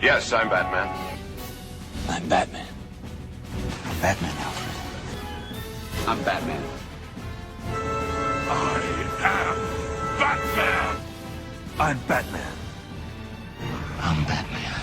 Yes, I'm Batman. I'm Batman. I'm Batman, Alfred. I'm Batman. I am Batman. I'm Batman. I'm Batman.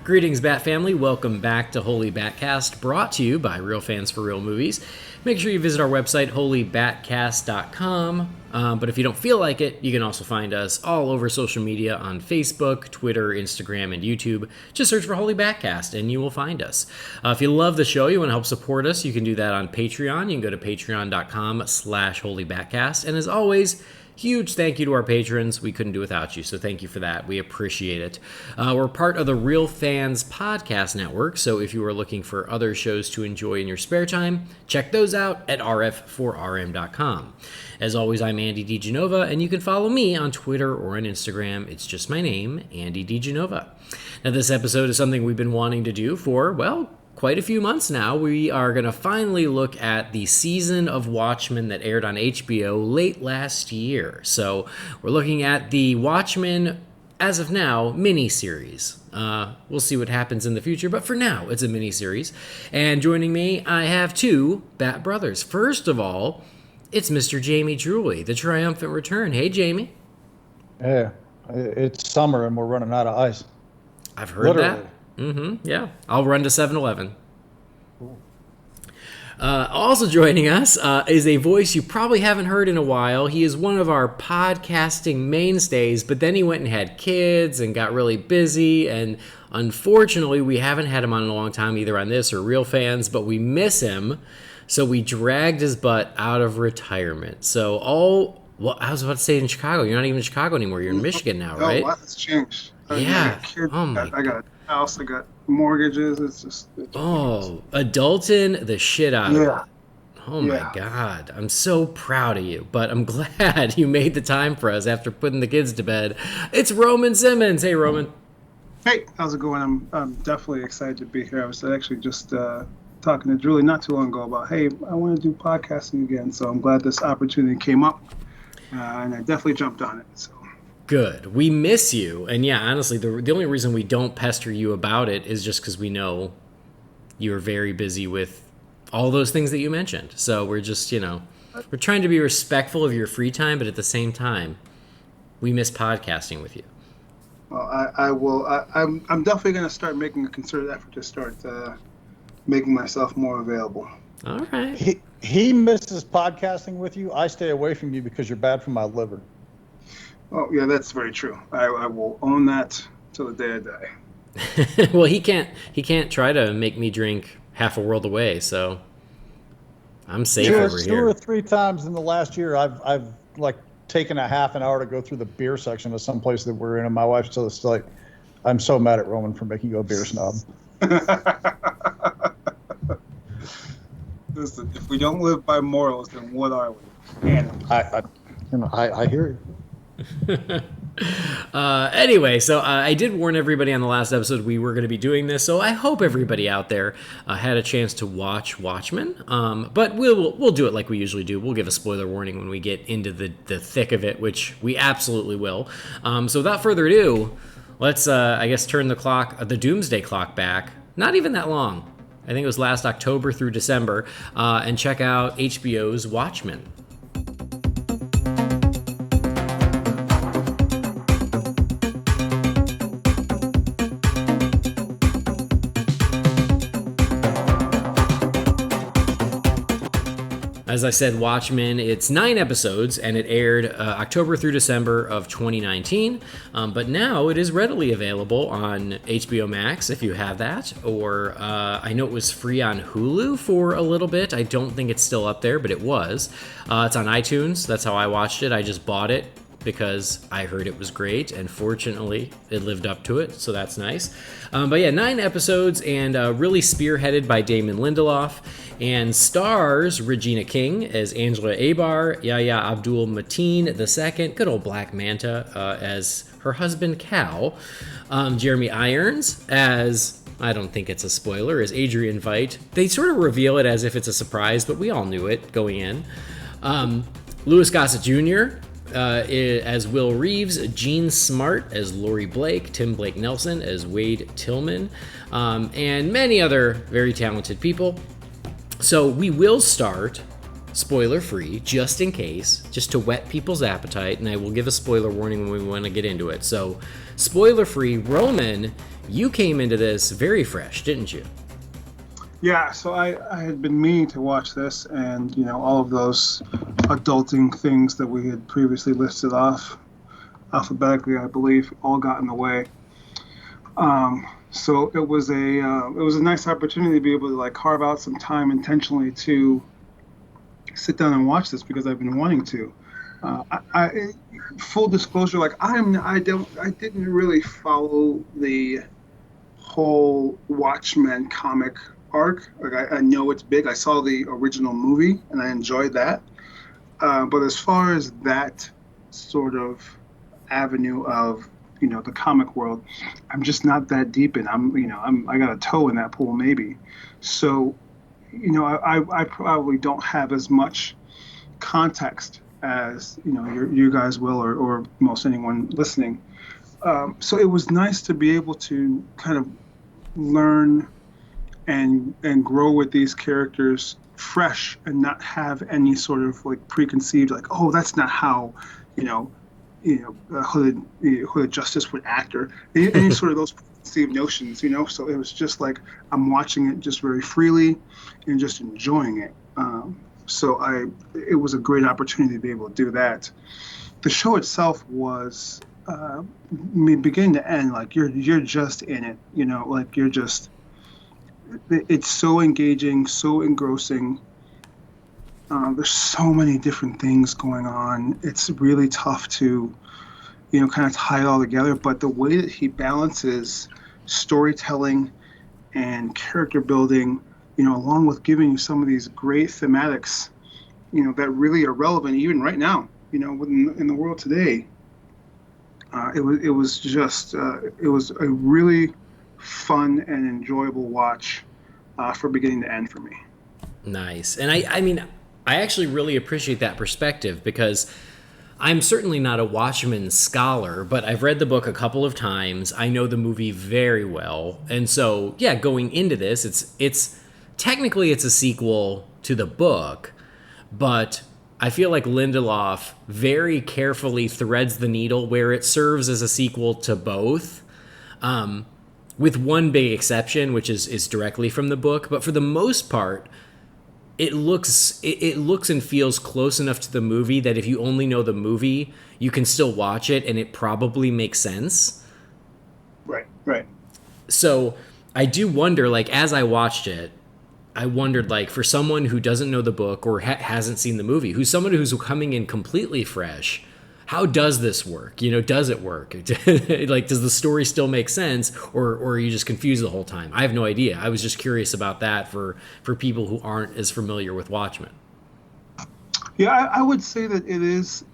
Greetings, Bat Family. Welcome back to Holy BatCast, brought to you by Real Fans for Real Movies. Make sure you visit our website, holybatcast.com. But if you don't feel like it, you can also find us all over social media on Facebook, Twitter, Instagram, and YouTube. Just search for Holy BatCast, and you will find us. If you love the show, you want to help support us, you can do that on Patreon. You can go to patreon.com/holybatcast. And as always, huge thank you to our patrons. We couldn't do without you, so thank you for that. We appreciate it. We're part of the Real Fans Podcast Network, so if you are looking for other shows to enjoy in your spare time, check those out at rf4rm.com. As always, I'm Andy DiGenova, and you can follow me on Twitter or on Instagram. It's just my name, Andy DiGenova. Now, this episode is something we've been wanting to do for, well, quite a few months now. We are going to finally look at the season of Watchmen that aired on HBO late last year. So we're looking at the Watchmen, as of now, mini-series. We'll see what happens in the future, but for now, it's a mini-series. And joining me, I have two Bat Brothers. First of all, it's Mr. Jamie Drewley, the triumphant return. Hey, Jamie. Yeah, it's summer and we're running out of ice. I've heard that. Yeah. I'll run to 7-Eleven. Also joining us is a voice you probably haven't heard in a while. He is one of our podcasting mainstays, but then he went and had kids and got really busy, and unfortunately we haven't had him on in a long time, either on this or Real Fans, but we miss him, so we dragged his butt out of retirement. So well, I was about to say in Chicago. You're not even in Chicago anymore. You're in Michigan now, right? Oh, that's changed. Yeah. I got a house. I got mortgages. It's adulting the shit out of it. Oh my Yeah. God. I'm so proud of you, but I'm glad you made the time for us after putting the kids to bed. It's Roman Simmons. Hey, Roman. Hey, how's it going? I'm definitely excited to be here. I was actually just talking to Julie not too long ago about, hey, I want to do podcasting again. So I'm glad this opportunity came up, and I definitely jumped on it. So. Good. We miss you. And yeah, honestly, the only reason we don't pester you about it is just because we know you're very busy with all those things that you mentioned. So we're just, we're trying to be respectful of your free time, but at the same time, we miss podcasting with you. Well, I will. I'm definitely going to start making a concerted effort to start making myself more available. All right. He misses podcasting with you. I stay away from you because you're bad for my liver. Oh, yeah, that's very true. I will own that till the day I die. Well, he can't try to make me drink half a world away, so I'm safe over here. 2 or 3 times in the last year, I've like taken a half an hour to go through the beer section of some place that we're in, and my wife's still like, I'm so mad at Roman for making you a beer snob. Listen, if we don't live by morals, then what are we? I hear you. Anyway, so I did warn everybody on the last episode we were going to be doing this, so I hope everybody out there had a chance to watch Watchmen. But we'll do it like we usually do. We'll give a spoiler warning when we get into the thick of it, which we absolutely will. So without further ado, let's I guess turn the doomsday clock back. Not even that long. I think it was last October through December, and check out HBO's Watchmen. As I said, Watchmen, it's 9 episodes, and it aired October through December of 2019. But now it is readily available on HBO Max, if you have that. Or I know it was free on Hulu for a little bit. I don't think it's still up there, but it was. It's on iTunes. That's how I watched it. I just bought it because I heard it was great, and fortunately, it lived up to it, so that's nice. But yeah, 9 episodes, and really spearheaded by Damon Lindelof, and stars Regina King as Angela Abar, Yahya Abdul-Mateen II, good old Black Manta, as her husband Cal, Jeremy Irons as, I don't think it's a spoiler, as Adrian Veidt. They sort of reveal it as if it's a surprise, but we all knew it going in. Louis Gossett Jr. As Will Reeves, Gene Smart as Laurie Blake, Tim Blake Nelson as Wade Tillman, and many other very talented people. So we will start spoiler-free, just in case, just to whet people's appetite, and I will give a spoiler warning when we want to get into it. So, spoiler-free, Roman, you came into this very fresh, didn't you? Yeah, so I had been meaning to watch this, and all of those adulting things that we had previously listed off alphabetically, I believe, all got in the way. So it was a nice opportunity to be able to carve out some time intentionally to sit down and watch this, because I've been wanting to. I full disclosure, I didn't really follow the whole Watchmen comic arc. I know it's big. I saw the original movie and I enjoyed that. But as far as that sort of avenue of the comic world, I'm just not that deep in. I got a toe in that pool maybe. So I probably don't have as much context as you guys will, or most anyone listening. So it was nice to be able to kind of learn and grow with these characters fresh, and not have any sort of preconceived oh, that's not how Hooded Justice would act, or any sort of those preconceived notions. So it was just I'm watching it just very freely and just enjoying it. So it was a great opportunity to be able to do that. The show itself was, beginning to end, you're just in it. You're just. It's so engaging, so engrossing. There's so many different things going on. It's really tough to, kind of tie it all together. But the way that he balances storytelling and character building, along with giving you some of these great thematics, that really are relevant even right now, in the world today. It was a really fun and enjoyable watch for beginning to end for me. Nice. And I actually really appreciate that perspective, because I'm certainly not a Watchmen scholar, but I've read the book a couple of times. I know the movie very well. And so, yeah, going into this, it's technically it's a sequel to the book, but I feel like Lindelof very carefully threads the needle where it serves as a sequel to both, with one big exception, which is directly from the book. But for the most part, it looks and feels close enough to the movie that if you only know the movie, you can still watch it and it probably makes sense. Right. So I do wonder, as I watched it, I wondered, for someone who doesn't know the book or hasn't seen the movie, who's coming in completely fresh, how does this work? Does it work? Does the story still make sense, or are you just confused the whole time? I have no idea. I was just curious about that for people who aren't as familiar with Watchmen. Yeah, I would say that it is.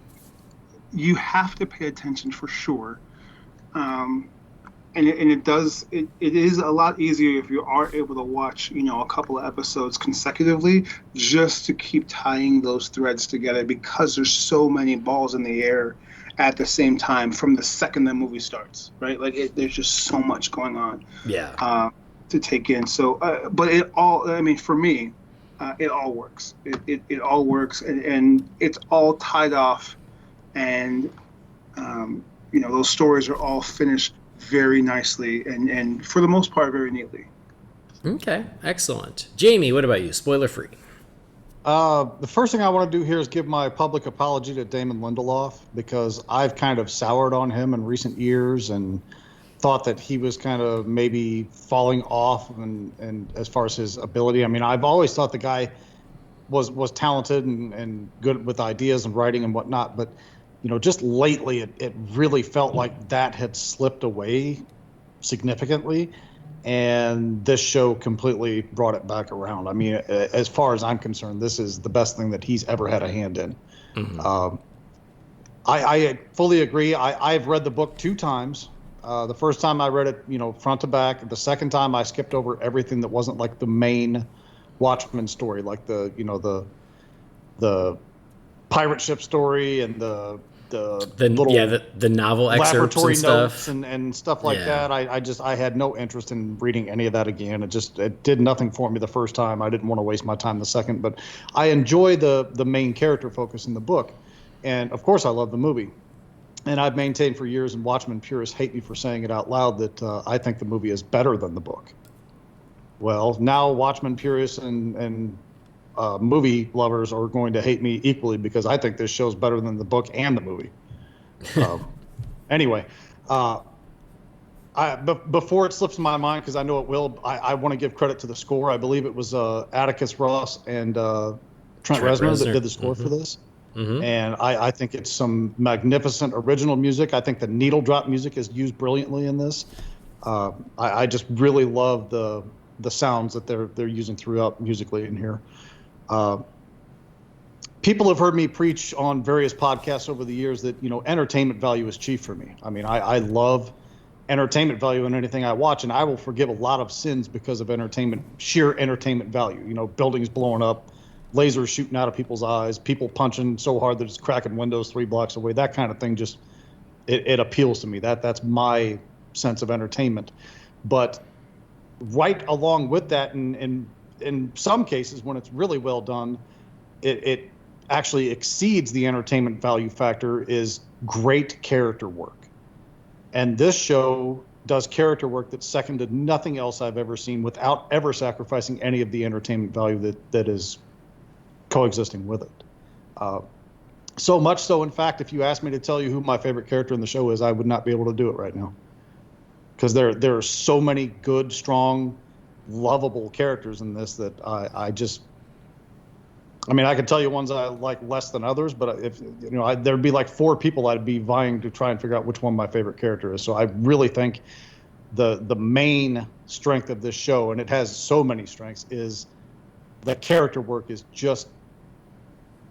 You have to pay attention for sure, and it does. It is a lot easier if you are able to watch a couple of episodes consecutively, just to keep tying those threads together, because there's so many balls in the air at the same time from the second the movie starts, right? There's just so much going on. Yeah. To take in. So, but it all. For me, it all works. It all works, and it's all tied off, and those stories are all finished very nicely, and for the most part very neatly. Okay, excellent. Jamie, what about you? Spoiler free. The first thing I want to do here is give my public apology to Damon Lindelof, because I've kind of soured on him in recent years and thought that he was kind of maybe falling off and as far as his ability. I've always thought the guy was talented and good with ideas and writing and whatnot, but just lately it really felt like that had slipped away significantly, and this show completely brought it back around. As far as I'm concerned, this is the best thing that he's ever had a hand in. Mm-hmm. I fully agree. I've read the book 2 times. The first time I read it, front to back. The second time I skipped over everything that wasn't the main Watchmen story, the pirate ship story and the novel excerpts laboratory and stuff notes and stuff like that. I had no interest in reading any of that again. It did nothing for me the first time. I didn't want to waste my time the second, but I enjoy the main character focus in the book. And of course I love the movie. And I've maintained for years, and Watchmen purists hate me for saying it out loud, that I think the movie is better than the book. Well, now Watchmen purists and movie lovers are going to hate me equally because I think this show's better than the book and the movie. Anyway, before it slips my mind, because I know it will, I want to give credit to the score. I believe it was Atticus Ross and Trent Reznor that did the score for this. Mm-hmm. And I think it's some magnificent original music. I think the needle drop music is used brilliantly in this. I just really love the sounds that they're using throughout musically in here. People have heard me preach on various podcasts over the years that, entertainment value is chief for me. I mean, I love entertainment value in anything I watch, and I will forgive a lot of sins because of sheer entertainment value. Buildings blowing up, lasers shooting out of people's eyes, people punching so hard that it's cracking windows 3 blocks away. That kind of thing just, it appeals to me. That's my sense of entertainment. But right along with that, and in some cases when it's really well done, it actually exceeds the entertainment value factor, is great character work. And this show does character work that's second to nothing else I've ever seen, without ever sacrificing any of the entertainment value that is coexisting with it. So much so, in fact, if you asked me to tell you who my favorite character in the show is, I would not be able to do it right now. Because there are so many good, strong, lovable characters in this that I could tell you ones I like less than others, but if there'd be like 4 people I'd be vying to try and figure out which one my favorite character is. So I really think the main strength of this show, and it has so many strengths, is the character work is just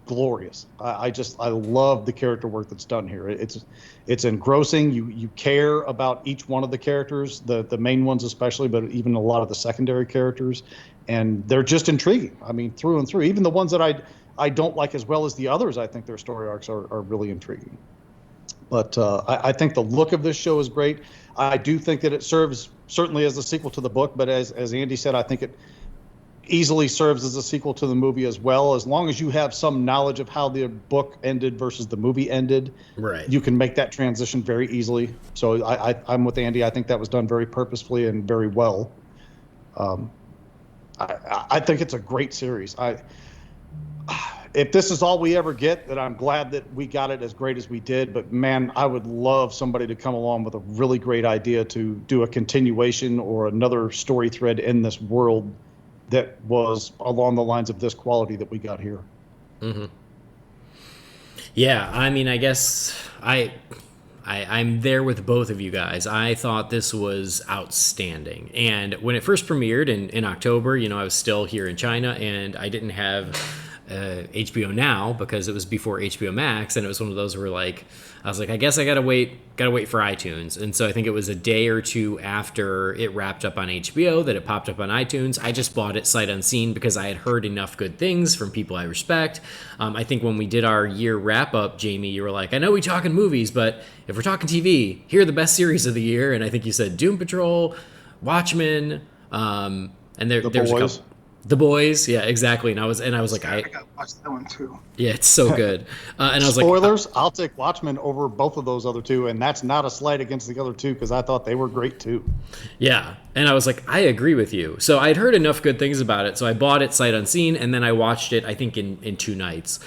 glorious. I love the character work that's done here. It's engrossing. You care about each one of the characters, the main ones especially, but even a lot of the secondary characters, and they're just intriguing. I mean, through and through. Even the ones that I don't like as well as the others, I think their story arcs are really intriguing. But I think the look of this show is great. I do think that it serves certainly as a sequel to the book, but as Andy said, I think it easily serves as a sequel to the movie as well. As long as you have some knowledge of how the book ended versus the movie ended, right, you can make that transition very easily. So I'm with Andy. I think that was done very purposefully and very well. I think it's a great series. If this is all we ever get, then I'm glad that we got it as great as we did. But man, I would love somebody to come along with a really great idea to do a continuation or another story thread in this world that was along the lines of this quality that we got here. Mm-hmm. Yeah, I mean, I guess I'm there with both of you guys. I thought this was outstanding. And when it first premiered in October, I was still here in China, and I didn't have HBO Now because it was before HBO Max, and it was one of those where I was like, I guess I gotta wait for iTunes. And so I think it was a day or two after it wrapped up on HBO that it popped up on iTunes. I just bought it sight unseen because I had heard enough good things from people I respect. I think when we did our year wrap up, Jamie, you were like, I know we talking movies, but if we're talking TV, here are the best series of the year. And I think you said Doom Patrol, Watchmen, and there's a couple. The Boys, yeah, exactly. And I was like, I gotta watch that one too. Yeah, it's so good. And I was spoilers, I'll take Watchmen over both of those other two, and that's not a slight against the other two because I thought they were great too. Yeah, and I was like, I agree with you. So I'd heard enough good things about it, so I bought it sight unseen, and then I watched it, I think, in 2 nights.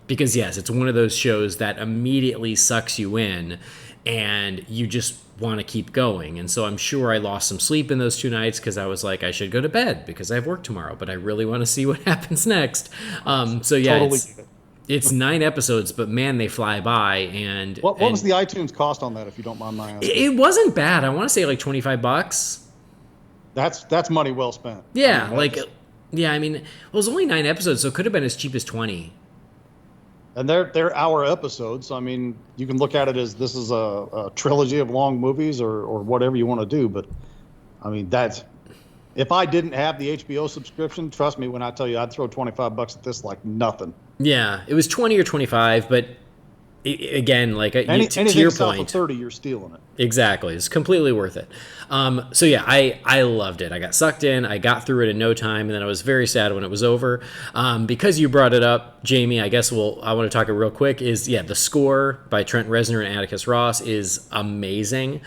Because yes, it's one of those shows that immediately sucks you in, and you just want to keep going. And so I'm sure I lost some sleep in those 2 nights because I was like, I should go to bed because I have work tomorrow, but I really want to see what happens next. So yeah, totally. It's 9 episodes, but man, they fly by. And what was the iTunes cost on that, if you don't mind my asking? It wasn't bad. I want to say like $25. That's money well spent. Yeah, it was only 9 episodes, so it could have been as cheap as 20. And they're hour episodes. I mean, you can look at it as this is a trilogy of long movies or whatever you want to do. But I mean, if I didn't have the HBO subscription, trust me when I tell you, I'd throw $25 at this like nothing. Yeah, it was 20 or 25, but again, like to Anything your south point, of 30, you're stealing it. exactly, it's completely worth it. So yeah, I loved it. I got sucked in. I got through it in no time, and then I was very sad when it was over. Because you brought it up, Jamie, I guess I want to talk it real quick. The score by Trent Reznor and Atticus Ross is amazing.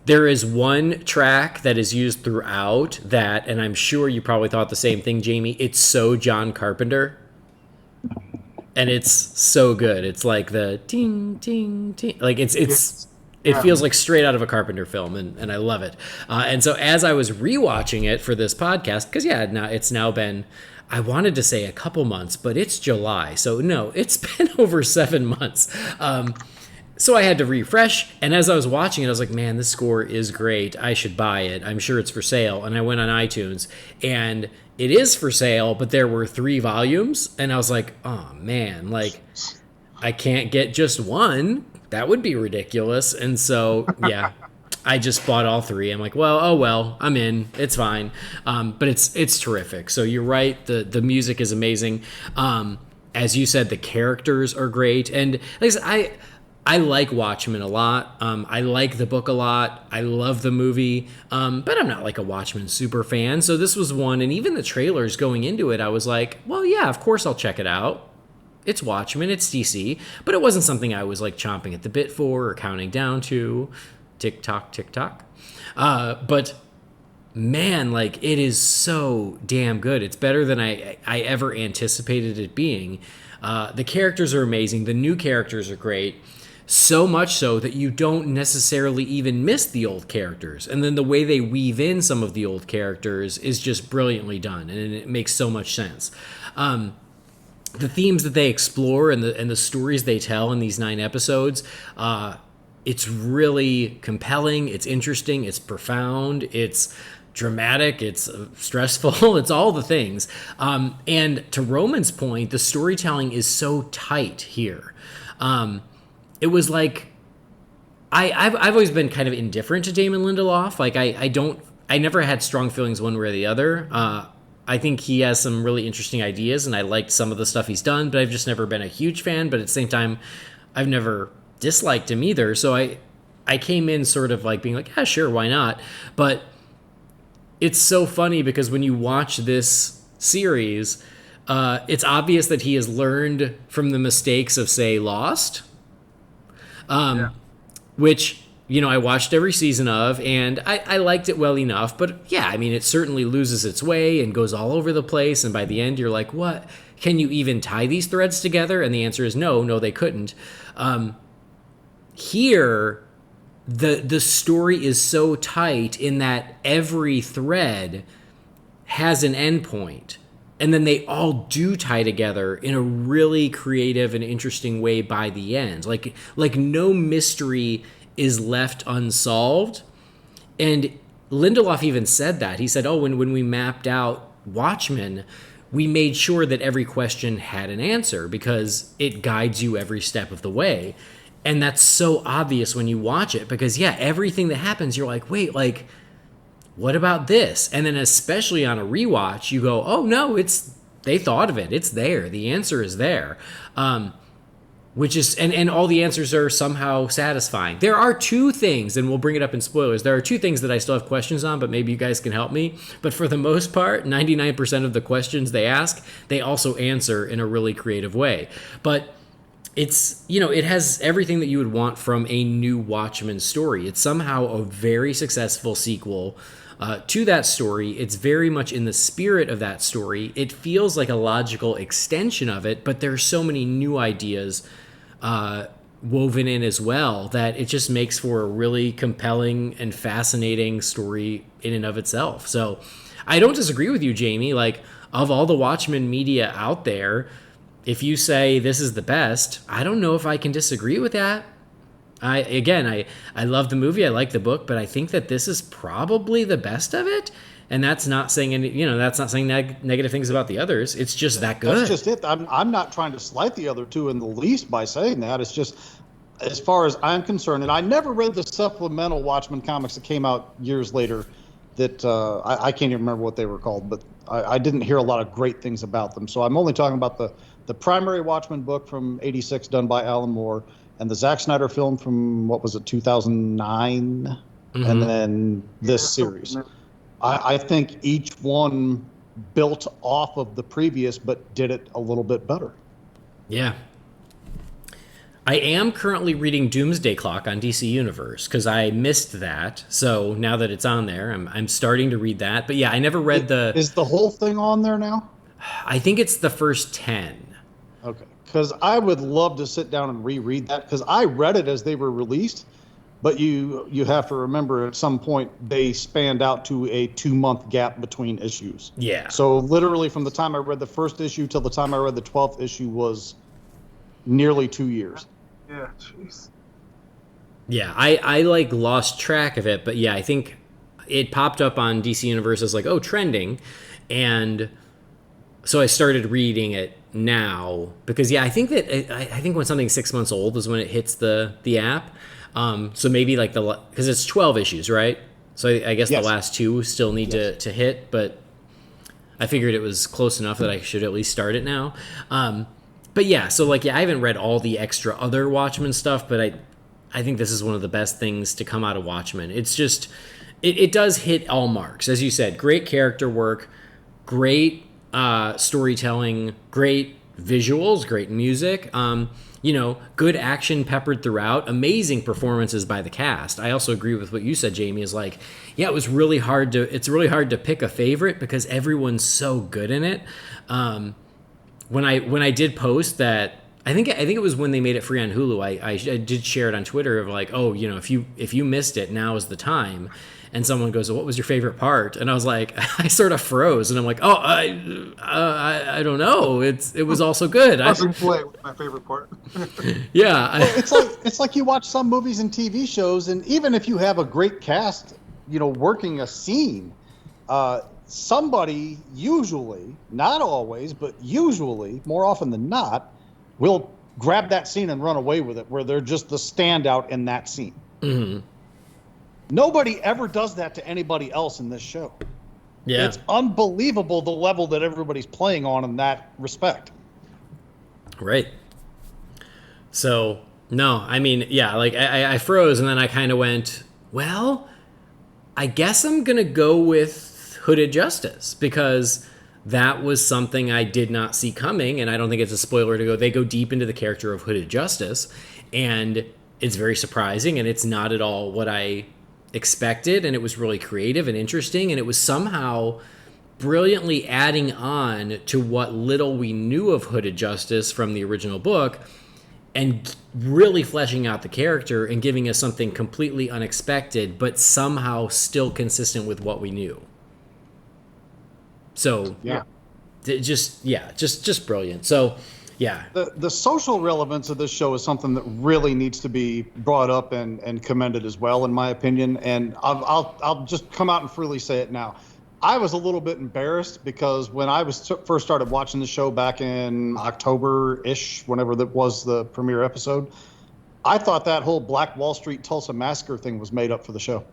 There is one track that is used throughout that, and I'm sure you probably thought the same thing, Jamie. It's so John Carpenter. And it's so good. It's like the ting, ting, ting. Like it feels like straight out of a Carpenter film, and I love it. And so as I was rewatching it for this podcast, because it's now been, I wanted to say a couple months, but it's July. So no, it's been over 7 months. So I had to refresh, and as I was watching it, I was like, man, this score is great. I should buy it. I'm sure it's for sale. And I went on iTunes, and it is for sale, but there were 3 volumes, and I was like, oh, man, like, I can't get just one. That would be ridiculous. And so, yeah, I just bought all 3. I'm like, well, I'm in. It's fine. But it's terrific. So you're right. The music is amazing. As you said, the characters are great. And like I said, I like Watchmen a lot. I like the book a lot. I love the movie, but I'm not like a Watchmen super fan. So this was one, and even the trailers going into it, I was like, well, yeah, of course I'll check it out. It's Watchmen, it's DC, but it wasn't something I was like chomping at the bit for or counting down to. Tick tock, tick tock. But man, like it is so damn good. It's better than I ever anticipated it being. The characters are amazing. The new characters are great. So much so that you don't necessarily even miss the old characters. And then the way they weave in some of the old characters is just brilliantly done, and it makes so much sense. The themes that they explore and the stories they tell in these 9 episodes, it's really compelling, it's interesting, it's profound, it's dramatic, it's stressful, it's all the things. And to Roman's point, the storytelling is so tight here. It was like I've always been kind of indifferent to Damon Lindelof. Like I never had strong feelings one way or the other. I think he has some really interesting ideas, and I liked some of the stuff he's done, but I've just never been a huge fan. But at the same time, I've never disliked him either. So I came in sort of like being like, yeah, sure, why not? But it's so funny because when you watch this series, it's obvious that he has learned from the mistakes of, say, Lost. Which, I watched every season of, and I liked it well enough, but yeah, I mean, it certainly loses its way and goes all over the place, and by the end, you're like, what? Can you even tie these threads together? And the answer is no, they couldn't. Here, the story is so tight in that every thread has an endpoint. And then they all do tie together in a really creative and interesting way by the end. Like no mystery is left unsolved. And Lindelof even said that. He said, when we mapped out Watchmen, we made sure that every question had an answer because it guides you every step of the way. And that's so obvious when you watch it because, yeah, everything that happens, you're like, wait, like, what about this? And then especially on a rewatch, you go, oh, no, they thought of it. It's there. The answer is there. Which is, and all the answers are somehow satisfying. There are 2 things, and we'll bring it up in spoilers. There are 2 things that I still have questions on, but maybe you guys can help me. But for the most part, 99% of the questions they ask, they also answer in a really creative way. But it's, it has everything that you would want from a new Watchmen story. It's somehow a very successful sequel to that story. It's very much in the spirit of that story. It feels like a logical extension of it, but there's so many new ideas woven in as well that it just makes for a really compelling and fascinating story in and of itself. So I don't disagree with you, Jamie. Like, of all the Watchmen media out there, if you say this is the best, I don't know if I can disagree with that. I love the movie, I like the book, but I think that this is probably the best of it. And that's not saying that's not saying negative things about the others. It's just that good. That's just it. I'm not trying to slight the other 2 in the least by saying that. It's just, as far as I'm concerned, and I never read the supplemental Watchmen comics that came out years later that I can't even remember what they were called, but I didn't hear a lot of great things about them. So I'm only talking about the the primary Watchmen book from '86 done by Alan Moore, and the Zack Snyder film from, what was it, 2009, and then this series. I think each one built off of the previous, but did it a little bit better. Yeah. I am currently reading Doomsday Clock on DC Universe because I missed that. So now that it's on there, I'm starting to read that. But yeah, I never read Is the whole thing on there now? I think it's the first 10. Okay. Because I would love to sit down and reread that, because I read it as they were released, but you have to remember at some point they spanned out to a 2-month gap between issues. Yeah. So literally from the time I read the first issue till the time I read the 12th issue was nearly 2 years. Yeah, jeez. Yeah, I like lost track of it, but yeah, I think it popped up on DC Universe as like, oh, trending, and so I started reading it now because yeah, I think when something's 6 months old is when it hits the app. So maybe like because it's 12 issues, right? So I guess Yes. the last 2 still need to hit, but I figured it was close enough that I should at least start it now. But yeah, so like, yeah, I haven't read all the extra other Watchmen stuff, but I think this is one of the best things to come out of Watchmen. It's just, it does hit all marks. As you said, great character work, great storytelling, great visuals, great music, good action peppered throughout, amazing performances by the cast. I also agree with what you said, Jamie, is like, yeah, it's really hard to pick a favorite because everyone's so good in it. When I did post that, I think it was when they made it free on Hulu. I did share it on Twitter of like, oh, if you missed it, now is the time. And someone goes, well, what was your favorite part? And I was like, I sort of froze, and I'm like, oh, I don't know. It was also good. Buzzing play was my favorite part. Yeah, It's like you watch some movies and TV shows, and even if you have a great cast, working a scene, somebody usually, not always, but usually, more often than not, will grab that scene and run away with it, where they're just the standout in that scene. Mm-hmm. Nobody ever does that to anybody else in this show. Yeah. It's unbelievable the level that everybody's playing on in that respect. Right. So, no, I mean, yeah, like I froze, and then I kind of went, well, I guess I'm going to go with Hooded Justice, because that was something I did not see coming, and I don't think it's a spoiler to go, they go deep into the character of Hooded Justice, and it's very surprising, and it's not at all what I expected, and it was really creative and interesting, and it was somehow brilliantly adding on to what little we knew of Hooded Justice from the original book, and really fleshing out the character and giving us something completely unexpected, but somehow still consistent with what we knew. So yeah, just brilliant. So yeah, the social relevance of this show is something that really needs to be brought up and commended as well, in my opinion. And I'll just come out and freely say it now. I was a little bit embarrassed because when I was first started watching the show back in October-ish, whenever that was the premiere episode, I thought that whole Black Wall Street Tulsa Massacre thing was made up for the show.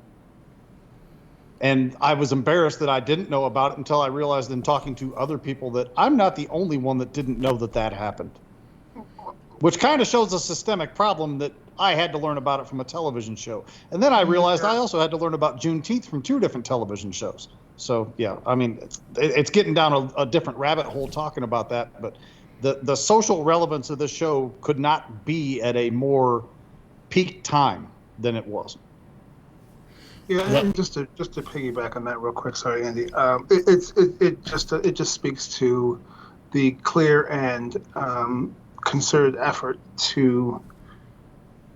And I was embarrassed that I didn't know about it until I realized in talking to other people that I'm not the only one that didn't know that happened. Which kind of shows a systemic problem that I had to learn about it from a television show. And then I realized I also had to learn about Juneteenth from 2 different television shows. So, yeah, I mean, it's getting down a different rabbit hole talking about that. But the social relevance of this show could not be at a more peak time than it was. Yeah, and just to piggyback on that real quick, sorry, Andy. It just speaks to the clear and concerted effort to,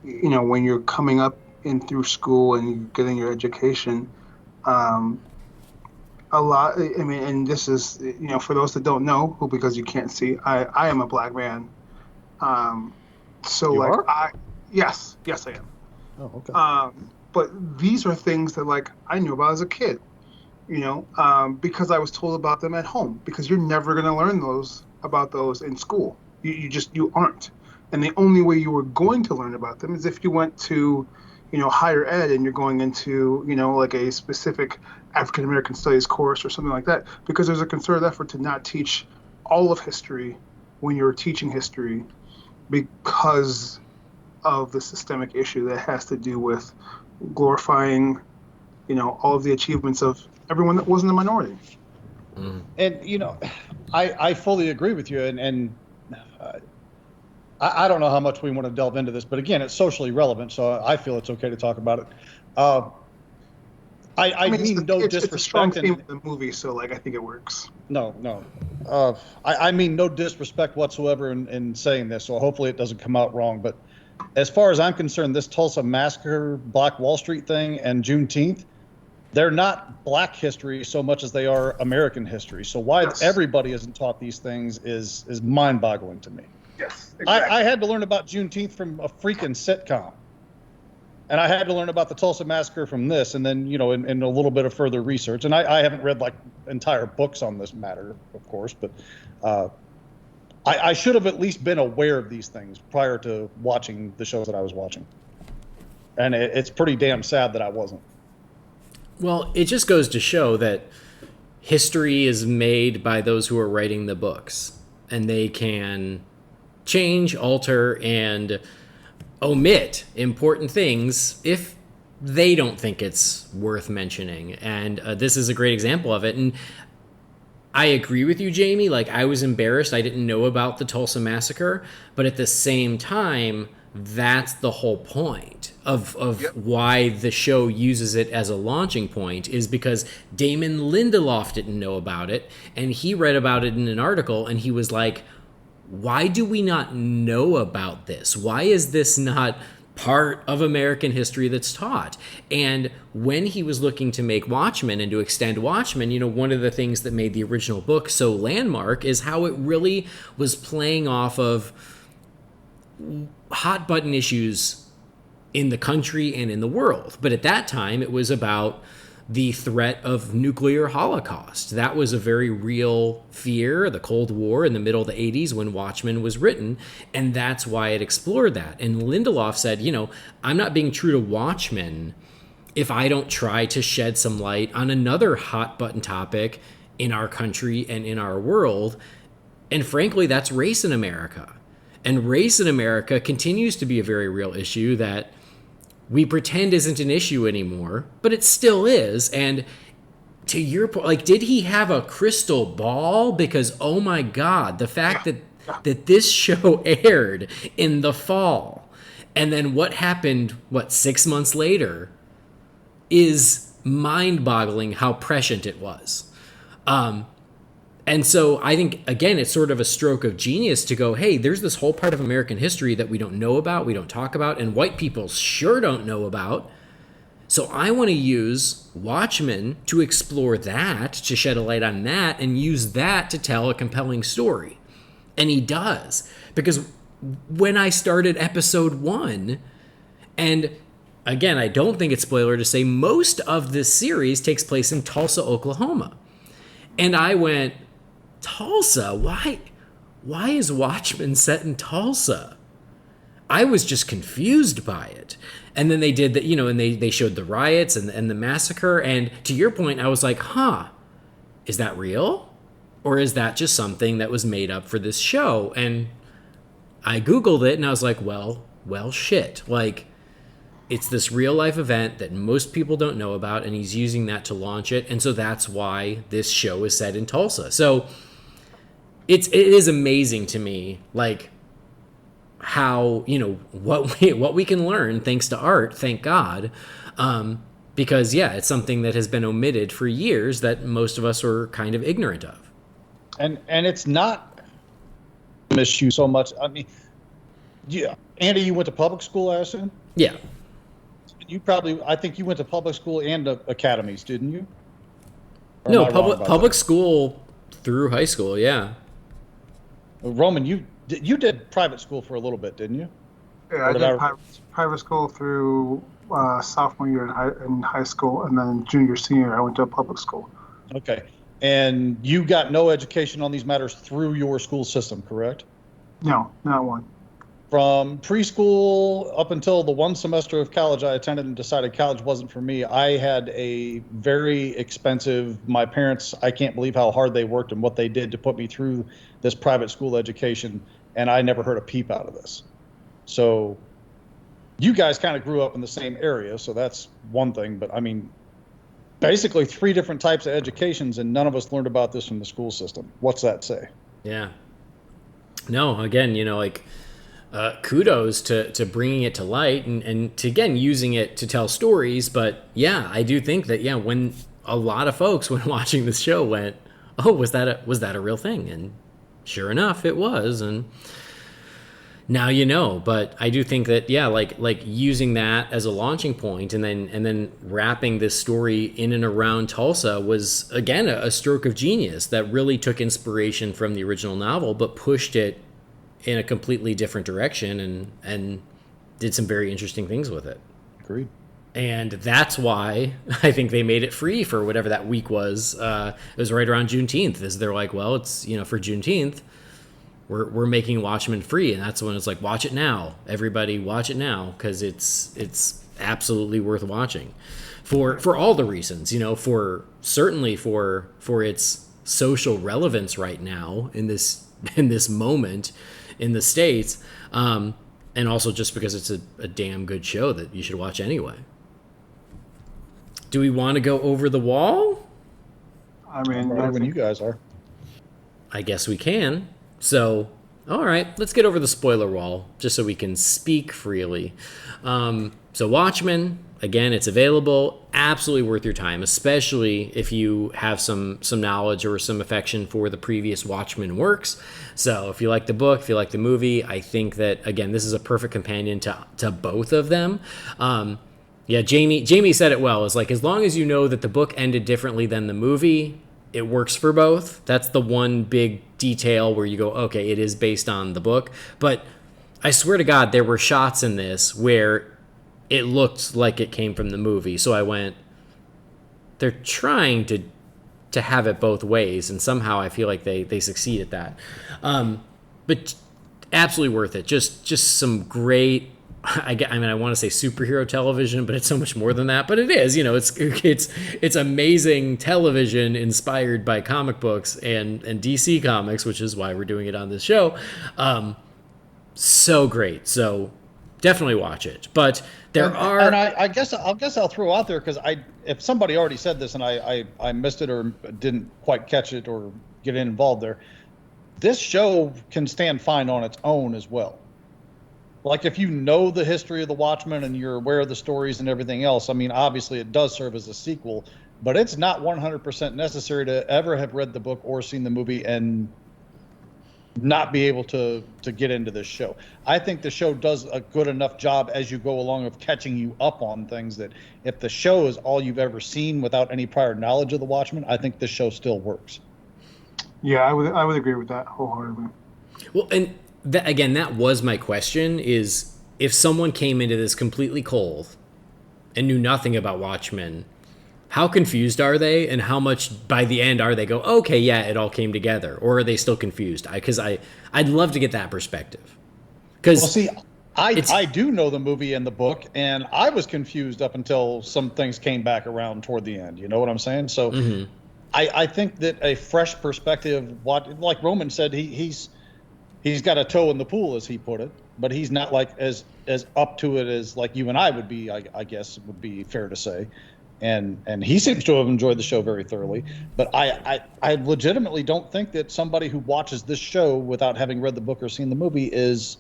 when you're coming up in through school and you're getting your education, a lot. I mean, and this is, for those that don't know, because you can't see, I am a black man. So you like are? yes I am. Oh, okay. But these are things that like I knew about as a kid, because I was told about them at home. Because you're never going to learn about those in school. You aren't. And the only way you were going to learn about them is if you went to, higher ed and you're going into, like a specific African American studies course or something like that. Because there's a concerted effort to not teach all of history when you're teaching history because of the systemic issue that has to do with glorifying, all of the achievements of everyone that wasn't a minority. And I fully agree with you, and I don't know how much we want to delve into this, but again, it's socially relevant, so I feel it's okay to talk about it. I mean no disrespect. It's a strong theme of the movie, so I think it works. No. I mean no disrespect whatsoever in saying this, so hopefully it doesn't come out wrong. But as far as I'm concerned, this Tulsa Massacre, Black Wall Street thing, and Juneteenth, they're not Black history so much as they are American history. So why everybody isn't taught these things is mind-boggling to me. Yes, exactly. I had to learn about Juneteenth from a freaking sitcom. And I had to learn about the Tulsa Massacre from this, and then, in a little bit of further research. And I haven't read entire books on this matter, of course, but I should have at least been aware of these things prior to watching the shows that I was watching. And it's pretty damn sad that I wasn't. Well, it just goes to show that history is made by those who are writing the books, and they can change, alter, and omit important things if they don't think it's worth mentioning. And this is a great example of it. And I agree with you, Jamie. I was embarrassed I didn't know about the Tulsa Massacre, but at the same time, that's the whole point of why the show uses it as a launching point, is because Damon Lindelof didn't know about it, and he read about it in an article, and he was like, why do we not know about this? Why is this not part of American history that's taught? And when he was looking to make Watchmen and to extend Watchmen, one of the things that made the original book so landmark is how it really was playing off of hot button issues in the country and in the world. But at that time, it was about the threat of nuclear holocaust. That was a very real fear, the Cold War in the middle of the 80s when Watchmen was written, and that's why it explored that. And Lindelof said, I'm not being true to Watchmen if I don't try to shed some light on another hot button topic in our country and in our world. And frankly, that's race in America. And race in America continues to be a very real issue that we pretend isn't an issue anymore, but it still is. And to your point, did he have a crystal ball? Because, oh my God, the fact that this show aired in the fall, and then what happened, 6 months later, is mind-boggling how prescient it was. And so I think, again, it's sort of a stroke of genius to go, hey, there's this whole part of American history that we don't know about, we don't talk about, and white people sure don't know about. So I want to use Watchmen to explore that, to shed a light on that, and use that to tell a compelling story. And he does. Because when I started episode 1, and again, I don't think it's spoiler to say most of this series takes place in Tulsa, Oklahoma. And I went, Tulsa? Why is Watchmen set in Tulsa? I was just confused by it. And then they did that, and they showed the riots and the massacre. And to your point, I was like, is that real? Or is that just something that was made up for this show? And I Googled it and I was like, well, shit. It's this real life event that most people don't know about, and he's using that to launch it. And so that's why this show is set in Tulsa. So it is amazing to me, how, what we can learn thanks to art, thank God. Because it's something that has been omitted for years that most of us are kind of ignorant of. And it's not an issue so much. I mean, Andy, you went to public school, I assume? Yeah. I think you went to public school and academies, didn't you? Or no, public school through high school, yeah. Roman, you did private school for a little bit, didn't you? Yeah, I did private school through sophomore year in high school, and then junior, senior, I went to a public school. Okay. And you got no education on these matters through your school system, correct? No, not one. From preschool up until the one semester of college I attended and decided college wasn't for me, I had a very expensive, my parents, I can't believe how hard they worked and what they did to put me through this private school education, and I never heard a peep out of this. So you guys kind of grew up in the same area, so that's one thing. But I mean, basically 3 different types of educations, and none of us learned about this from the school system. What's that say? Yeah. No, again, like, kudos to bringing it to light and to, again, using it to tell stories. But yeah, I do think that, when a lot of folks, when watching this show, went, oh, was that a real thing? And sure enough, it was. And now but I do think that, like using that as a launching point and then wrapping this story in and around Tulsa was, again, a stroke of genius that really took inspiration from the original novel, but pushed it in a completely different direction and did some very interesting things with it. Agreed. And that's why I think they made it free for whatever that week was. It was right around Juneteenth. They're like, well, it's, for Juneteenth, we're making Watchmen free. And that's when it's like, watch it now. Everybody watch it now, because it's absolutely worth watching for all the reasons, for certainly for its social relevance right now in this moment in the States, and also just because it's a damn good show that you should watch anyway. Do we want to go over the wall? I mean, when you guys are. I guess we can. So, all right, let's get over the spoiler wall just so we can speak freely. So Watchmen, again, it's available. Absolutely worth your time, especially if you have some knowledge or some affection for the previous Watchmen works. So if you like the book, if you like the movie, I think that, again, this is a perfect companion to both of them. Jamie said it well. It's like, as long as you know that the book ended differently than the movie, it works for both. That's the one big detail where you go, okay, it is based on the book. But I swear to God, there were shots in this where it looked like it came from the movie. So I went, they're trying to have it both ways, and somehow I feel like they succeed at that. But absolutely worth it. Just some great, I want to say superhero television, but it's so much more than that. But it is, it's amazing television inspired by comic books and DC Comics, which is why we're doing it on this show. So great. So definitely watch it. But there are, and I guess I'll throw out there, because if somebody already said this and I missed it or didn't quite catch it or get involved there, this show can stand fine on its own as well. Like, if you know the history of the Watchmen and you're aware of the stories and everything else, I mean, obviously it does serve as a sequel, but it's not 100% necessary to ever have read the book or seen the movie and not be able to get into this show. I think the show does a good enough job as you go along of catching you up on things that if the show is all you've ever seen without any prior knowledge of the Watchmen, I think this show still works. Yeah, I would agree with that wholeheartedly. Well, and that was my question, is if someone came into this completely cold and knew nothing about Watchmen, how confused are they, and how much by the end are they go, okay, yeah, it all came together, or are they still confused? Because I'd love to get that perspective. Because I do know the movie and the book, and I was confused up until some things came back around toward the end. You know what I'm saying? So I think that a fresh perspective, like Roman said, he's got a toe in the pool, as he put it, but he's not like as up to it as like you and I would be, I guess would be fair to say. And he seems to have enjoyed the show very thoroughly. But I legitimately don't think that somebody who watches this show without having read the book or seen the movie is,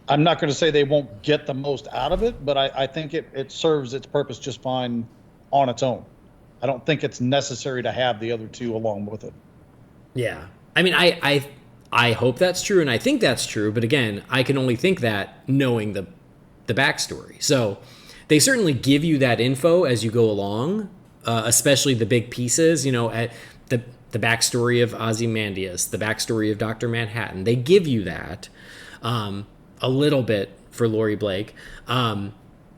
I'm not going to say they won't get the most out of it, but I think it serves its purpose just fine on its own. I don't think it's necessary to have the other two along with it. Yeah. I mean, I hope that's true, and I think that's true. But again, I can only think that knowing the backstory. So they certainly give you that info as you go along, especially the big pieces, at the backstory of Ozymandias, the backstory of Dr. Manhattan. They give you that a little bit for Laurie Blake.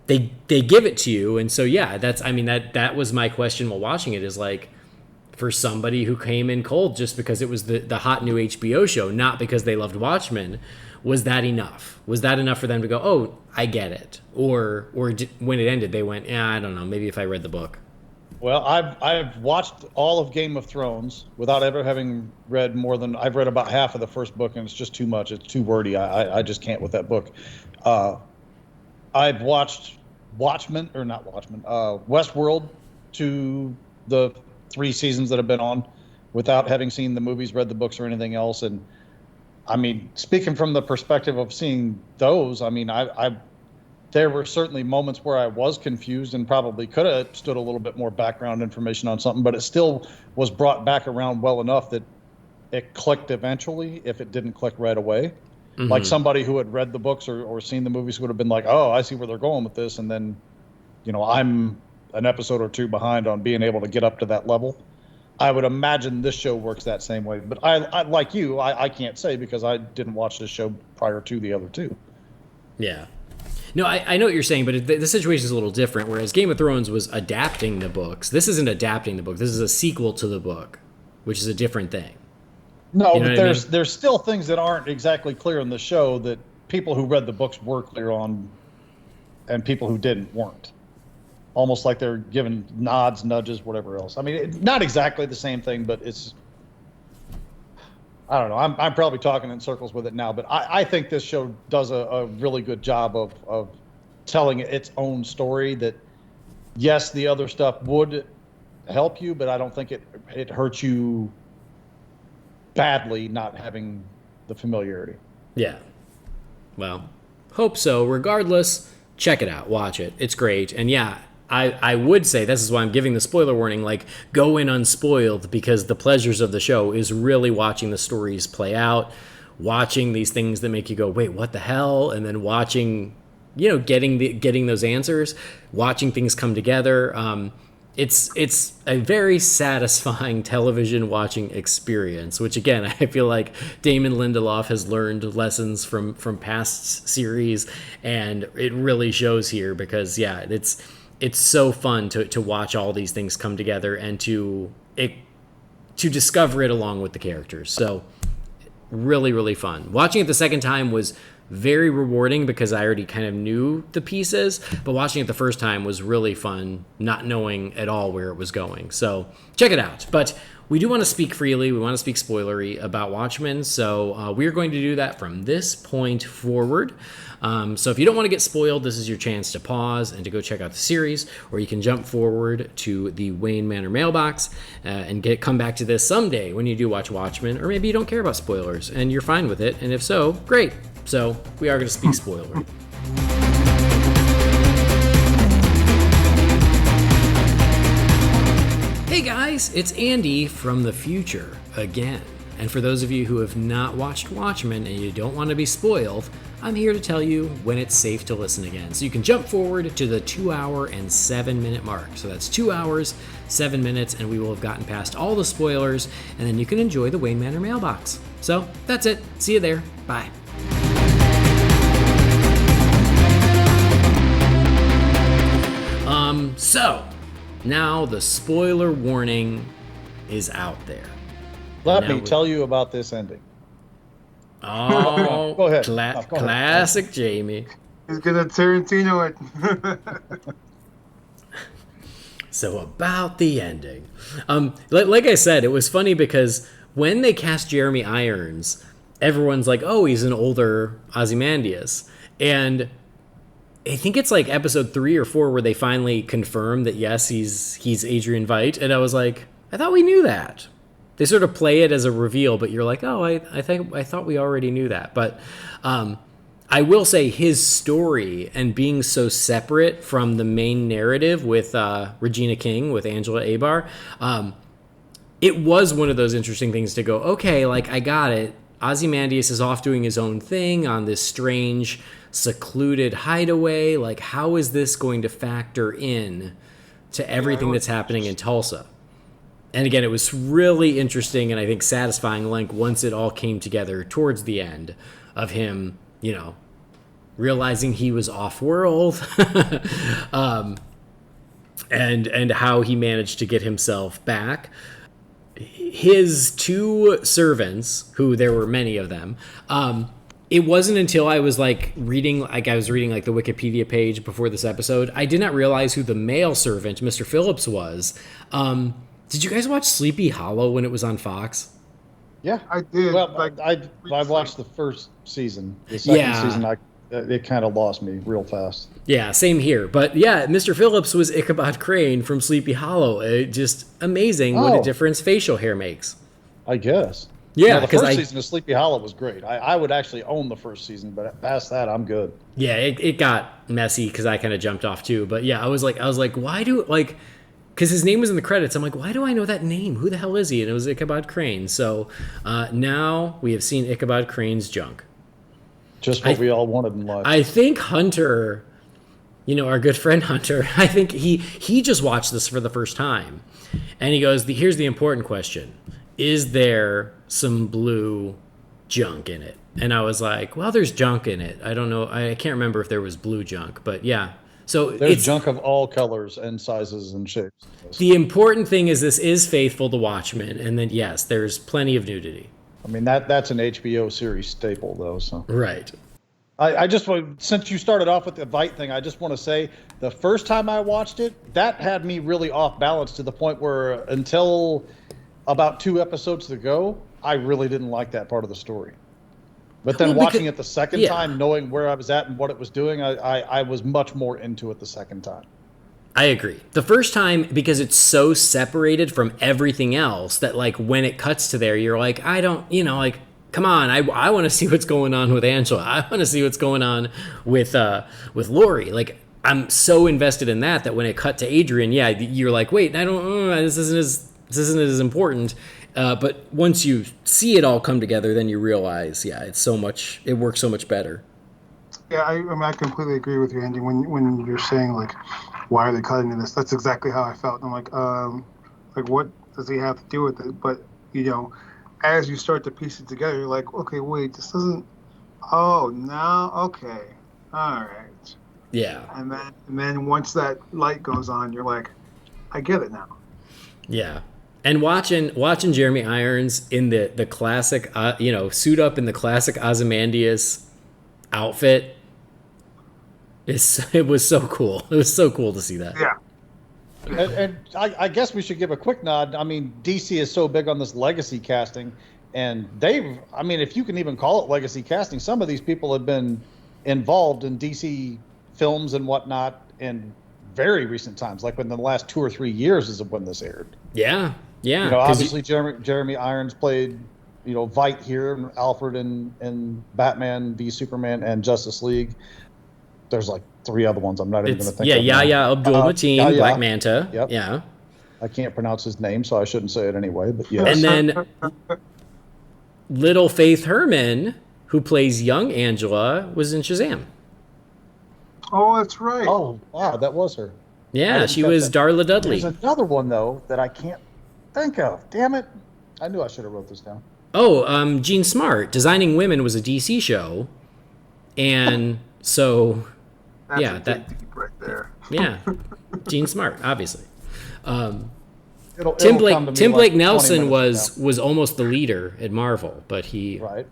They give it to you. And so, yeah, that was my question while watching it, is like, for somebody who came in cold just because it was the hot new HBO show, not because they loved Watchmen, was that enough? Was that enough for them to go, oh, I get it? Or when it ended, they went, yeah, I don't know, maybe if I read the book. Well, I've watched all of Game of Thrones without ever having read more than, I've read about half of the first book, and it's just too much. It's too wordy. I just can't with that book. I've watched Watchmen, or not Watchmen, Westworld, to the 3 seasons that have been on, without having seen the movies, read the books, or anything else. And I mean, speaking from the perspective of seeing those, I mean, there were certainly moments where I was confused and probably could have stood a little bit more background information on something, but it still was brought back around well enough that it clicked eventually, if it didn't click right away. Mm-hmm. Like somebody who had read the books or seen the movies would have been like, oh, I see where they're going with this. And then, I'm an episode or 2 behind on being able to get up to that level. I would imagine this show works that same way. But I like you, I can't say because I didn't watch this show prior to the other 2. Yeah. No, I know what you're saying, but the situation is a little different. Whereas Game of Thrones was adapting the books, this isn't adapting the book. This is a sequel to the book, which is a different thing. No, but there's still things that aren't exactly clear in the show that people who read the books were clear on, and people who didn't weren't. Almost like they're given nods, nudges, whatever else. I mean, not exactly the same thing, but it's. I don't know. I'm probably talking in circles with it now, but I think this show does a really good job of telling its own story. That yes, the other stuff would help you, but I don't think it hurts you badly not having the familiarity. Yeah. Well, hope so. Regardless, check it out. Watch it. It's great. And yeah, I would say, this is why I'm giving the spoiler warning, like, go in unspoiled, because the pleasures of the show is really watching the stories play out, watching these things that make you go, wait, what the hell? And then watching, getting those answers, watching things come together. It's a very satisfying television watching experience, which again, I feel like Damon Lindelof has learned lessons from past series, and it really shows here because it's so fun to watch all these things come together and to discover it along with the characters. So really, really fun. Watching it the second time was very rewarding because I already kind of knew the pieces, but watching it the first time was really fun, not knowing at all where it was going. So check it out. But we do want to speak freely. We want to speak spoilery about Watchmen. So we're going to do that from this point forward. So if you don't want to get spoiled, this is your chance to pause and to go check out the series, or you can jump forward to the Wayne Manor mailbox and come back to this someday when you do watch Watchmen, or maybe you don't care about spoilers and you're fine with it. And if so, great. So we are going to speak spoilery. Hey guys, it's Andy from the future again. And for those of you who have not watched Watchmen and you don't want to be spoiled, I'm here to tell you when it's safe to listen again. So you can jump forward to the 2 hour and 7 minute mark. So that's 2 hours, 7 minutes, and we will have gotten past all the spoilers, and then you can enjoy the Wayne Manor mailbox. So that's it. See you there. Bye. So now the spoiler warning is out there. Let me tell you about this ending. Oh, go ahead. Go ahead. Classic Jamie. He's gonna Tarantino it. So about the ending, like I said, it was funny because when they cast Jeremy Irons, everyone's like, "Oh, he's an older Ozymandias," and I think it's like episode 3 or 4 where they finally confirm that yes, he's Adrian Veidt, and I was like, I thought we knew that. They sort of play it as a reveal, but you're like, oh, I thought we already knew that. But I will say his story and being so separate from the main narrative with Regina King, with Angela Abar, it was one of those interesting things to go, okay, like I got it. Ozymandias is off doing his own thing on this strange, secluded hideaway. Like, how is this going to factor in to everything that's happening in Tulsa? And again, it was really interesting and I think satisfying link once it all came together towards the end of him, realizing he was off-world and how he managed to get himself back. His 2 servants, who there were many of them, It wasn't until I was reading the Wikipedia page before this episode, I did not realize who the male servant, Mr. Phillips, was. Did you guys watch Sleepy Hollow when it was on Fox? Yeah, I did. Well, I watched the first season. The second season, it kind of lost me real fast. Yeah, same here. But yeah, Mr. Phillips was Ichabod Crane from Sleepy Hollow. Just amazing what a difference facial hair makes. I guess. Yeah, the first season of Sleepy Hollow was great. I would actually own the first season, but past that, I'm good. Yeah, it got messy because I kind of jumped off too. But yeah, I was like, why do because his name was in the credits. I'm like, why do I know that name? Who the hell is he? And it was Ichabod Crane. So now we have seen Ichabod Crane's junk. Just what we all wanted in life. I think Hunter, our good friend Hunter, I think he just watched this for the first time. And he goes, here's the important question. Is there some blue junk in it? And I was like, well, there's junk in it. I don't know. I can't remember if there was blue junk, but yeah. So there's junk of all colors and sizes and shapes. The important thing is this is faithful to Watchmen. And then, yes, there's plenty of nudity. I mean, that's an HBO series staple, though. So right. I just want, since you started off with the Vite thing, I just want to say the first time I watched it, that had me really off balance to the point where until about 2 episodes to go, I really didn't like that part of the story. But then watching it the second time, knowing where I was at and what it was doing, I was much more into it the second time. I agree. The first time, because it's so separated from everything else that when it cuts to there, you're like, I don't, come on, I want to see what's going on with Angela. I want to see what's going on with Lori. I'm so invested in that when it cut to Adrian, you're like, wait, I don't, this isn't as important. But once you see it all come together, then you realize, it works so much better. Yeah, I completely agree with you, Andy. When you're saying why are they cutting this? That's exactly how I felt. I'm like, what does he have to do with it? But as you start to piece it together, you're like, okay, wait, this doesn't. Oh, now, okay, all right. Yeah. And then once that light goes on, you're like, I get it now. Yeah. And watching Jeremy Irons in the classic, suit up in the classic Ozymandias outfit, it was so cool. It was so cool to see that. Yeah. And I guess we should give a quick nod. I mean, DC is so big on this legacy casting, and if you can even call it legacy casting, some of these people have been involved in DC films and whatnot in very recent times, like within the last 2 or 3 years is when this aired. Yeah. Yeah. Obviously Jeremy Irons played, Vite here, and Alfred in Batman v Superman and Justice League. There's 3 other ones I'm not even going to think of. Yahya Abdul-Mateen, Black Manta. Yep. Yeah. I can't pronounce his name, so I shouldn't say it anyway, but yes. And then little Faith Herman, who plays young Angela, was in Shazam. Oh, that's right. Oh, wow, that was her. Yeah, she was Darla Dudley. There's another one, though, that I can't think of. Damn it. I knew I should have wrote this down. Oh, Jean Smart. Designing Women was a DC show. And so... That's deep right there. Yeah, Jean Smart, obviously. Tim Blake Nelson was almost the leader at Marvel, but he. Right.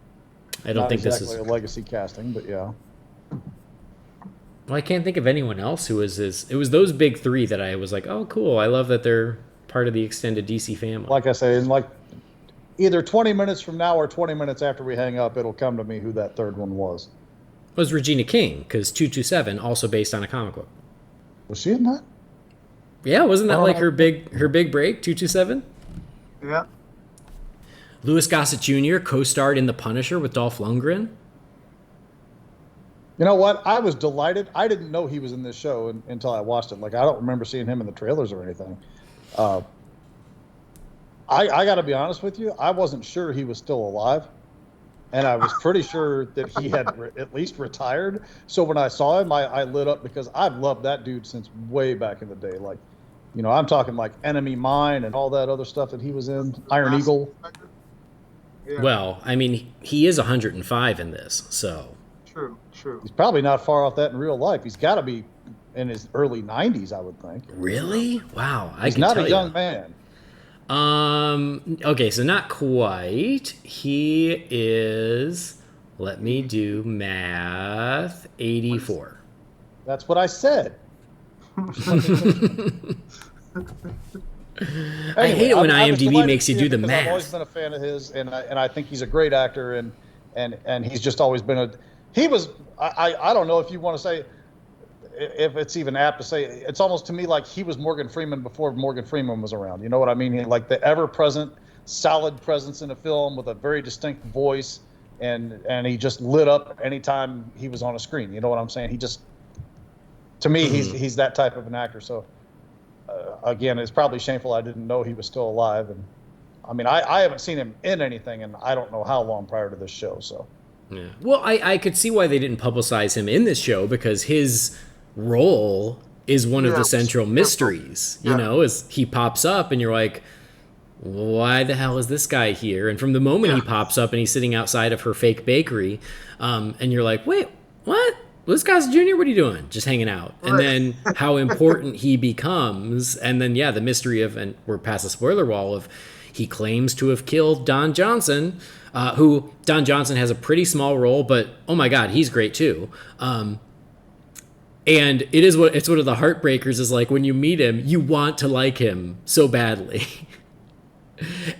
I don't think exactly this is a legacy casting, but yeah. Well, I can't think of anyone else who was his. It was those big 3 that I was like, oh, cool. I love that they're part of the extended DC family. Like I say, in either 20 minutes from now or 20 minutes after we hang up, it'll come to me who that third one was. It was Regina King, because 227, also based on a comic book. Was she in that? Yeah, wasn't that her big break, 227? Yeah. Louis Gossett Jr. co-starred in The Punisher with Dolph Lundgren. You know what? I was delighted. I didn't know he was in this show until I watched it. I don't remember seeing him in the trailers or anything. I got to be honest with you. I wasn't sure he was still alive. And I was pretty sure that he had at least retired. So when I saw him, I lit up because I've loved that dude since way back in the day. I'm talking Enemy Mine and all that other stuff that he was in. Iron Eagle. Yeah. Well, I mean, he is 105 in this, so. True. He's probably not far off that in real life. He's got to be in his early 90s, I would think. Really? Wow. He's not a young man. Okay, so not quite. He is, Let me do math. 84. That's what I said. I hate it when IMDb makes you do the math. I've always math. been a fan of his, and I think he's a great actor, and he's just always been he was. I don't know if you want to say, if it's even apt to say, it's almost to me like he was Morgan Freeman before Morgan Freeman was around. You know what I mean? Like the ever-present, solid presence in a film with a very distinct voice, and he just lit up anytime he was on a screen. You know what I'm saying? He just, to me, he's that type of an actor. So. Again, it's probably shameful I didn't know he was still alive, and I mean, I haven't seen him in anything, and I don't know how long prior to this show. So, yeah. Well, I could see why they didn't publicize him in this show, because his role is one of the central mysteries. You know, as he pops up, and you're like, why the hell is this guy here? And from the moment he pops up and he's sitting outside of her fake bakery, and you're like, wait, what? Louis Gossett Jr., what are you doing? Just hanging out. And then how important he becomes. And then, the mystery of, and we're past the spoiler wall of, he claims to have killed Don Johnson, who Don Johnson has a pretty small role, but oh my God, he's great too. And it's one of the heartbreakers is like when you meet him, you want to like him so badly.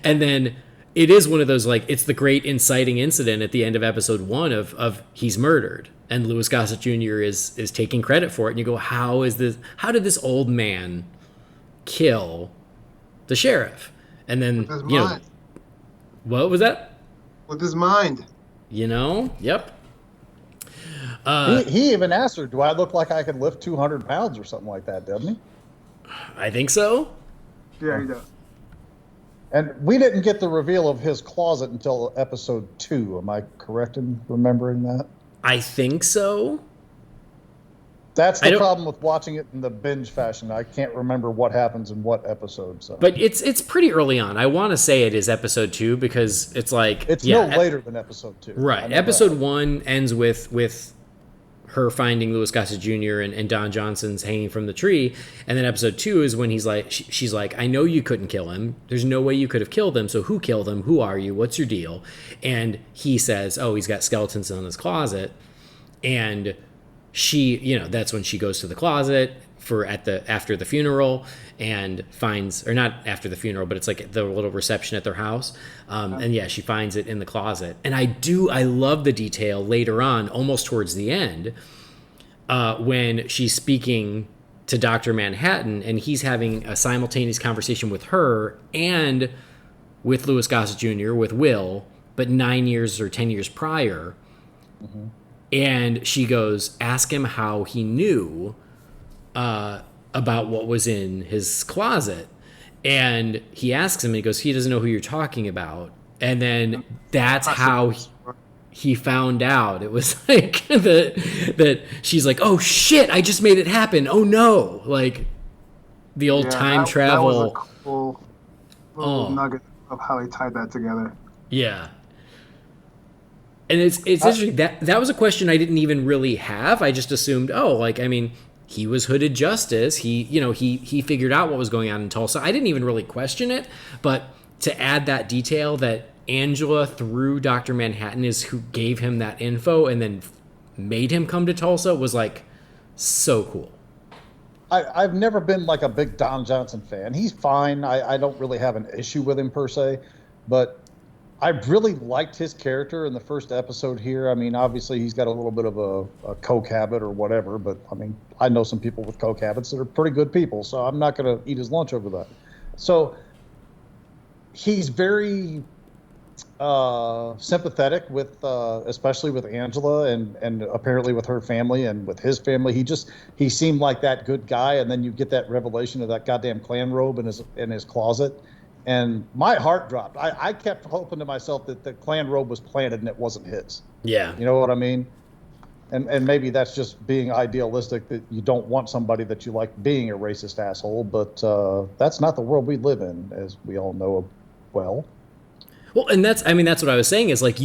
And then it is one of those, like, it's the great inciting incident at the end of episode 1 of he's murdered. And Louis Gossett Jr. is taking credit for it. And you go, how did this old man kill the sheriff? And then, with his mind. What was that? With his mind. Yep. He even asked her, do I look like I can lift 200 pounds or something like that, doesn't he? I think so. Yeah, he does. And we didn't get the reveal of his closet until episode 2. Am I correct in remembering that? I think so. That's the problem with watching it in the binge fashion. I can't remember what happens in what episode. So. But it's pretty early on. I want to say it is episode 2 because it's like... It's no later than episode 2. Right. Episode 1 ends with her finding Louis Gossett Jr. and Don Johnson's hanging from the tree. And then episode 2 is when he's like, she's like, I know you couldn't kill him. There's no way you could have killed him. So who killed him? Who are you? What's your deal? And he says, oh, he's got skeletons in his closet. And she, that's when she goes to the closet after the funeral and finds, or not after the funeral, but it's like the little reception at their house. And she finds it in the closet. And I love the detail later on, almost towards the end, when she's speaking to Dr. Manhattan and he's having a simultaneous conversation with her and with Louis Gossett Jr., with Will, but 9 years or 10 years prior. Mm-hmm. And she goes, ask him how he knew about what was in his closet. And he asks him, and he goes, he doesn't know who you're talking about. And then that's how he found out. It was like that she's like, oh shit, I just made it happen. Oh no. Like the old time travel. That was a cool little nugget of how he tied that together. Yeah. And it's interesting. That was a question I didn't even really have. I just assumed, he was hooded justice. He figured out what was going on in Tulsa. I didn't even really question it. But to add that detail that Angela, through Dr. Manhattan, is who gave him that info and then made him come to Tulsa was like so cool. I've never been like a big Don Johnson fan. He's fine. I don't really have an issue with him per se. But I really liked his character in the first episode here. I mean, obviously he's got a little bit of a coke habit or whatever, but I mean, I know some people with coke habits that are pretty good people, so I'm not going to eat his lunch over that. So he's very sympathetic with, especially with Angela and apparently with her family and with his family. He seemed like that good guy, and then you get that revelation of that goddamn Klan robe in his closet. And my heart dropped. I kept hoping to myself that the Klan robe was planted and it wasn't his. Yeah. You know what I mean? And maybe that's just being idealistic, that you don't want somebody that you like being a racist asshole, but that's not the world we live in, as we all know well. Well, and that's what I was saying is like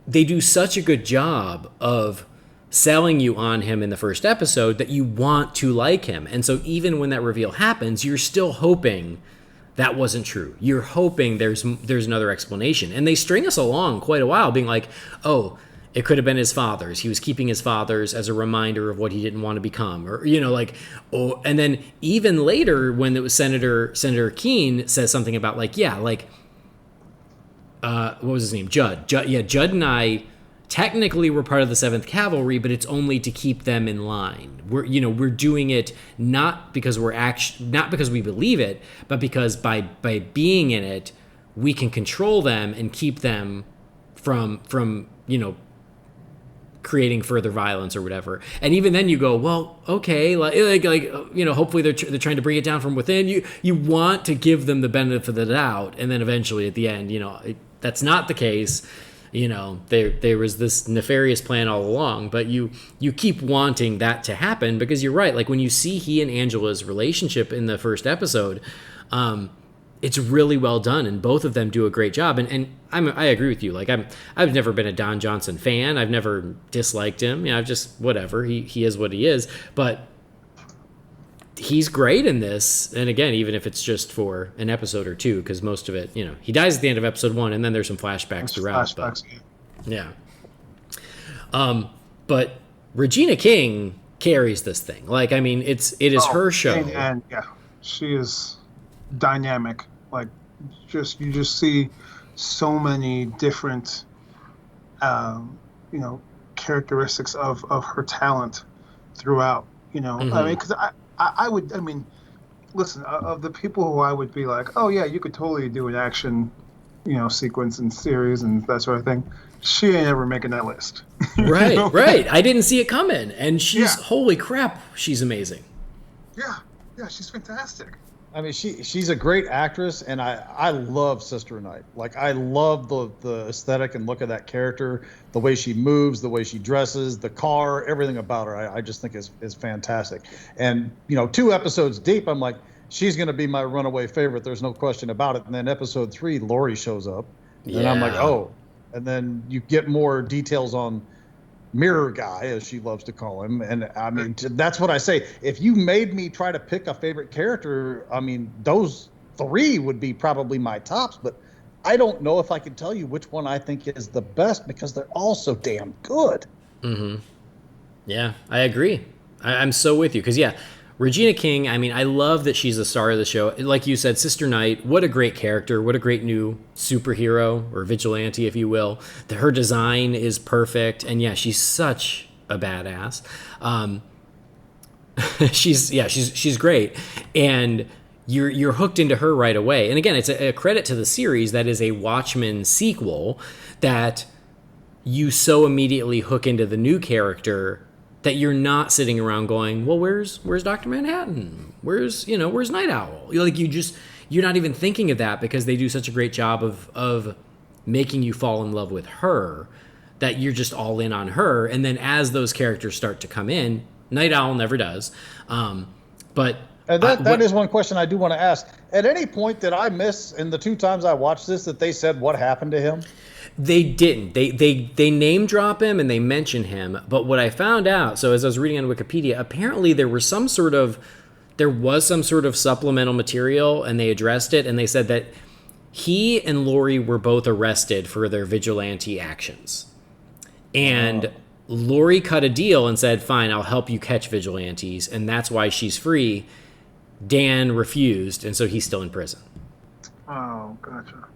they do such a good job of selling you on him in the first episode that you want to like him. And so even when that reveal happens, you're still hoping that wasn't true. You're hoping there's another explanation. And they string us along quite a while being like, oh, it could have been his father's. He was keeping his father's as a reminder of what he didn't want to become, or and then even later when it was Senator Keene says something about what was his name? Judd. Judd and I technically were part of the 7th Cavalry, but it's only to keep them in line. We're doing it not because not because we believe it, but because by being in it, we can control them and keep them from creating further violence or whatever. And even then you go, well, okay, hopefully they're trying to bring it down from within. You want to give them the benefit of the doubt, and then eventually at the end, that's not the case. There was this nefarious plan all along, but you keep wanting that to happen because you're right. Like when you see he and Angela's relationship in the first episode, it's really well done, and both of them do a great job. And I agree with you. Like I've never been a Don Johnson fan. I've never disliked him. I've just whatever. He is what he is. But he's great in this. And again, even if it's just for an episode or two, because most of it, he dies at the end of episode 1, and then there's some flashbacks throughout. Yeah. But Regina King carries this thing. It is her show. And yeah, she is dynamic. You just see so many different characteristics of her talent throughout. Because I would listen, of the people who I would be like, oh yeah, you could totally do an action sequence and series and that sort of thing, she ain't ever making that list. Right. I didn't see it coming, and holy crap, she's amazing. Yeah, she's fantastic. She's a great actress, and I love Sister Night. I love the aesthetic and look of that character, the way she moves, the way she dresses, the car, everything about her. I just think is fantastic. And 2 episodes deep, I'm like, she's going to be my runaway favorite. There's no question about it. And then episode 3, Lori shows up, and I'm like, oh. And then you get more details on Mirror Guy, as she loves to call him. And that's what I say. If you made me try to pick a favorite character, those 3 would be probably my tops, but I don't know if I can tell you which one I think is the best because they're all so damn good. Mm-hmm. Yeah, I agree. I'm so with you because, Regina King, I love that she's the star of the show. Like you said, Sister Night, what a great character. What a great new superhero or vigilante, if you will. Her design is perfect. And she's such a badass. She's great. And you're hooked into her right away. And again, it's a credit to the series that is a Watchmen sequel that you so immediately hook into the new character that you're not sitting around going, well, where's Dr. Manhattan? Where's Night Owl? You're not even thinking of that because they do such a great job of making you fall in love with her that you're just all in on her. And then as those characters start to come in, Night Owl never does. But that is one question I do want to ask. At any point did I miss in the 2 times I watched this that they said what happened to him? They didn't. They name drop him and they mention him. But what I found out, so as I was reading on Wikipedia, apparently there was some sort of supplemental material, and they addressed it, and they said that he and Lori were both arrested for their vigilante actions. And Lori cut a deal and said, fine, I'll help you catch vigilantes, and that's why she's free. Dan refused, and so he's still in prison. Oh, gotcha.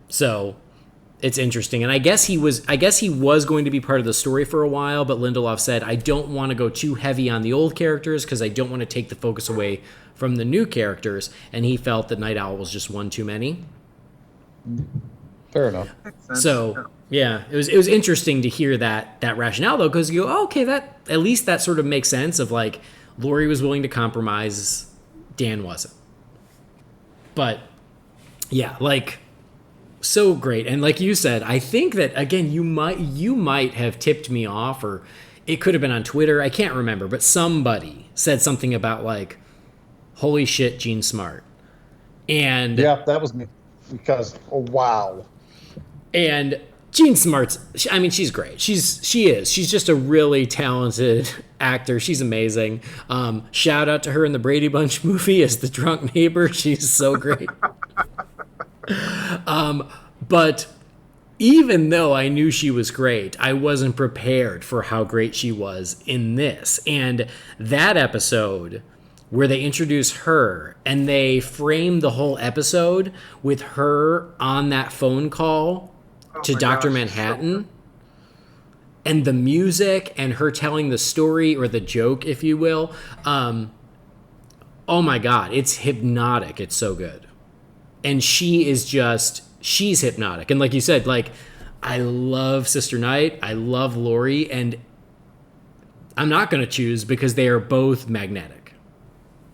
So it's interesting. And I guess he was going to be part of the story for a while, but Lindelof said, I don't want to go too heavy on the old characters because I don't want to take the focus away from the new characters. And he felt that Night Owl was just one too many. Fair enough. So it was interesting to hear that rationale though, because you go, oh, okay, that at least that sort of makes sense of Lori was willing to compromise, Dan wasn't. But so great. And like you said, I think that again you might have tipped me off, or it could have been on Twitter, I can't remember, but somebody said something about holy shit, Jean Smart. And that was me because wow. And Jean Smart's she's great. She's just a really talented actor. She's amazing. Shout out to her in the Brady Bunch movie as the drunk neighbor. She's so great. But even though I knew she was great, I wasn't prepared for how great she was in this. And that episode where they introduce her and they frame the whole episode with her on that phone call to Dr. Manhattan, and the music and her telling the story or the joke, if you will. Oh my God, it's hypnotic. It's so good. And she's hypnotic. And like you said, like, I love Sister Night. I love Laurie. And I'm not going to choose because they are both magnetic.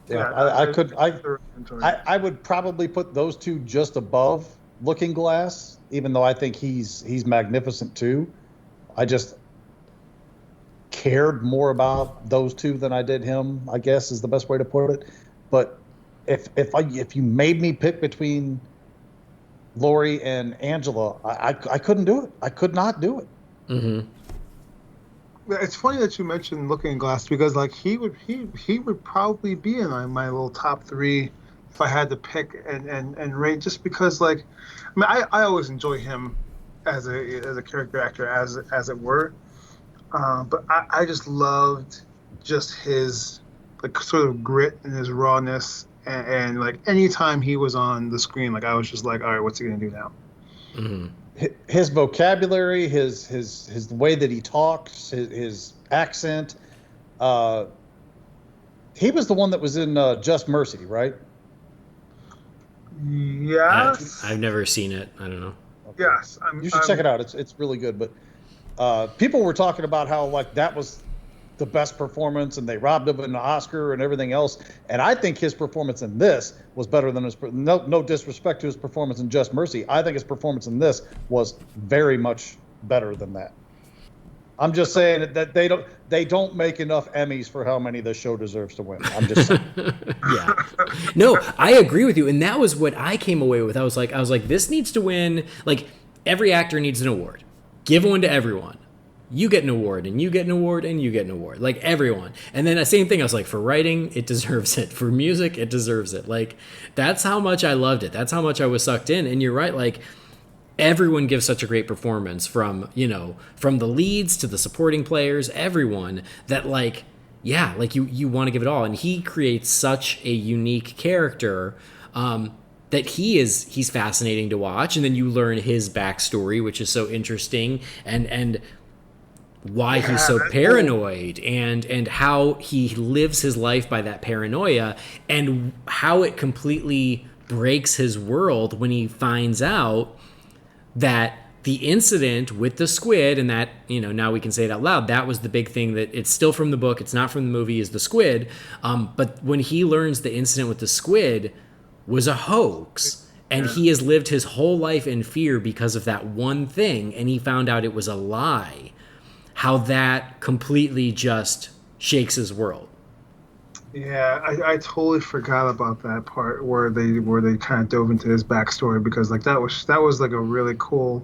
Yeah, I would probably put those two just above Looking Glass, even though I think he's magnificent too. I just cared more about those two than I did him, I guess is the best way to put it. But if you made me pick between Laurie and Angela, I couldn't do it. I could not do it. Mm-hmm. It's funny that you mentioned Looking Glass because like he would probably be in my little top 3 if I had to pick and rate, just because like I always enjoy him as a character actor as it were, but I just loved just his like sort of grit and his rawness, and like anytime he was on the screen, like I was just like, all right, what's he gonna do now? Mm-hmm. His vocabulary, his the way that he talks, his accent. He was the one that was in Just Mercy, right? Yes. I've never seen it. I don't know. Okay. Yes. You should check it out. It's really good. But people were talking about how like that was the best performance and they robbed him an Oscar and everything else. And I think his performance in this was better than no disrespect to his performance in Just Mercy. I think his performance in this was very much better than that. I'm just saying that they don't make enough Emmys for how many the show deserves to win. I'm just saying. Yeah. No, I agree with you. And that was what I came away with. I was like, this needs to win. Like, every actor needs an award. Give one to everyone. You get an award, and you get an award, and you get an award. Like, everyone. And then the same thing, I was like, for writing, it deserves it. For music, it deserves it. Like, that's how much I loved it. That's how much I was sucked in. And you're right, like, everyone gives such a great performance from the leads to the supporting players, everyone, that, like, yeah, like, you want to give it all. And he creates such a unique character that he's fascinating to watch. And then you learn his backstory, which is so interesting, and why he's so paranoid, and how he lives his life by that paranoia, and how it completely breaks his world when he finds out that the incident with the squid, and that, now we can say it out loud, that was the big thing, that it's still from the book, it's not from the movie, is the squid. But when he learns the incident with the squid was a hoax, and he has lived his whole life in fear because of that one thing, and he found out it was a lie, how that completely just shakes his world. Yeah, I totally forgot about that part where they kind of dove into his backstory, because like that was like a really cool,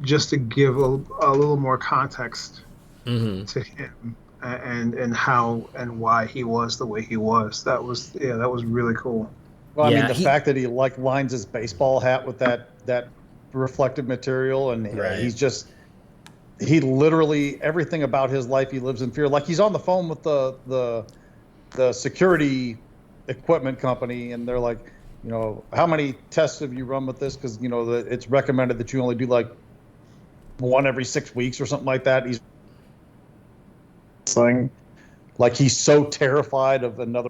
just to give a little more context to him and how and why he was the way he was. That was really cool. Well, I mean, the fact that he like lines his baseball hat with that reflective material, and he literally, everything about his life, he lives in fear. Like, he's on the phone with the security equipment company, and they're like, how many tests have you run with this? Because it's recommended that you only do like one every 6 weeks or something like that. He's so terrified of another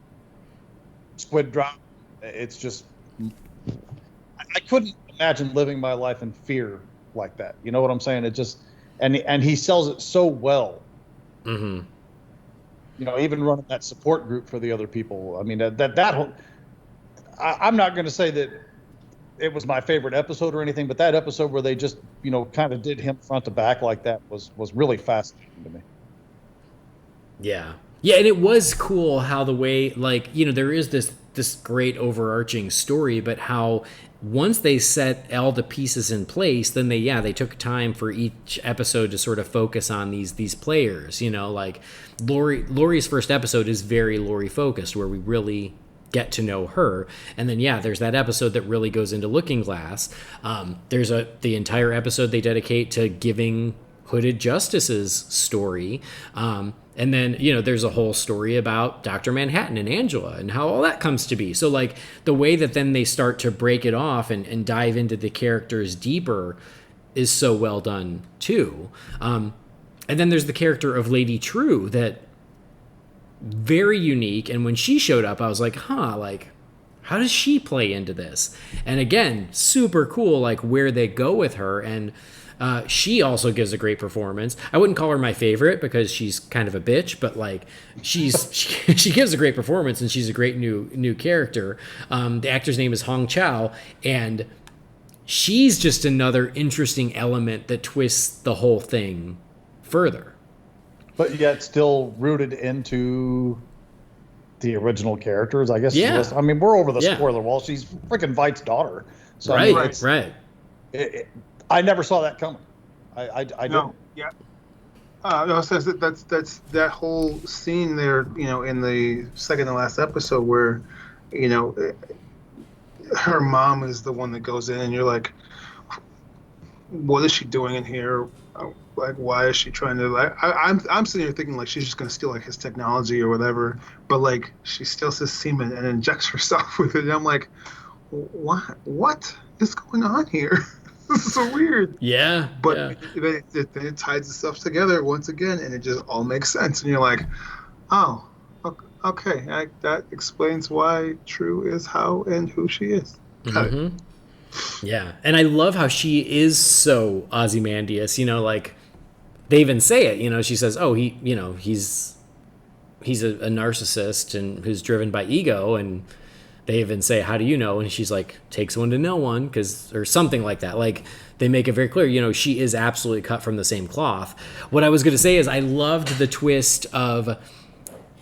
squid drop. It's just, I couldn't imagine living my life in fear like that. You know what I'm saying? It just, and he sells it so well. Mm-hmm. Even running that support group for the other people. I mean, that whole, I'm not going to say that it was my favorite episode or anything, but that episode where they just, kind of did him front to back like that was really fascinating to me. Yeah. Yeah, and it was cool how the way, like, there is this great overarching story, but how once they set all the pieces in place, then they took time for each episode to sort of focus on these players. Like Laurie's first episode is very Laurie focused, where we really get to know her. And then, yeah, there's that episode that really goes into Looking Glass. There's the entire episode they dedicate to giving Hooded Justice's story. And then, there's a whole story about Dr. Manhattan and Angela and how all that comes to be. So, like, the way that then they start to break it off and dive into the characters deeper is so well done, too. And then there's the character of Lady True that very unique. And when she showed up, I was like, how does she play into this? And again, super cool, like, where they go with her. And she also gives a great performance. I wouldn't call her my favorite because she's kind of a bitch, but like she gives a great performance and she's a great new character. The actor's name is Hong Chow, and she's just another interesting element that twists the whole thing further. But yet still rooted into the original characters, I guess. Yeah. I mean, we're over the spoiler wall. She's freaking Vight's daughter. So right, I mean, right. I never saw that coming. I didn't. Yeah. No, it says that's that whole scene there, in the second to last episode where, her mom is the one that goes in, and you're like, what is she doing in here? Like, why is she trying to, like, I'm sitting here thinking like she's just gonna steal like his technology or whatever, but like she steals his semen and injects herself with it, and I'm like, what is going on here? This is so weird. Yeah. But it ties the stuff together once again, and it just all makes sense. And you're like, oh, okay. That explains why True is how and who she is. Got it. Yeah. And I love how she is so Ozymandias, like they even say it, she says, oh, he's a narcissist and who's driven by ego, and they even say, how do you know? And she's like, takes one to know one, or something like that. Like, they make it very clear, she is absolutely cut from the same cloth. What I was going to say is I loved the twist of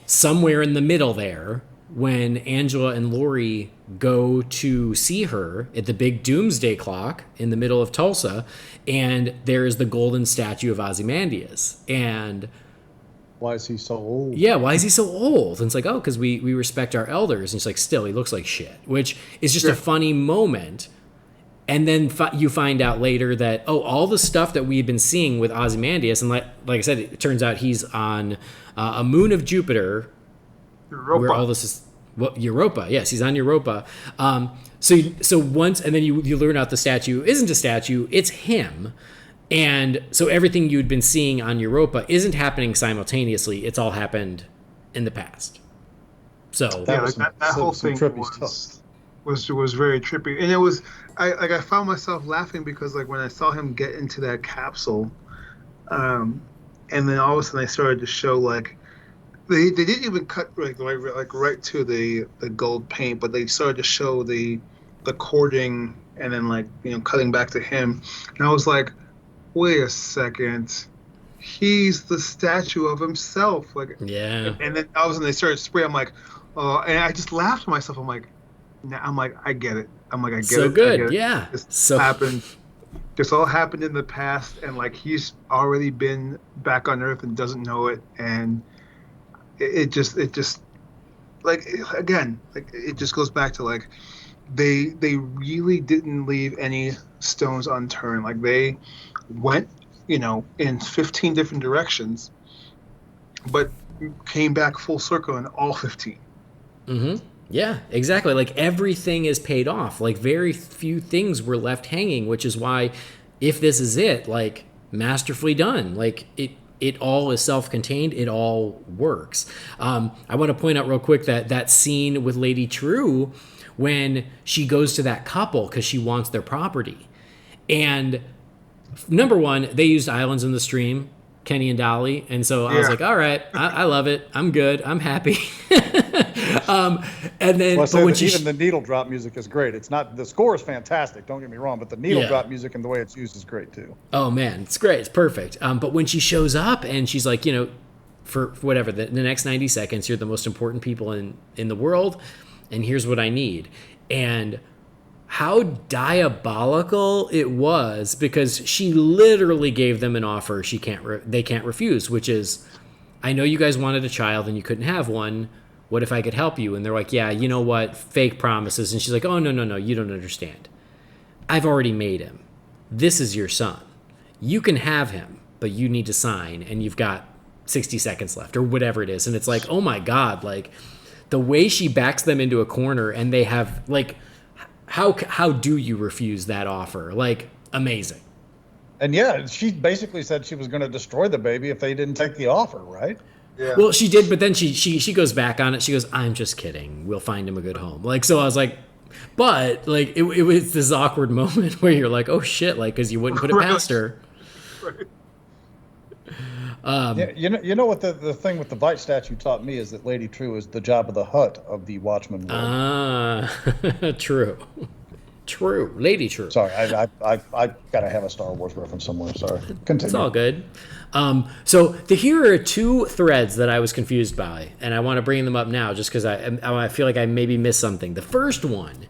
somewhere in the middle there when Angela and Lori go to see her at the big doomsday clock in the middle of Tulsa, and there is the golden statue of Ozymandias. And why is he so old? Yeah, why is he so old? And it's like, oh, because we respect our elders. And it's like, still, he looks like shit, which is just a funny moment. And then you find out later that, oh, all the stuff that we've been seeing with Ozymandias, and like I said, it turns out he's on a moon of Jupiter, Europa. Where all this is. Well, Europa, yes, he's on Europa. So once, and then you learn out the statue isn't a statue, it's him. And so everything you'd been seeing on Europa isn't happening simultaneously. It's all happened in the past. So that whole thing was very trippy, and it was I found myself laughing because like when I saw him get into that capsule, and then all of a sudden they started to show like they didn't even cut right to the gold paint, but they started to show the cording and then cutting back to him, and I was like, wait a second, he's the statue of himself. Yeah. And then all of a sudden they started spraying. I'm like, and I just laughed to myself. I'm like, I get it. I get it. So good. I get it. Yeah. This happened. This all happened in the past, and he's already been back on Earth and doesn't know it. And it just again, it just goes back to they really didn't leave any stones unturned. They went, in 15 different directions, but came back full circle in all 15. Mm-hmm. Yeah, exactly. Everything is paid off. Very few things were left hanging, which is why, if this is it, masterfully done. It all is self-contained. It all works. I want to point out real quick that scene with Lady True when she goes to that couple because she wants their property. And number one, they used Islands in the Stream, Kenny and Dolly. And so I was like, all right, I love it. I'm good. I'm happy. And then even the needle drop music is great. It's not, the score is fantastic, don't get me wrong, but the needle drop music and the way it's used is great too. Oh man, it's great. It's perfect. But when she shows up and she's like, for whatever, the next 90 seconds, you're the most important people in the world, and here's what I need. And how diabolical it was, because she literally gave them an offer they can't refuse, which is, I know you guys wanted a child and you couldn't have one. what if I could help you? And they're like, yeah, you know what? Fake promises. And she's like, oh, no, you don't understand. I've already made him. This is your son. You can have him, but you need to sign, and you've got 60 seconds left or whatever it is. And it's like, oh my God, like the way she backs them into a corner, and they have like, how do you refuse that offer? Like, amazing. And yeah, she basically said she was going to destroy the baby if they didn't take the offer, right? Yeah. Well, she did, but then she goes back on it. She goes, I'm just kidding. We'll find him a good home. Like, so I was like, but like, it was this awkward moment where you're like, oh shit, like, because you wouldn't put it past her. Right. You know what the thing with the Vite statue taught me is that Lady True is the Jabba the Hutt of the Watchmen world. True. True. Lady True. Sorry, I gotta have a Star Wars reference somewhere. Sorry. Continue. It's all good. So here are two threads that I was confused by, and I want to bring them up now just because I feel like I maybe missed something. The first one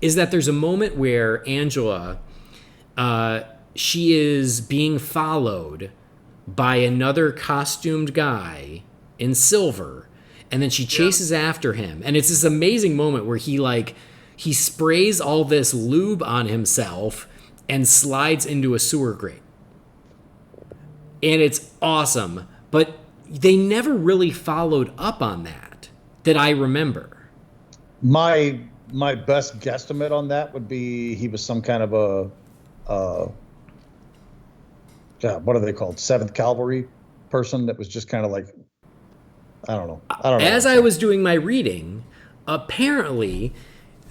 is that there's a moment where Angela, she is being followed by another costumed guy in silver, and then she chases after him, and it's this amazing moment where he sprays all this lube on himself and slides into a sewer grate. And it's awesome. But they never really followed up on that I remember. My best guesstimate on that would be he was some kind of a what are they called? 7th Cavalry person that was just kind of like, I don't know. As I was doing my reading, apparently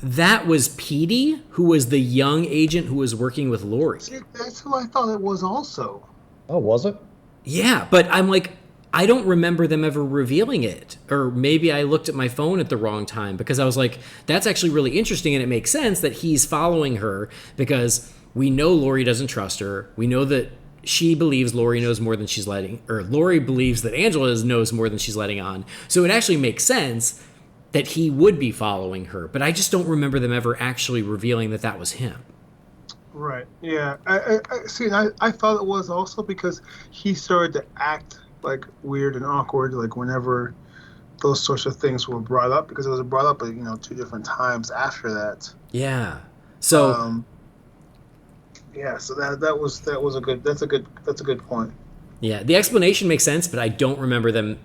that was Petey, who was the young agent who was working with Laurie. See, that's who I thought it was also. Oh, was it? Yeah, but I'm like, I don't remember them ever revealing it. Or maybe I looked at my phone at the wrong time, because I was like, that's actually really interesting, and it makes sense that he's following her because we know Laurie doesn't trust her. We know that she believes Laurie knows more than she's letting, or Laurie believes that Angela knows more than she's letting on. So it actually makes sense that he would be following her, but I just don't remember them ever actually revealing that was him. Right. Yeah. I see. I thought it was also because he started to act like weird and awkward, like whenever those sorts of things were brought up, because it was brought up, 2 different times after that. Yeah. So. Yeah. So that's a good point. Yeah, the explanation makes sense, but I don't remember them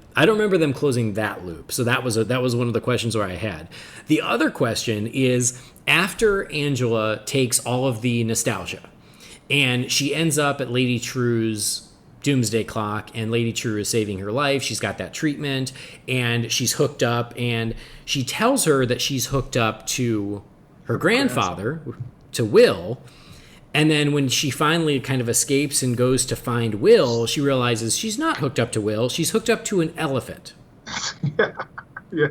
closing that loop. So that was one of the questions where I had. The other question is, after Angela takes all of the nostalgia and she ends up at Lady True's doomsday clock, and Lady True is saving her life, she's got that treatment and she's hooked up, and she tells her that she's hooked up to her grandfather, to Will. And then when she finally kind of escapes and goes to find Will, she realizes she's not hooked up to Will. She's hooked up to an elephant. Yeah.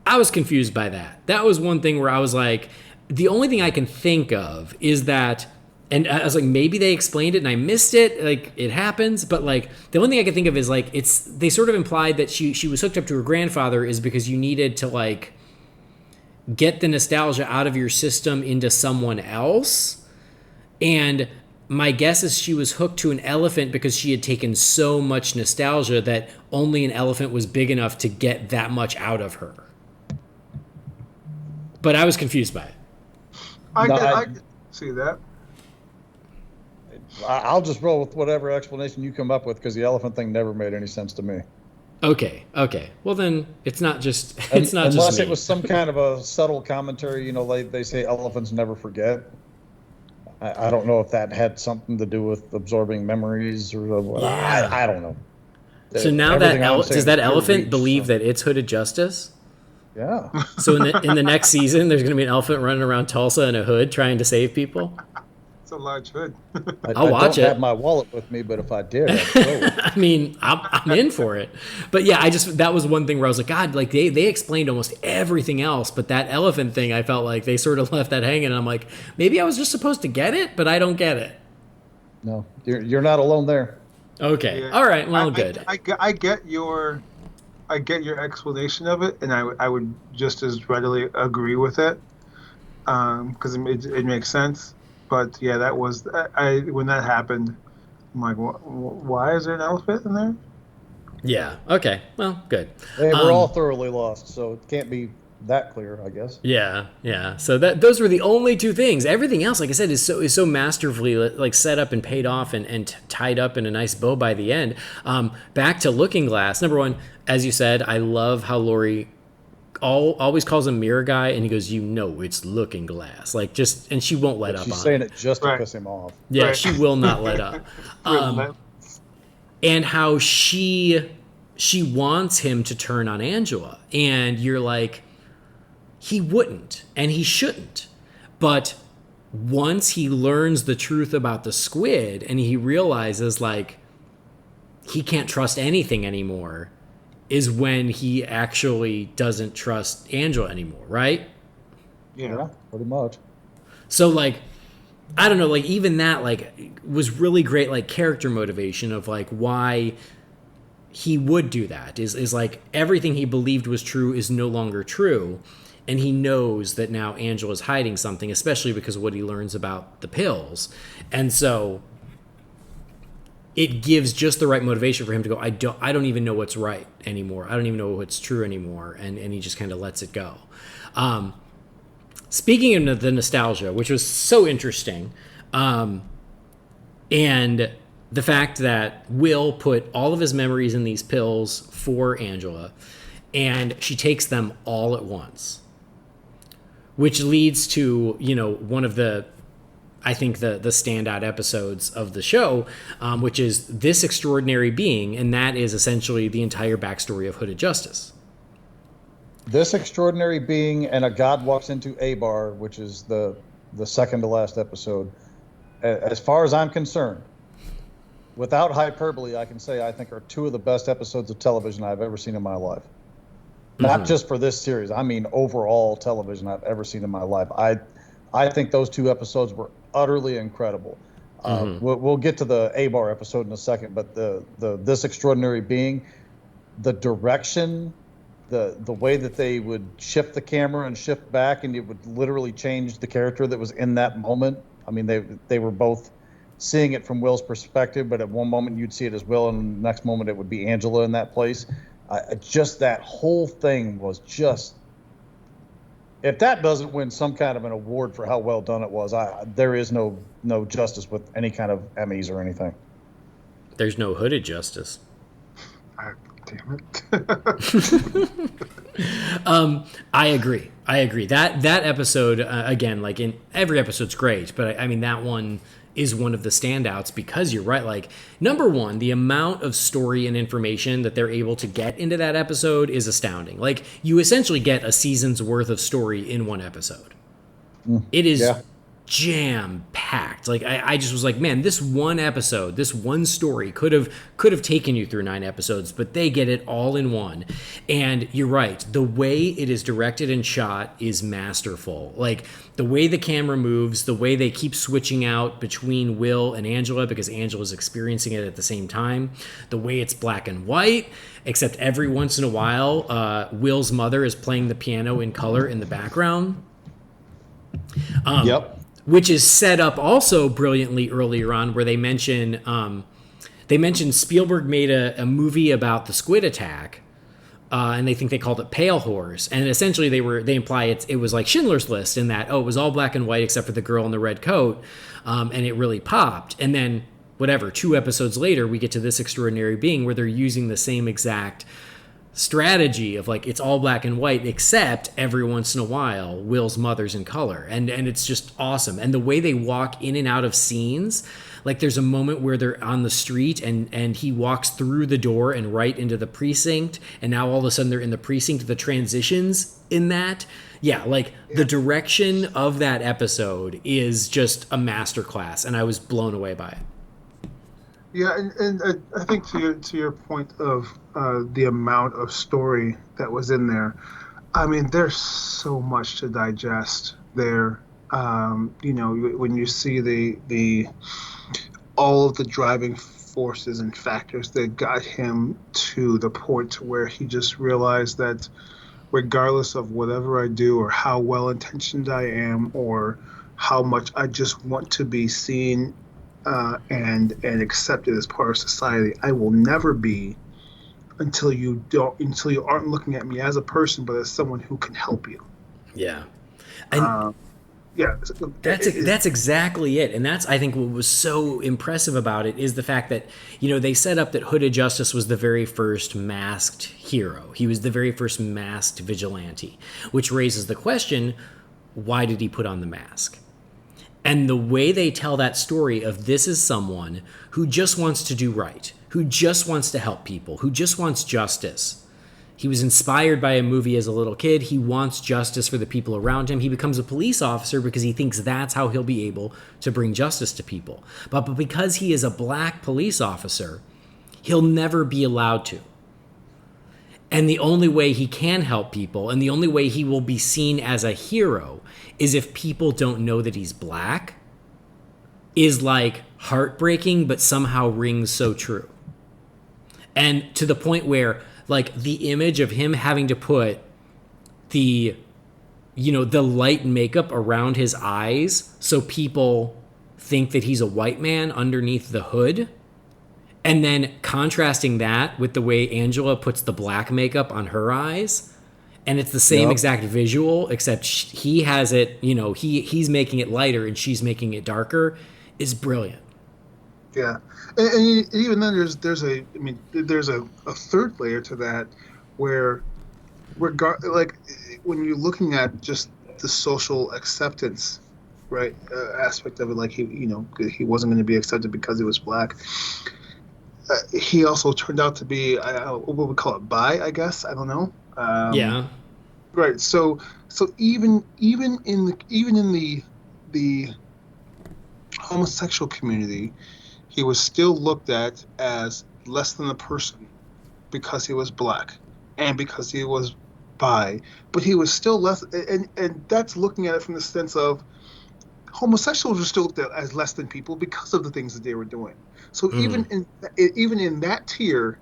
I was confused by that. That was one thing where I was like, the only thing I can think of is that, and I was like, maybe they explained it and I missed it. Like, it happens. But like, the only thing I can think of is like, they sort of implied that she was hooked up to her grandfather is because you needed to like get the nostalgia out of your system into someone else. And my guess is she was hooked to an elephant because she had taken so much nostalgia that only an elephant was big enough to get that much out of her. But I was confused by it. I see that. I'll just roll with whatever explanation you come up with, because the elephant thing never made any sense to me. Okay. Well, then it's not just unless me. It was some kind of a subtle commentary. They say elephants never forget. I don't know if that had something to do with absorbing memories or what. Yeah. I don't know. So now does that elephant believe that it's Hooded Justice? Yeah. So in the next season, there's going to be an elephant running around Tulsa in a hood trying to save people? It's a large hood. I'll watch it. I don't have my wallet with me, but if I did, I'd throw it. I mean, I'm in for it. But yeah, that was one thing where I was like, God, like they explained almost everything else, but that elephant thing, I felt like they sort of left that hanging. And I'm like, maybe I was just supposed to get it, but I don't get it. No, you're not alone there. Okay. Yeah. All right. Well, good. I get your explanation of it, and I would just as readily agree with it, because it makes sense. But yeah, that was when that happened. I'm like, why is there an elephant in there? Yeah. Okay. Well, good. Hey, we're all thoroughly lost, so it can't be that clear, I guess. Yeah, yeah. So those were the only two things. Everything else, like I said, is so masterfully like set up and paid off and tied up in a nice bow by the end. Back to Looking Glass. Number one, as you said, I love how Laurie always calls him Mirror Guy, and he goes, it's Looking Glass. Like and she won't let up. She's on saying it. it just to piss him off. Yeah, she will not let up. And how she wants him to turn on Angela, and you're like, he wouldn't, and he shouldn't. But once he learns the truth about the squid, and he realizes, like, he can't trust anything anymore, is when he actually doesn't trust Angela anymore, right? Yeah, pretty much. So, like, I don't know, like, even that, like, was really great, like, character motivation of, like, why he would do that. Is like, everything he believed was true is no longer true. And he knows that now Angela's hiding something, especially because of what he learns about the pills. And so it gives just the right motivation for him to go, I don't even know what's right anymore. I don't even know what's true anymore. And he just kind of lets it go. Speaking of the nostalgia, which was so interesting, and the fact that Will put all of his memories in these pills for Angela, and she takes them all at once. Which leads to, one of the standout episodes of the show, which is This Extraordinary Being, and that is essentially the entire backstory of Hooded Justice. This Extraordinary Being and A God Walks Into a Bar, which is the second to last episode. As far as I'm concerned, without hyperbole, I can say I think are two of the best episodes of television I've ever seen in my life. Not just for this series. I mean, overall television I've ever seen in my life. I think those two episodes were utterly incredible. We'll get to the A-Bar episode in a second, but the This Extraordinary Being, the direction, the way that they would shift the camera and shift back, and it would literally change the character that was in that moment. I mean, they were both seeing it from Will's perspective, but at one moment you'd see it as Will, and the next moment it would be Angela in that place. Just that whole thing was just, if that doesn't win some kind of an award for how well done it was, there is no justice with any kind of Emmys or anything. There's no Hooded Justice. Damn it. I agree. That episode, again, like in every episode's great, but I mean, that one is one of the standouts because you're right. Like, number one, the amount of story and information that they're able to get into that episode is astounding. Like, you essentially get a season's worth of story in one episode. It is jam-packed. Like, I just was like, man, this one episode, this one story could have taken you through 9 episodes, but they get it all in one. And you're right, the way it is directed and shot is masterful. Like, the way the camera moves, the way they keep switching out between Will and Angela because Angela's experiencing it at the same time, the way it's black and white, except every once in a while, Will's mother is playing the piano in color in the background. Which is set up also brilliantly earlier on, where they mention Spielberg made a movie about the squid attack, and they think they called it Pale Horse, and essentially they imply it was like Schindler's List in that it was all black and white except for the girl in the red coat, and it really popped. And then 2 episodes later, we get to This Extraordinary Being, where they're using the same exact strategy of like, it's all black and white except every once in a while Will's mother's in color, and it's just awesome. And the way they walk in and out of scenes, like there's a moment where they're on the street and he walks through the door and right into the precinct, and now all of a sudden they're in the precinct. The transitions in that, the direction of that episode is just a masterclass, and I was blown away by it. Yeah, and I think to your point of the amount of story that was in there, I mean, there's so much to digest there. When you see the all of the driving forces and factors that got him to the point where he just realized that regardless of whatever I do or how well intentioned I am or how much I just want to be seen and accepted as part of society, I will never be until you aren't looking at me as a person, but as someone who can help you. Yeah. And yeah, that's exactly it. And that's, I think, what was so impressive about it is the fact that, they set up that Hooded Justice was the very first masked hero. He was the very first masked vigilante, which raises the question, why did he put on the mask? And the way they tell that story of this is someone who just wants to do right, who just wants to help people, who just wants justice. He was inspired by a movie as a little kid. He wants justice for the people around him. He becomes a police officer because he thinks that's how he'll be able to bring justice to people. But because he is a black police officer, he'll never be allowed to. And the only way he can help people, and the only way he will be seen as a hero, is if people don't know that he's black, is like heartbreaking, but somehow rings so true. And to the point where, like, the image of him having to put the light makeup around his eyes so people think that he's a white man underneath the hood, and then contrasting that with the way Angela puts the black makeup on her eyes, and it's the same exact visual, except he has it, he's making it lighter and she's making it darker, is brilliant. Yeah, and even then, there's a third layer to that, where, like, when you're looking at just the social acceptance, right, aspect of it, like he wasn't going to be accepted because he was black. He also turned out to be what we call it, bi, I guess. I don't know. Yeah. Right. So even in the homosexual community, he was still looked at as less than a person because he was black and because he was bi, but he was still less, and that's looking at it from the sense of homosexuals were still looked at as less than people because of the things that they were doing. So even in that tier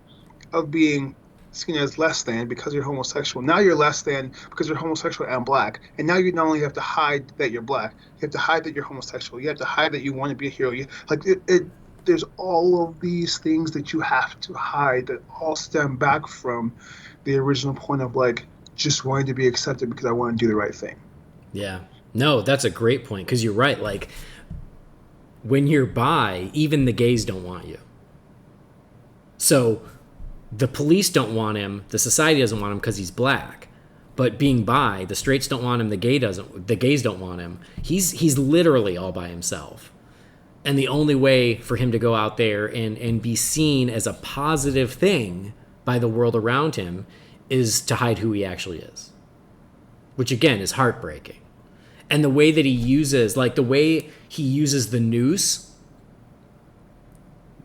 of being seen as less than because you're homosexual, now you're less than because you're homosexual and black, and now you not only have to hide that you're black, you have to hide that you're homosexual, you have to hide that you want to be a hero. There's all of these things that you have to hide that all stem back from the original point of, like, just wanting to be accepted because I want to do the right thing. Yeah. No, that's a great point, because you're right. Like, when you're bi, even the gays don't want you. So the police don't want him, the society doesn't want him because he's black. But being bi, the straights don't want him, the gays don't want him. He's literally all by himself. And the only way for him to go out there and be seen as a positive thing by the world around him is to hide who he actually is. Which, again, is heartbreaking. And the way that he uses, like, the way he uses the noose,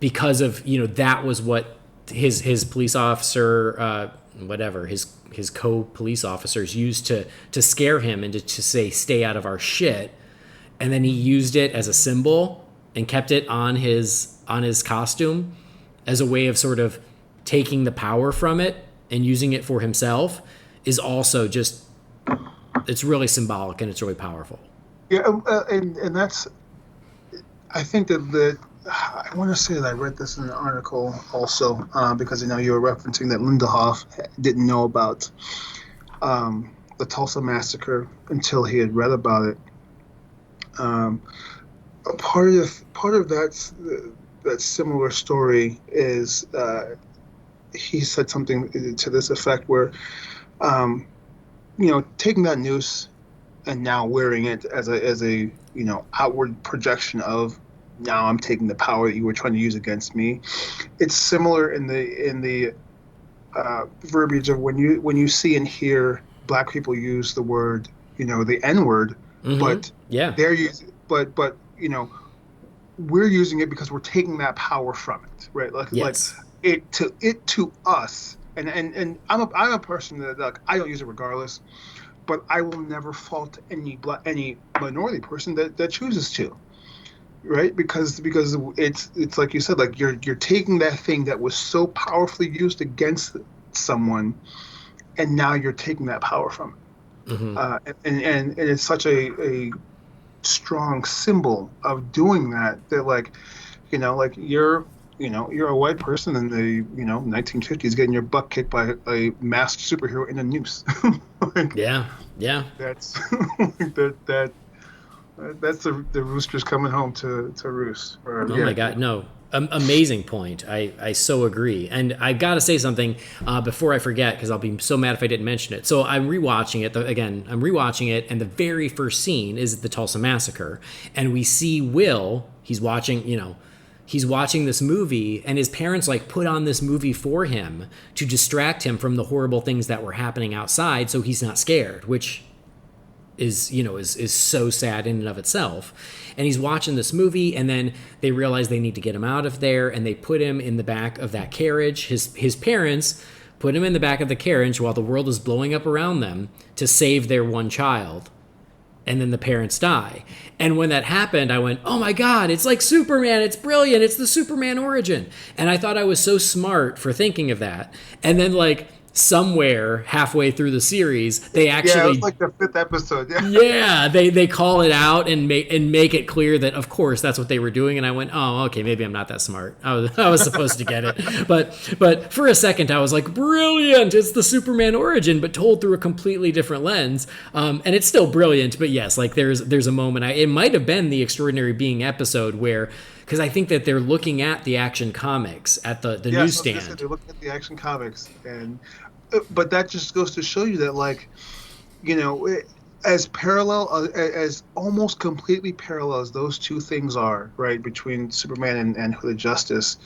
because of, that was what his police officer, his co-police officers used to scare him and to say, stay out of our shit. And then he used it as a symbol and kept it on his costume as a way of sort of taking the power from it and using it for himself, is also just, it's really symbolic and it's really powerful. Yeah, and that's, I think that I want to say that I read this in an article also, because you were referencing that Lindelof didn't know about the Tulsa massacre until he had read about it. Part of that similar story is he said something to this effect where, taking that noose and now wearing it as a outward projection of, now I'm taking the power that you were trying to use against me. It's similar in the verbiage of when you see and hear black people use the word, the N-word, but they're using, but we're using it because we're taking that power from it, right? Like it to us, and I'm a person that, like, I don't use it regardless, but I will never fault any minority person that chooses to, right? Because it's like you said, like you're taking that thing that was so powerfully used against someone, and now you're taking that power from it. And it's such a strong symbol of doing that like, like you're you're a white person in the 1950s getting your butt kicked by a masked superhero in a noose. Like, Yeah. that's that's the roosters coming home to roost. Oh my God, no. Amazing point. I so agree. And I got to say something before I forget, because I'll be so mad if I didn't mention it. So I'm rewatching it. I'm rewatching it, and the very first scene is the Tulsa Massacre. And we see Will, he's watching this movie, and his parents like put on this movie for him to distract him from the horrible things that were happening outside so he's not scared, which is so sad in and of itself. And he's watching this movie, and then they realize they need to get him out of there, and they put him in the back of that carriage. His parents put him in the back of the carriage while the world is blowing up around them to save their one child. And then the parents die. And when that happened, I went, oh my God, it's like Superman. It's brilliant. It's the Superman origin. And I thought I was so smart for thinking of that. And then like somewhere halfway through the series, they actually, it was like the 5th episode. They call it out and make it clear that of course that's what they were doing. And I went, oh, okay, maybe I'm not that smart. I was supposed to get it, but for a second I was like, brilliant, it's the Superman origin, but told through a completely different lens. And it's still brilliant, but yes, like there's a moment. It might have been the Extraordinary Being episode where, because I think that they're looking at the Action Comics at the newsstand. So they're looking at the Action Comics, but that just goes to show you that, like, as parallel, as almost completely parallel as those two things are, right, between Superman and Hooded Justice,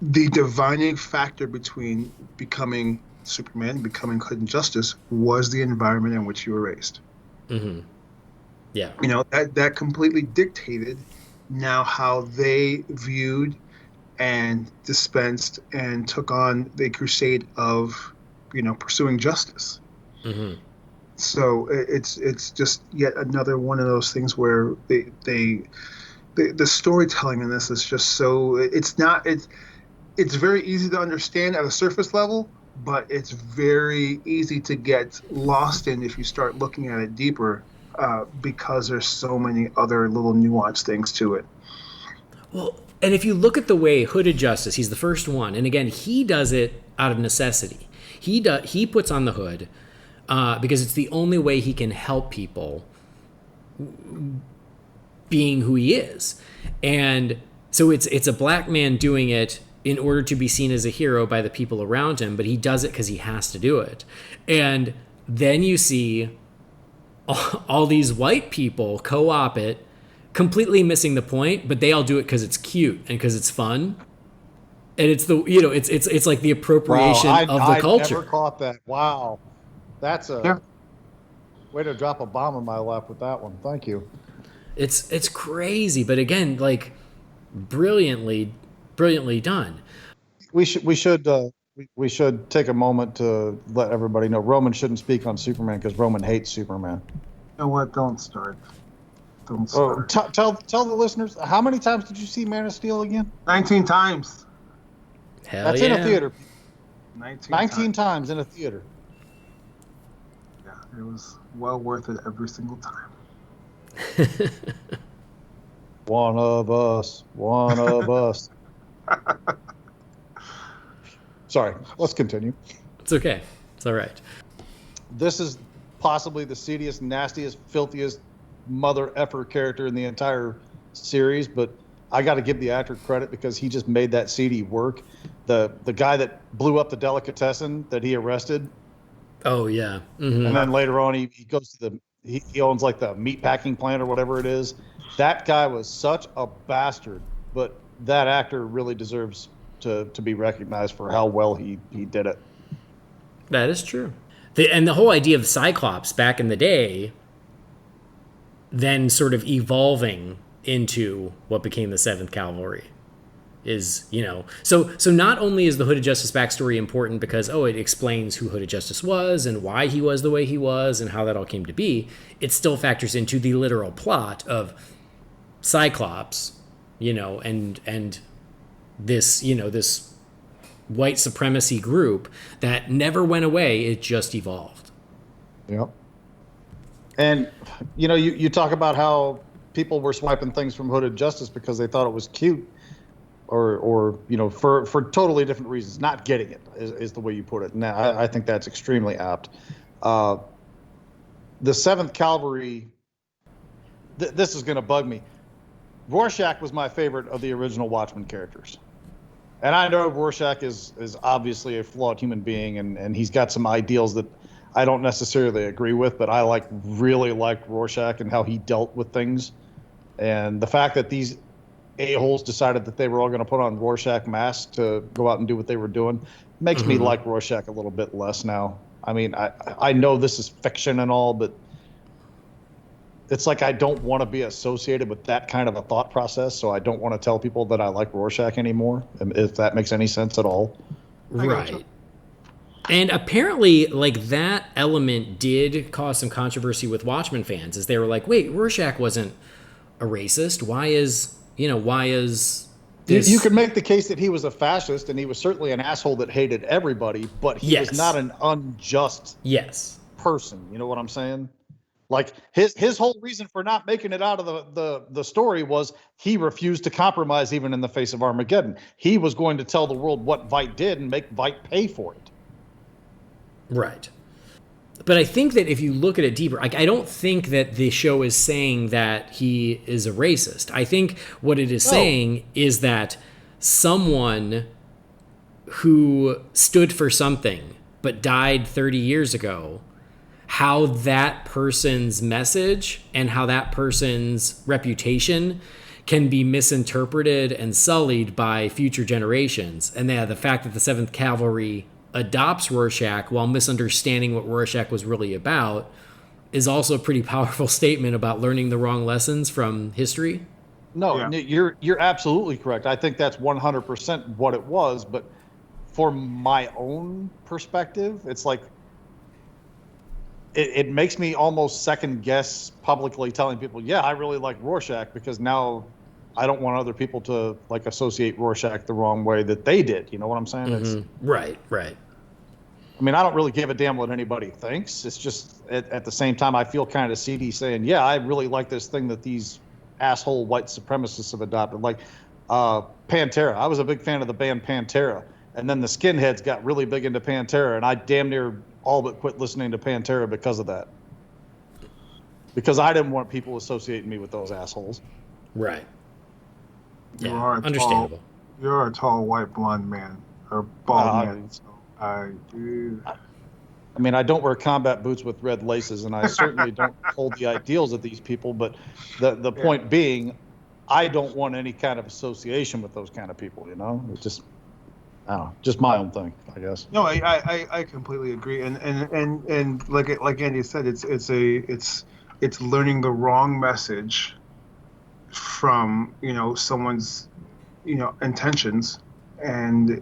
the divining factor between becoming Superman, becoming Hooded Justice, was the environment in which you were raised. Mm-hmm. Yeah. That completely dictated now how they viewed and dispensed and took on the crusade of, pursuing justice. Mm-hmm. So it's just yet another one of those things where the storytelling in this is just so, it's very easy to understand at a surface level, but it's very easy to get lost in if you start looking at it deeper, because there's so many other little nuanced things to it. Well, and if you look at the way Hooded Justice, he's the first one, and again, he does it out of necessity. He puts on the hood because it's the only way he can help people being who he is. And so it's a black man doing it in order to be seen as a hero by the people around him, but he does it because he has to do it. And then you see all these white people co-op it, completely missing the point, but they all do it because it's cute and because it's fun, and it's it's like the appropriation of the culture. I never caught that. Wow, that's a way to drop a bomb in my lap with that one. Thank you. It's crazy, but again, like brilliantly done. We should take a moment to let everybody know Roman shouldn't speak on Superman because Roman hates Superman. You know what? Don't start. Oh, tell the listeners, how many times did you see Man of Steel again? 19 times. That's in a theater. 19 times in a theater. Yeah, it was well worth it every single time. One of us. Sorry, let's continue. It's okay. It's all right. This is possibly the seediest, nastiest, filthiest mother effer character in the entire series, but I got to give the actor credit because he just made that seedy work. The guy that blew up the delicatessen that he arrested. Oh yeah. Mm-hmm. And then later on he goes to he owns like the meat packing plant or whatever it is. That guy was such a bastard, but that actor really deserves to be recognized for how well he did it. That is true. And the whole idea of Cyclops back in the day then sort of evolving into what became the 7th Cavalry is, so not only is the Hooded Justice backstory important because, it explains who Hooded Justice was and why he was the way he was and how that all came to be, it still factors into the literal plot of Cyclops, and this, this white supremacy group that never went away, it just evolved. Yep. And, you talk about how people were swiping things from Hooded Justice because they thought it was cute. or for totally different reasons, not getting it is the way you put it. And I think that's extremely apt. The 7th Cavalry, this is going to bug me. Rorschach was my favorite of the original Watchmen characters. And I know Rorschach is obviously a flawed human being, and he's got some ideals that I don't necessarily agree with, but I really liked Rorschach and how he dealt with things. And the fact that these a-holes decided that they were all going to put on Rorschach masks to go out and do what they were doing makes me like Rorschach a little bit less now. I mean, I know this is fiction and all, but it's like I don't want to be associated with that kind of a thought process, so I don't want to tell people that I like Rorschach anymore, if that makes any sense at all. Right. And apparently, that element did cause some controversy with Watchmen fans, as they were like, wait, Rorschach wasn't a racist. Why is this? You could make the case that he was a fascist, and he was certainly an asshole that hated everybody, but he was not an unjust person. You know what I'm saying? Like his whole reason for not making it out of the story was he refused to compromise even in the face of Armageddon. He was going to tell the world what Vite did and make Vite pay for it. Right. But I think that if you look at it deeper, I don't think that the show is saying that he is a racist. I think what it is saying is that someone who stood for something but died 30 years ago, how that person's message and how that person's reputation can be misinterpreted and sullied by future generations. And the fact that the 7th Cavalry adopts Rorschach while misunderstanding what Rorschach was really about is also a pretty powerful statement about learning the wrong lessons from history. No, you're absolutely correct. I think that's 100% what it was. But for my own perspective, it's like it makes me almost second guess publicly telling people, yeah, I really like Rorschach, because now I don't want other people to associate Rorschach the wrong way that they did. You know what I'm saying? Mm-hmm. Right. I mean, I don't really give a damn what anybody thinks. It's just at the same time, I feel kind of seedy saying, yeah, I really like this thing that these asshole white supremacists have adopted. Like Pantera. I was a big fan of the band Pantera. And then the skinheads got really big into Pantera, and I damn near all but quit listening to Pantera because of that. Because I didn't want people associating me with those assholes. Right. You Yeah, are understandable. You're a tall white blonde man, or bald man. So I mean, I don't wear combat boots with red laces, and I certainly don't hold the ideals of these people. But the point being, I don't want any kind of association with those kind of people. You know, it's just, I don't know, just my own thing, I guess. No, I completely agree, and like Andy said, it's learning the wrong message from someone's intentions, and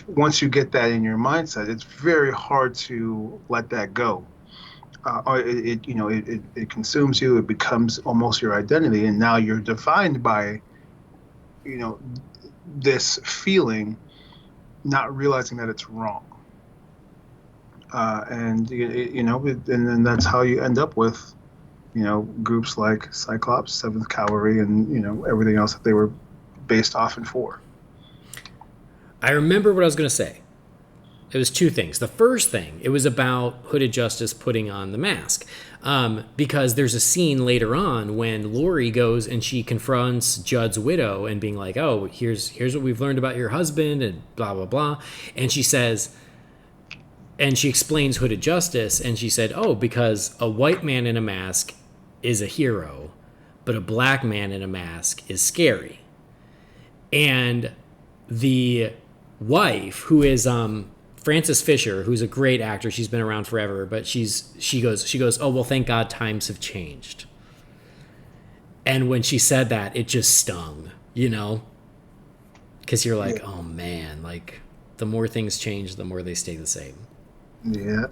once you get that in your mindset, it's very hard to let that go. It consumes you. It becomes almost your identity, and now you're defined by this feeling, not realizing that it's wrong. And then that's how you end up with groups like Cyclops, 7th Cavalry, and everything else that they were based off and for. I remember what I was going to say. It was two things. The first thing, it was about Hooded Justice putting on the mask. Because there's a scene later on when Lori goes and she confronts Judd's widow and being like, oh, here's what we've learned about your husband and blah, blah, blah. And she says, and she explains Hooded Justice, and she said, oh, because a white man in a mask is a hero, but a black man in a mask is scary. And the wife, who is Frances Fisher, who's a great actor, she's been around forever, but she goes, oh, well, thank God times have changed. And when she said that, it just stung, because you're like, oh man, like the more things change, the more they stay the same. Yeah.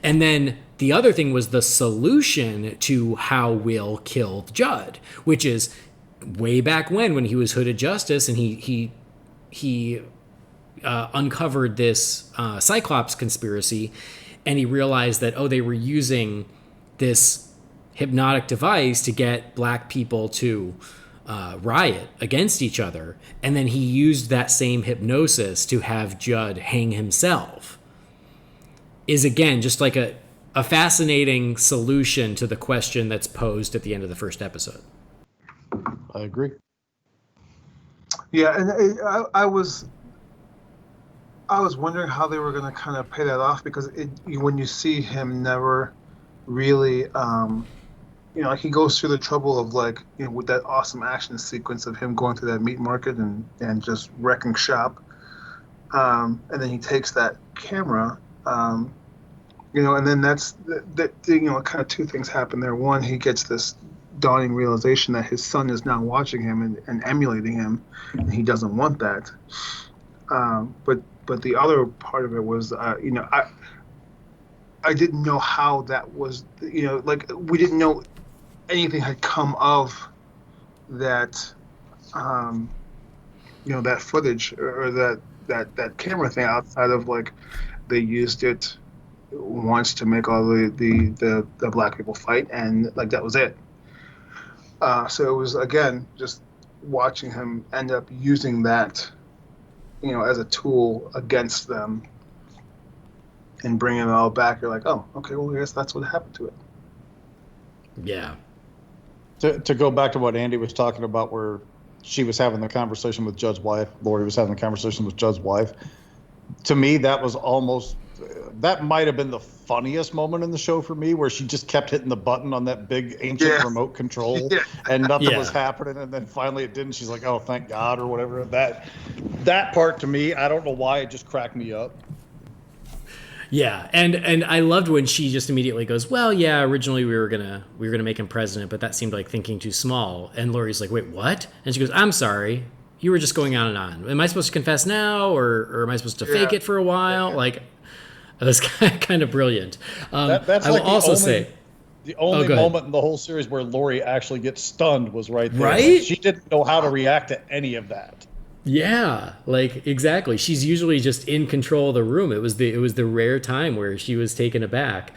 And then the other thing was the solution to how Will killed Judd, which is way back when he was Hooded Justice, and he uncovered this Cyclops conspiracy, and he realized that, they were using this hypnotic device to get black people to riot against each other, and then he used that same hypnosis to have Judd hang himself, is again just like a fascinating solution to the question that's posed at the end of the first episode. I agree. Yeah, and I was wondering how they were going to kind of pay that off, because when you see him never really, like he goes through the trouble of with that awesome action sequence of him going through that meat market and just wrecking shop, and then he takes that camera, and then that's kind of two things happen there. One, he gets this dawning realization that his son is now watching him and emulating him, and he doesn't want that. But the other part of it was, I didn't know how that was, we didn't know anything had come of that, that footage or that camera thing, outside of they used it once to make all the black people fight, and that was it. So it was, again, just watching him end up using that, as a tool against them and bringing it all back. You're like, oh, okay, well, I guess that's what happened to it. Yeah. To go back to what Andy was talking about, where she was having the conversation with Judd's wife, Lori was having the conversation with Judd's wife. To me, that was that might have been the funniest moment in the show for me, where she just kept hitting the button on that big ancient remote control and nothing was happening. And then finally it didn't. She's like, oh, thank God, or whatever. That part, to me, I don't know why, it just cracked me up. Yeah, and I loved when she just immediately goes, well, yeah, originally we were gonna make him president, but that seemed like thinking too small. And Lori's like, wait, what? And she goes, I'm sorry, you were just going on and on. Am I supposed to confess now, or am I supposed to fake it for a while? It was kind of brilliant. That's I will also say the only moment in the whole series where Lori actually gets stunned was right there. Right? She didn't know how to react to any of that. Yeah, exactly. She's usually just in control of the room. It was the rare time where she was taken aback.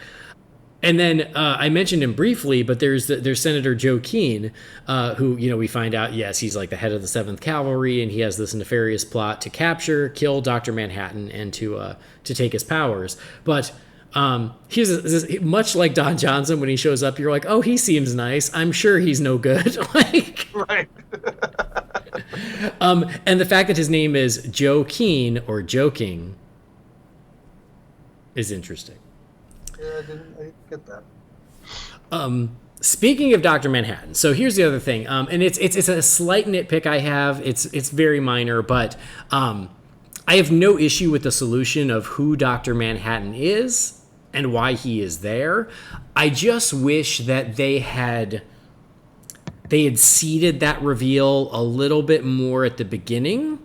And then I mentioned him briefly, but there's Senator Joe Keane, who we find out, yes, he's like the head of the 7th Cavalry, and he has this nefarious plot to kill Dr. Manhattan, and to take his powers. But he's much like Don Johnson. When he shows up, you're like, oh, he seems nice. I'm sure he's no good. Right. And the fact that his name is Joe Keane, or Joking, is interesting. Yeah, I didn't get that. Speaking of Dr. Manhattan, so here's the other thing, and it's a slight nitpick I have. It's very minor, but I have no issue with the solution of who Dr. Manhattan is and why he is there. I just wish that they had seeded that reveal a little bit more at the beginning.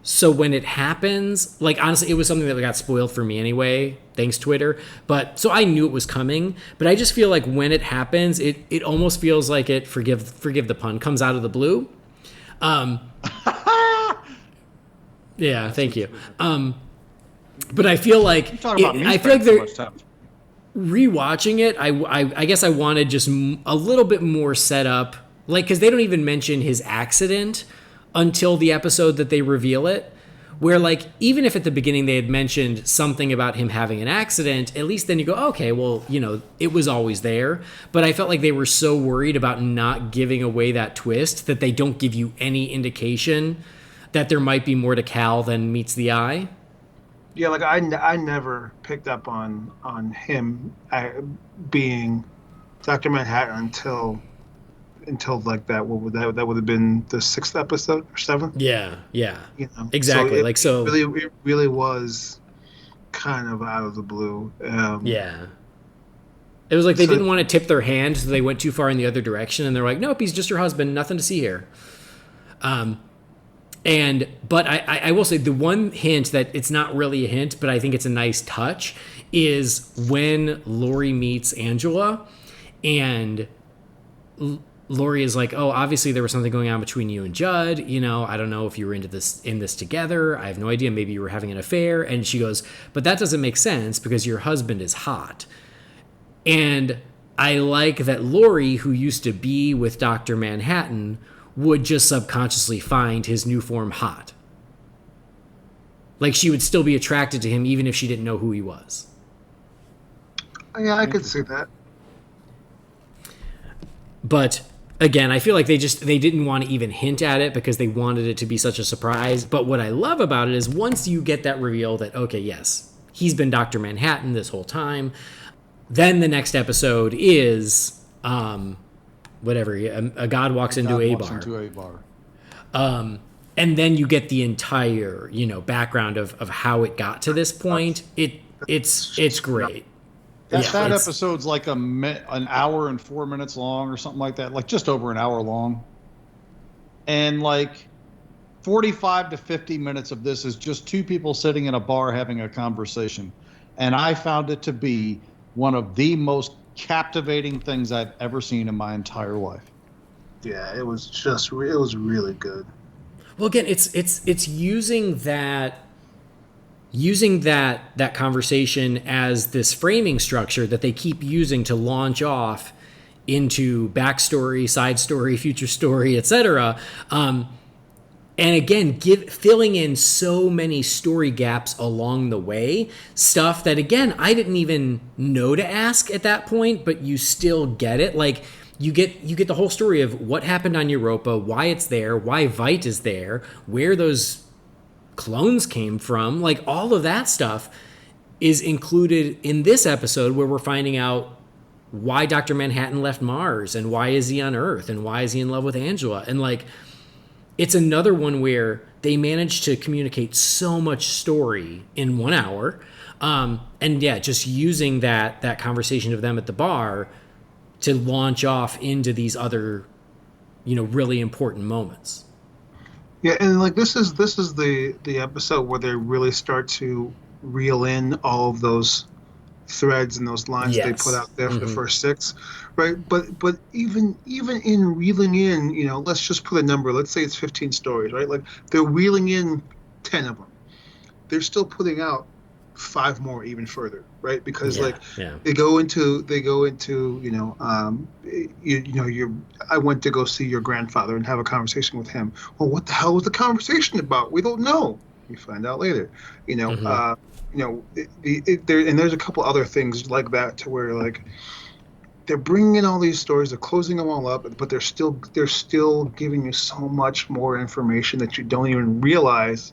So when it happens, honestly, it was something that got spoiled for me anyway, thanks Twitter. But so I knew it was coming, but I just feel like when it happens, it almost feels like it, forgive the pun, comes out of the blue. Yeah, thank you. But I feel like rewatching it, I guess I wanted just a little bit more setup, because they don't even mention his accident until the episode that they reveal it, where even if at the beginning they had mentioned something about him having an accident, at least then you go, okay, well, it was always there. But I felt like they were so worried about not giving away that twist that they don't give you any indication that there might be more to Cal than meets the eye. Yeah, I never picked up on him being Dr. Manhattan until that. What would that would have been the 6th episode or 7th? Yeah, exactly. So it really was kind of out of the blue. Yeah, it was like they didn't want to tip their hand, so they went too far in the other direction, and they're like, nope, he's just your husband, nothing to see here. But I will say the one hint that it's not really a hint, but I think it's a nice touch, is when Lori meets Angela, and Lori is like, oh, obviously there was something going on between you and Judd. I don't know if you were in this together. I have no idea. Maybe you were having an affair. And she goes, but that doesn't make sense because your husband is hot. And I like that Lori, who used to be with Dr. Manhattan, would just subconsciously find his new form hot. Like, she would still be attracted to him even if she didn't know who he was. Yeah, I could see that. But again, I feel like they didn't want to even hint at it because they wanted it to be such a surprise. But what I love about it is once you get that reveal that, okay, yes, he's been Dr. Manhattan this whole time, then the next episode is whatever, a god walks into a bar. And then you get the entire, background of how it got to this point. It's great. That episode's like an hour and 4 minutes long or something like that, like just over an hour long. And like 45 to 50 minutes of this is just two people sitting in a bar having a conversation. And I found it to be one of the most captivating things I've ever seen in my entire life. Yeah, it was really good. Well, again, it's using that conversation as this framing structure that they keep using to launch off into backstory, side story, future story, etc. And again, filling in so many story gaps along the way, stuff that, again, I didn't even know to ask at that point, but you still get it. Like, you get the whole story of what happened on Europa, why it's there, why Vite is there, where those clones came from. Like, all of that stuff is included in this episode where we're finding out why Dr. Manhattan left Mars and why is he on Earth and why is he in love with Angela. And like, it's another one where they managed to communicate so much story in 1 hour. And yeah, just using that conversation of them at the bar to launch off into these other, really important moments. Yeah, and like this is the episode where they really start to reel in all of those threads and those lines they put out there for the first 6, right? But even in reeling in, let's just put a number. Let's say it's 15 stories, right? Like they're reeling in 10 of them. They're still putting out 5 more even further, right? Because they go into I went to go see your grandfather and have a conversation with him. Well, what the hell was the conversation about? We don't know. We find out later. There's a couple other things like that to where like they're bringing in all these stories, they're closing them all up, but they're still giving you so much more information that you don't even realize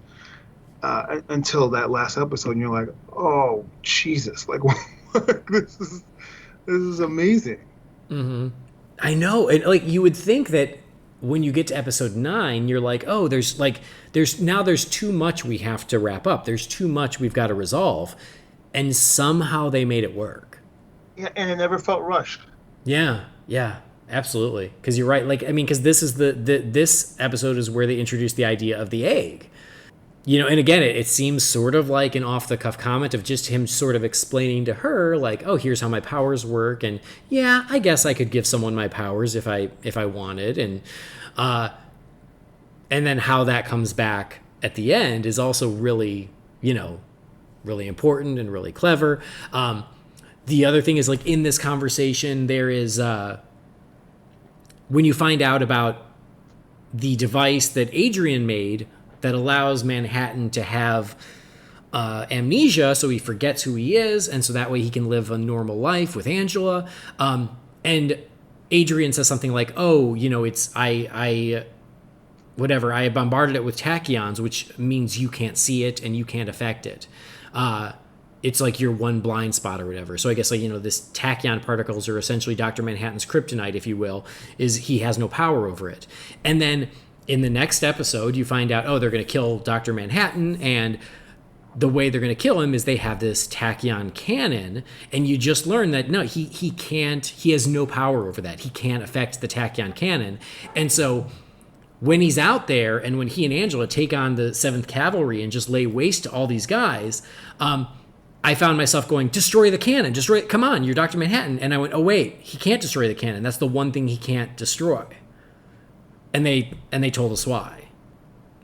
until that last episode, and you're like, oh Jesus, like this is amazing. Mm-hmm. I know, and like you would think that when you get to episode 9, you're like, oh, there's too much we have to wrap up. There's too much we've got to resolve, and somehow they made it work. Yeah, and it never felt rushed. Yeah, absolutely. Because you're right. Like, I mean, because this is this episode is where they introduced the idea of the egg. And again, it seems sort of like an off-the-cuff comment of just him sort of explaining to her, like, oh, here's how my powers work, and yeah, I guess I could give someone my powers if I wanted, and then how that comes back at the end is also really, really important and really clever. The other thing is, like, in this conversation, there is when you find out about the device that Adrian made that allows Manhattan to have amnesia, so he forgets who he is, and so that way he can live a normal life with Angela. And Adrian says something like, "Oh, I bombarded it with tachyons, which means you can't see it and you can't affect it. It's like your one blind spot or whatever." So I guess this tachyon particles are essentially Dr. Manhattan's kryptonite, if you will, is he has no power over it. And then in the next episode, you find out, oh, they're going to kill Dr. Manhattan, and the way they're going to kill him is they have this tachyon cannon, and you just learn that, no, he can't, he has no power over that. He can't affect the tachyon cannon. And so when he's out there, and when he and Angela take on the 7th Cavalry and just lay waste to all these guys, I found myself going, destroy the cannon, come on, you're Dr. Manhattan. And I went, oh, wait, he can't destroy the cannon. That's the one thing he can't destroy. And they told us why.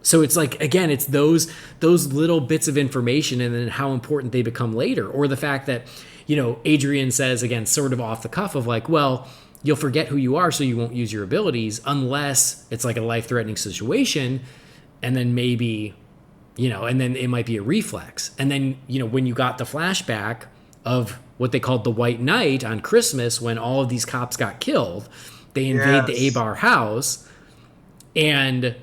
So it's like, again, it's those little bits of information and then how important they become later. Or the fact that, Adrian says, again, sort of off the cuff of like, well, you'll forget who you are, so you won't use your abilities unless it's like a life-threatening situation, and then maybe, and then it might be a reflex. And then, when you got the flashback of what they called the White Night on Christmas, when all of these cops got killed, they invade the Abar house, and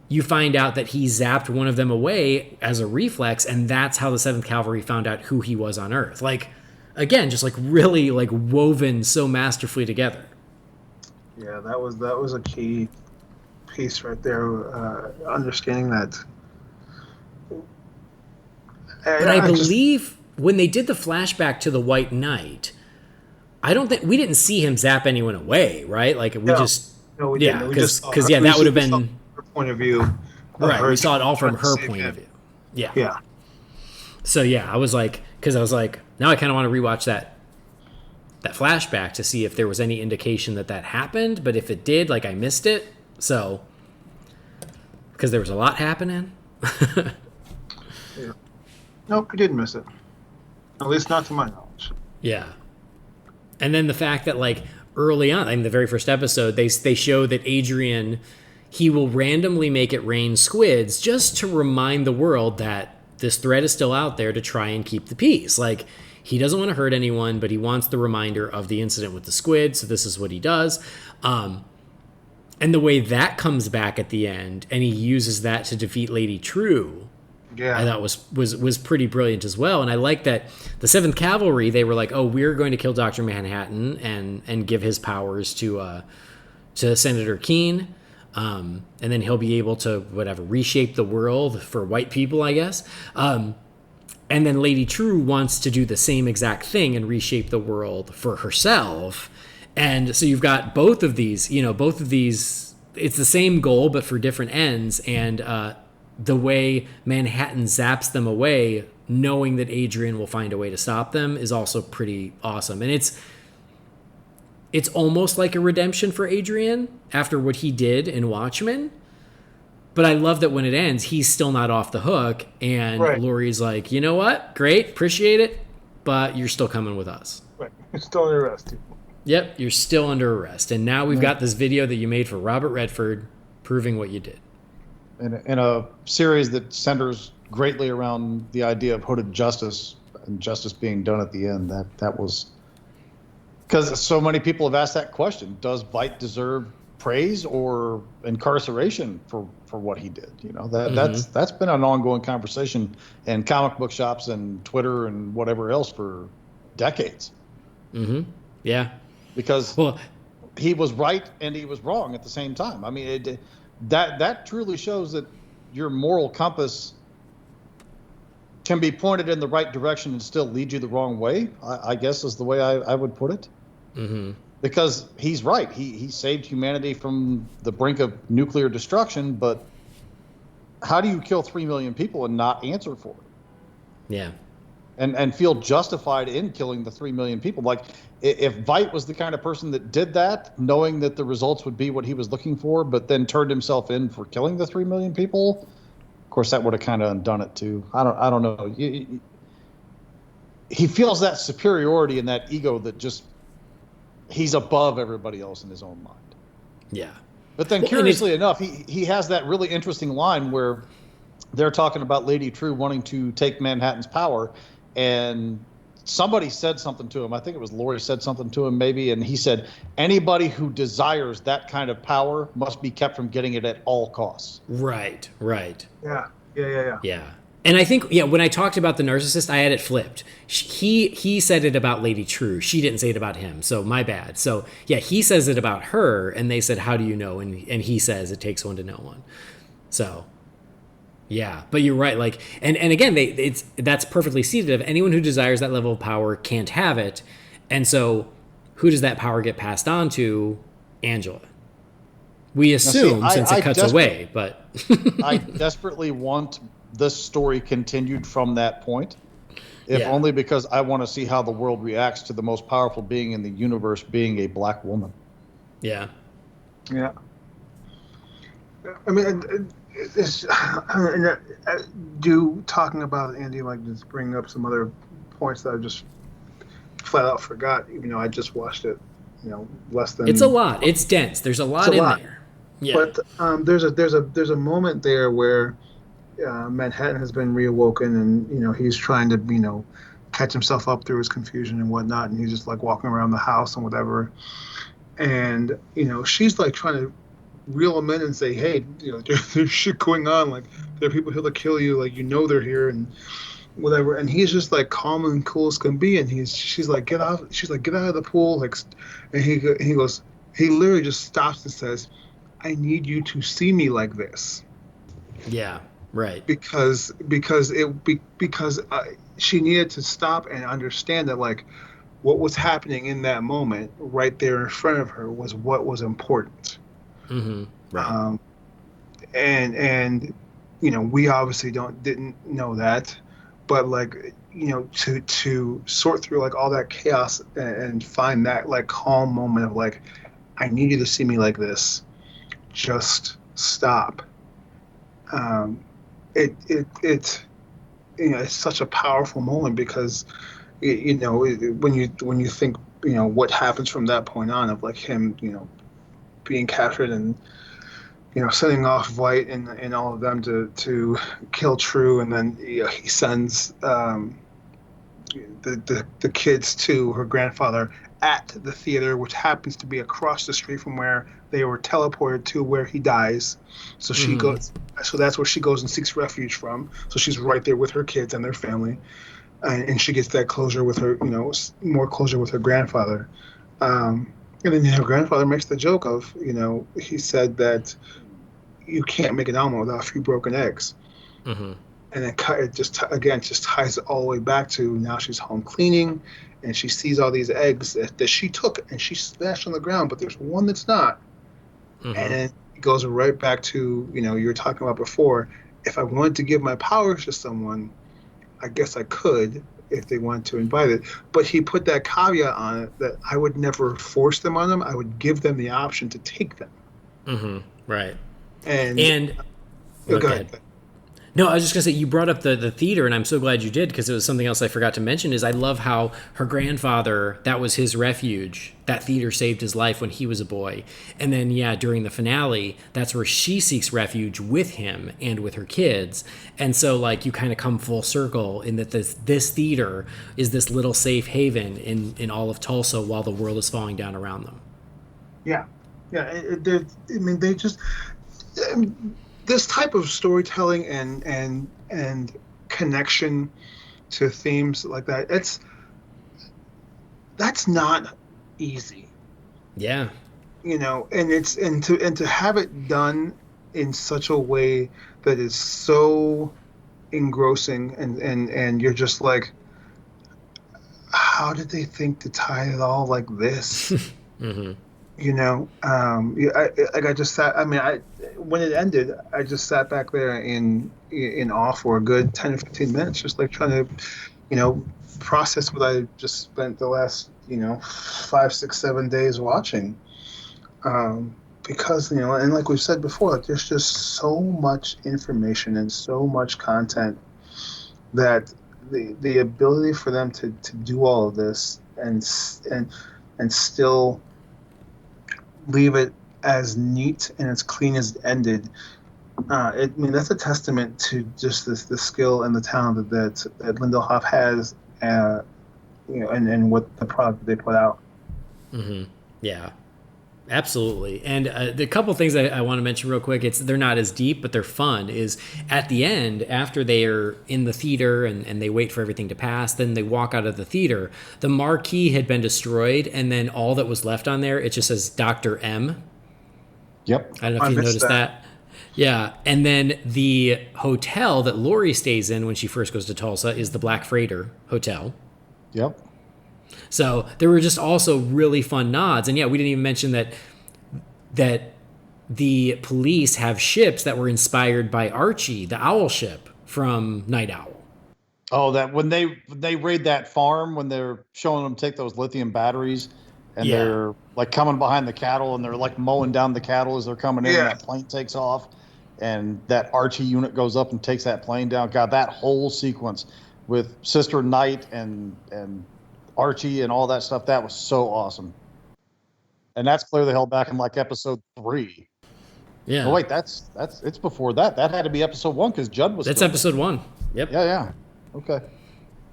you find out that he zapped one of them away as a reflex, and that's how the 7th Cavalry found out who he was on Earth. Like, again, just like really like woven so masterfully together. Yeah, that was a key piece right there, understanding that. But I believe when they did the flashback to the White Knight, I don't think we didn't see him zap anyone away, right? Like we just didn't. Because that would have been her point of view. Right, we saw it all from her point of view. Yeah. Yeah. So I was like, now I kind of want to rewatch that flashback to see if there was any indication that happened. But if it did, like I missed it. So because there was a lot happening. Yeah. Nope, you didn't miss it. At least not to my knowledge. Yeah. And then the fact that like early on, in the very first episode, they show that Adrian, he will randomly make it rain squids just to remind the world that this threat is still out there to try and keep the peace. Like, he doesn't want to hurt anyone, but he wants the reminder of the incident with the squid, so this is what he does. And the way that comes back at the end, and he uses that to defeat Lady True, I thought was pretty brilliant as well. And I like that the 7th Cavalry, they were like, oh, we're going to kill Dr. Manhattan and give his powers to Senator Keene. And then he'll be able to, reshape the world for white people, I guess. And then Lady True wants to do the same exact thing and reshape the world for herself. And so you've got both of these, it's the same goal, but for different ends. And the way Manhattan zaps them away, knowing that Adrian will find a way to stop them, is also pretty awesome. And it's almost like a redemption for Adrian after what he did in Watchmen. But I love that when it ends, he's still not off the hook. And Laurie's like, you know what? Great, appreciate it, but you're still coming with us. Right, you're still under arrest. Yep, you're still under arrest. And now we've got this video that you made for Robert Redford proving what you did. In a series that centers greatly around the idea of hooded justice and justice being done at the end, that was... Because so many people have asked that question: does Veidt deserve praise or incarceration for what he did? That's been an ongoing conversation in comic book shops and Twitter and whatever else for decades. Mm-hmm. Yeah. Because he was right and he was wrong at the same time. I mean, that truly shows that your moral compass can be pointed in the right direction and still lead you the wrong way, I guess is the way I would put it. Mm-hmm. Because he's right. He saved humanity from the brink of nuclear destruction, but how do you kill 3 million people and not answer for it? Yeah. And feel justified in killing the 3 million people? Like, if Veidt was the kind of person that did that, knowing that the results would be what he was looking for, but then turned himself in for killing the 3 million people, of course, that would have kind of undone it too. I don't know. He feels that superiority and that ego that just he's above everybody else in his own mind. Yeah. But then, curiously enough, he has that really interesting line where they're talking about Lady True wanting to take Manhattan's power, and somebody said something to him. I think it was Laurie said something to him maybe, and he said, anybody who desires that kind of power must be kept from getting it at all costs. Right. Yeah. Yeah. And I think, when I talked about the narcissist, I had it flipped. He said it about Lady True. She didn't say it about him, so my bad. So, he says it about her, and they said, how do you know? And he says, it takes one to know one. So, yeah. But you're right. Like, and again, that's perfectly seated. Of anyone who desires that level of power can't have it. And so, who does that power get passed on to? Angela. We assume, since it cuts away, but... I desperately want this story continued from that point, if only because I want to see how the world reacts to the most powerful being in the universe being a black woman. Yeah. I mean, talking about Andy, like, just bring up some other points that I just flat out forgot, even though I just watched it less than. It's a lot. It's dense. There's a lot in there. Yeah. But there's a moment there where Manhattan has been reawoken, and he's trying to catch himself up through his confusion and whatnot, and he's just like walking around the house and whatever, and she's like trying to reel him in and say, hey, there's shit going on, like there are people here to kill you, like they're here and whatever, and he's just like calm and cool as can be, and she's like get out of the pool, like, and he literally just stops and says, I need you to see me like this. Yeah, right. Because she needed to stop and understand that, like, what was happening in that moment right there in front of her was what was important. Mm-hmm. Right. And we obviously didn't know that, but like to sort through like all that chaos and find that like calm moment of like, I need you to see me like this. Just stop. It's such a powerful moment because when you think what happens from that point on of like him being captured and sending off White and all of them to kill True, and then he sends the kids to her grandfather at the theater, which happens to be across the street from where they were teleported to, where he dies. So she goes. So that's where she goes and seeks refuge from. So she's right there with her kids and their family, and she gets that closure with her, more closure with her grandfather. And then her grandfather makes the joke of, he said that you can't make an omelet without a few broken eggs. Mm-hmm. And it just ties it all the way back to now she's home cleaning, and she sees all these eggs that she took and she smashed on the ground, but there's one that's not. Mm-hmm. And then it goes right back to, you were talking about before, if I wanted to give my powers to someone, I guess I could if they wanted to invite it. But he put that caveat on it that I would never force them on them. I would give them the option to take them. Mm-hmm. Right. And go ahead. No, I was just going to say, you brought up the theater, and I'm so glad you did, because it was something else I forgot to mention, is I love how her grandfather, that was his refuge. That theater saved his life when he was a boy. And then, during the finale, that's where she seeks refuge with him and with her kids. And so, like, you kind of come full circle in that this theater is this little safe haven in all of Tulsa while the world is falling down around them. Yeah. They just... this type of storytelling and connection to themes like that, that's not easy. Yeah. And to have it done in such a way that is so engrossing and you're just like, how did they think to tie it all like this? Mm-hmm. When it ended, I just sat back there in awe for a good 10 or 15 minutes, just like trying to, process what I just spent the last, 5, 6, 7 days watching. Because, and like we've said before, like there's just so much information and so much content that the ability for them to do all of this and still leave it as neat and as clean as it ended. That's a testament to just the skill and the talent that Lindelof has, and what the product they put out. Mm-hmm. Yeah, absolutely. And the couple things I want to mention real quick, they're not as deep, but they're fun, is at the end, after they are in the theater and they wait for everything to pass, then they walk out of the theater. The marquee had been destroyed, and then all that was left on there, it just says Dr. M. Yep. I don't know if you noticed that. Yeah. And then the hotel that Lori stays in when she first goes to Tulsa is the Black Freighter Hotel. Yep. So there were just also really fun nods. And we didn't even mention that the police have ships that were inspired by Archie, the owl ship from Night Owl. Oh, that when they raid that farm, when they're showing them take those lithium batteries, and they're like coming behind the cattle, and they're like mowing down the cattle as they're coming in, and that plane takes off, and that Archie unit goes up and takes that plane down. God, that whole sequence with Sister Knight and Archie and all that stuff, that was so awesome. And that's clearly held back in like episode 3. Yeah. Oh wait, it's before that. That had to be episode 1 because Judd was. That's still episode 1. Yep. Yeah. Okay.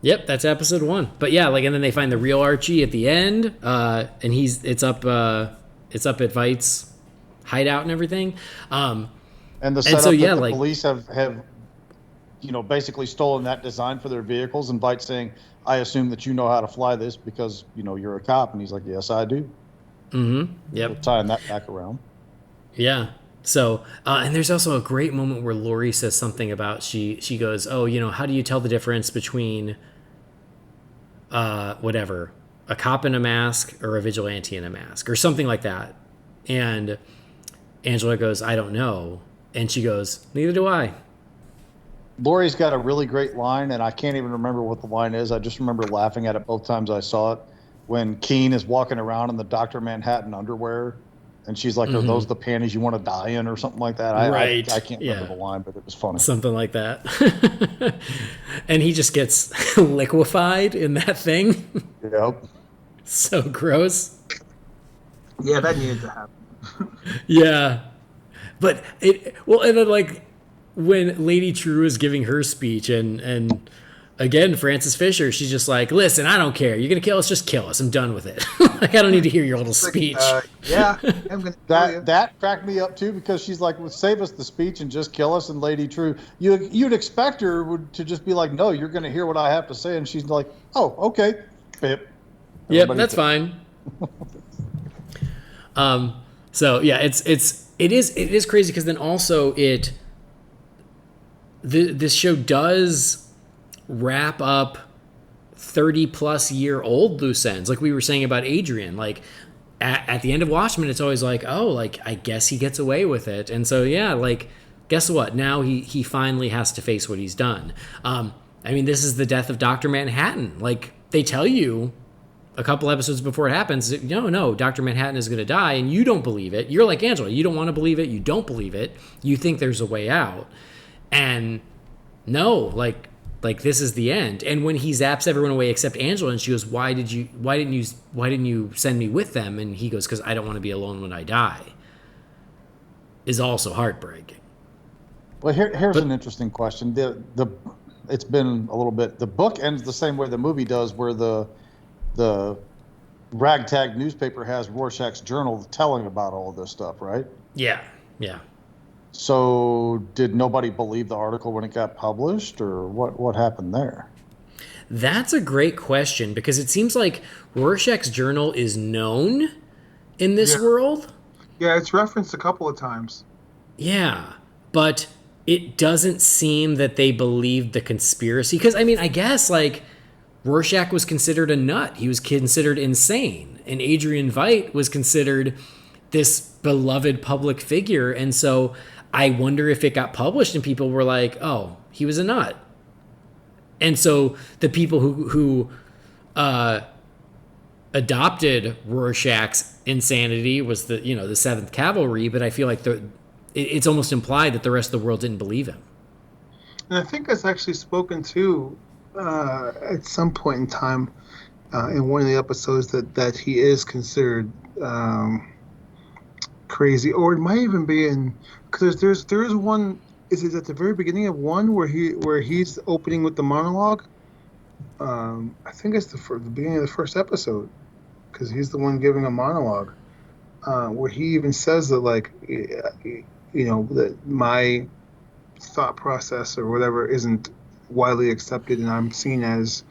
Yep, that's episode 1. But yeah, like, and then they find the real Archie at the end, and it's up at Veight's hideout and everything. And the setup so, yeah, that the like, police have basically stolen that design for their vehicles, and Veight saying, "I assume that you know how to fly this because you're a cop," and he's like, "Yes, I do." Mm-hmm. Yep. So tying that back around. Yeah. So, and there's also a great moment where Lori says something about she goes, "Oh, how do you tell the difference between whatever, a cop in a mask or a vigilante in a mask," or something like that. And Angela goes, "I don't know." And she goes, "Neither do I." Lori's got a really great line, and I can't even remember what the line is. I just remember laughing at it both times I saw it. When Keen is walking around in the Dr. Manhattan underwear, and she's like, "Are those the panties you want to die in?" or something like that. I can't remember the line, but it was funny. Something like that. And he just gets liquefied in that thing. Yep. So gross. Yeah, that needed to happen. Yeah. But and then like when Lady True is giving her speech and again, Frances Fisher, she's just like, "Listen, I don't care. You're going to kill us, just kill us. I'm done with it." Like, I don't need to hear your little speech. Yeah, I'm going to kill you. That cracked me up too, because she's like, "Well, save us the speech and just kill us." And Lady True, you'd expect her to just be like, "No, you're going to hear what I have to say." And she's like, "Oh, okay." Bip. Yep, that's fine. So yeah, it is crazy because then also this show does wrap up 30 plus year old loose ends, like we were saying about Adrian. Like at the end of Watchmen, it's always like, oh, like I guess he gets away with it, and so yeah, like guess what? Now he finally has to face what he's done. I mean, this is the death of Dr. Manhattan. Like they tell you a couple episodes before it happens, no, Dr. Manhattan is going to die, and you don't believe it. You're like Angela, you don't want to believe it, you don't believe it, you think there's a way out, and no, like this is the end. And when he zaps everyone away except Angela, and she goes, why didn't you send me with them? And he goes, because I don't want to be alone when I die, is also heartbreaking. Well, here's an interesting question. It's been a little bit. The book ends the same way the movie does, where the ragtag newspaper has Rorschach's journal telling about all this stuff, right? Yeah. So did nobody believe the article when it got published, or what happened there? That's a great question, because it seems like Rorschach's journal is known in this world. Yeah, it's referenced a couple of times. Yeah, but it doesn't seem that they believed the conspiracy. Because, I mean, I guess, like, Rorschach was considered a nut. He was considered insane. And Adrian Veidt was considered this beloved public figure. And so I wonder if it got published and people were like, oh, he was a nut. And so the people who adopted Rorschach's insanity was the 7th Cavalry, but I feel like it's almost implied that the rest of the world didn't believe him. And I think that's actually spoken to at some point in time in one of the episodes that he is considered crazy, or it might even be in, because there is one. Is it at the very beginning of one where he's opening with the monologue? I think it's the beginning of the first episode, because he's the one giving a monologue, where he even says that, like, that my thought process or whatever isn't widely accepted, and I'm seen as,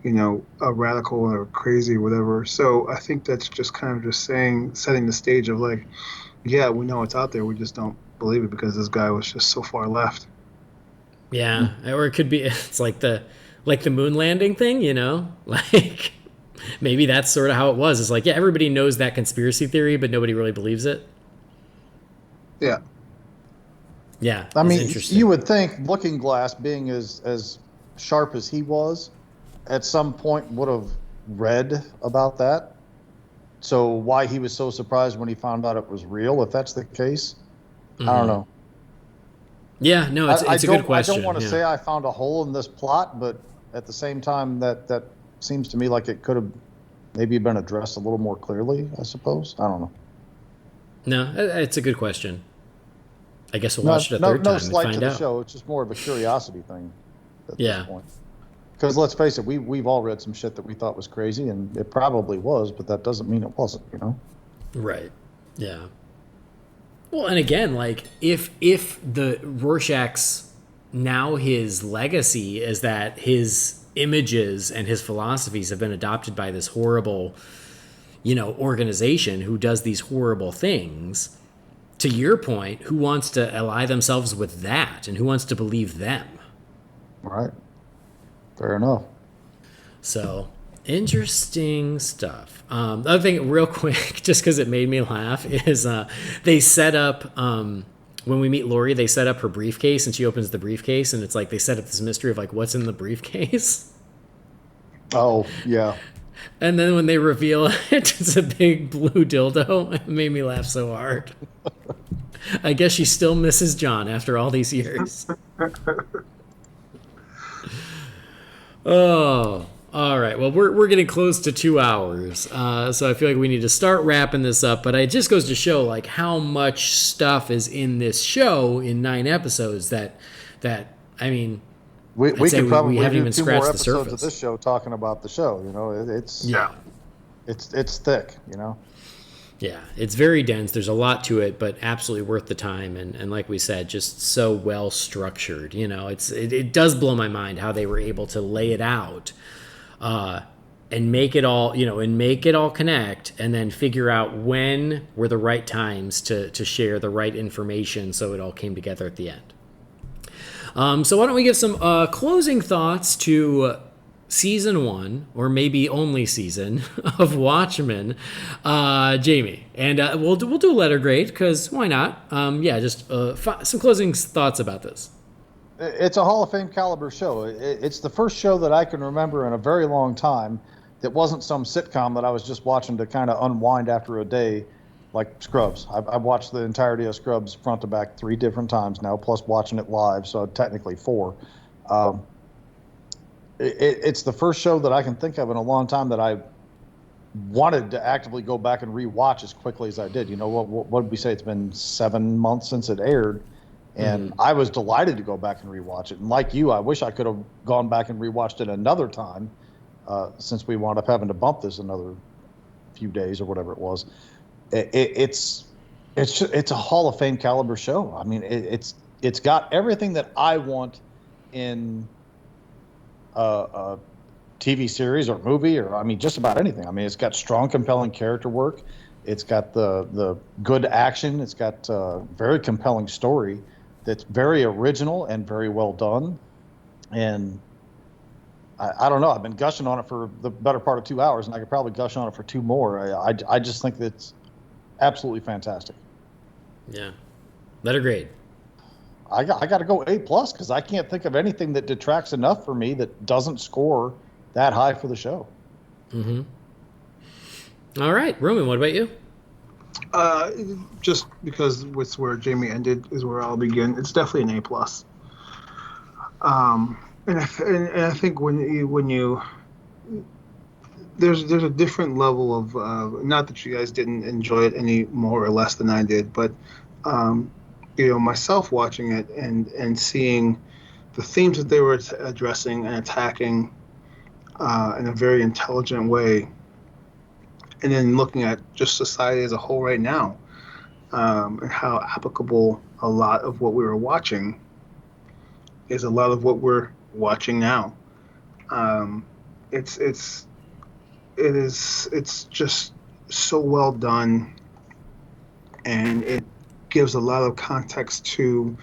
a radical or crazy or whatever. So I think that's just kind of just setting the stage of, like, yeah, we know it's out there, we just don't believe it because this guy was just so far left. Yeah, or it could be, it's like the moon landing thing, like maybe that's sort of how it was. It's like, yeah, everybody knows that conspiracy theory, but nobody really believes it. Yeah. Yeah. I mean, you would think Looking Glass, being as sharp as he was, at some point would have read about that. So why he was so surprised when he found out it was real, if that's the case, I don't know. Yeah, no, it's a good question. I don't want to say I found a hole in this plot, but at the same time, that seems to me like it could have maybe been addressed a little more clearly, I suppose. I don't know. No, it's a good question. I guess we'll watch it a third time and slight find to the out. show. It's just more of a curiosity thing at Yeah. this point. Because let's face it, we've all read some shit that we thought was crazy, and it probably was, but that doesn't mean it wasn't, you know? Right. Yeah. Well, and again, like if the Rorschach's now his legacy is that his images and his philosophies have been adopted by this horrible, organization who does these horrible things. To your point, who wants to ally themselves with that, and who wants to believe them? Right. Fair enough. So, interesting stuff. The other thing, real quick, just because it made me laugh, is they set up, when we meet Lori, they set up her briefcase, and she opens the briefcase, and it's like they set up this mystery of, like, what's in the briefcase? Oh, yeah. And then when they reveal it, it's a big blue dildo. It made me laugh so hard. I guess she still misses John after all these years. Oh, all right. Well, we're getting close to 2 hours, so I feel like we need to start wrapping this up. But it just goes to show like how much stuff is in this show in 9 episodes. That I mean, we could probably haven't do even 2 more scratched the episodes surface of this show talking about the show. It's thick. Yeah, it's very dense. There's a lot to it, but absolutely worth the time. And like we said, just so well structured. It does blow my mind how they were able to lay it out, and make it all, connect, and then figure out when were the right times to share the right information, so it all came together at the end. So why don't we give some closing thoughts to season 1, or maybe only season, of Jamie, and we'll do a letter grade, because why not? Just some closing thoughts about this. It's a Hall of Fame caliber show. It's the first show that I can remember in a very long time that wasn't some sitcom that I was just watching to kind of unwind after a day, like Scrubs. I've watched the entirety of Scrubs front to back 3 different times now, plus watching it live, so technically 4. It's the first show that I can think of in a long time that I wanted to actively go back and rewatch as quickly as I did. What did we say? It's been 7 months since it aired, and I was delighted to go back and rewatch it. And like you, I wish I could have gone back and rewatched it another time, since we wound up having to bump this another few days or whatever it was. It's a Hall of Fame caliber show. I mean, it's got everything that I want in a TV series or movie, or just about anything. It's got strong, compelling character work. It's got the good action. It's got a very compelling story that's very original and very well done. And I don't know. I've been gushing on it for the better part of 2 hours, and I could probably gush on it for 2 more. I just think that it's absolutely fantastic. Yeah. Letter grade. I got to go A+, because I can't think of anything that detracts enough for me that doesn't score that high for the show. Mm-hmm. All right, Roman, what about you? Just because it's where Jamie ended is where I'll begin. It's definitely an A+. And I think when you there's a different level of not that you guys didn't enjoy it any more or less than I did, but myself watching it and seeing the themes that they were addressing and attacking in a very intelligent way, and then looking at just society as a whole right now, and how applicable a lot of what we were watching is a lot of what we're watching now. It's just so well done, and it gives a lot of context to,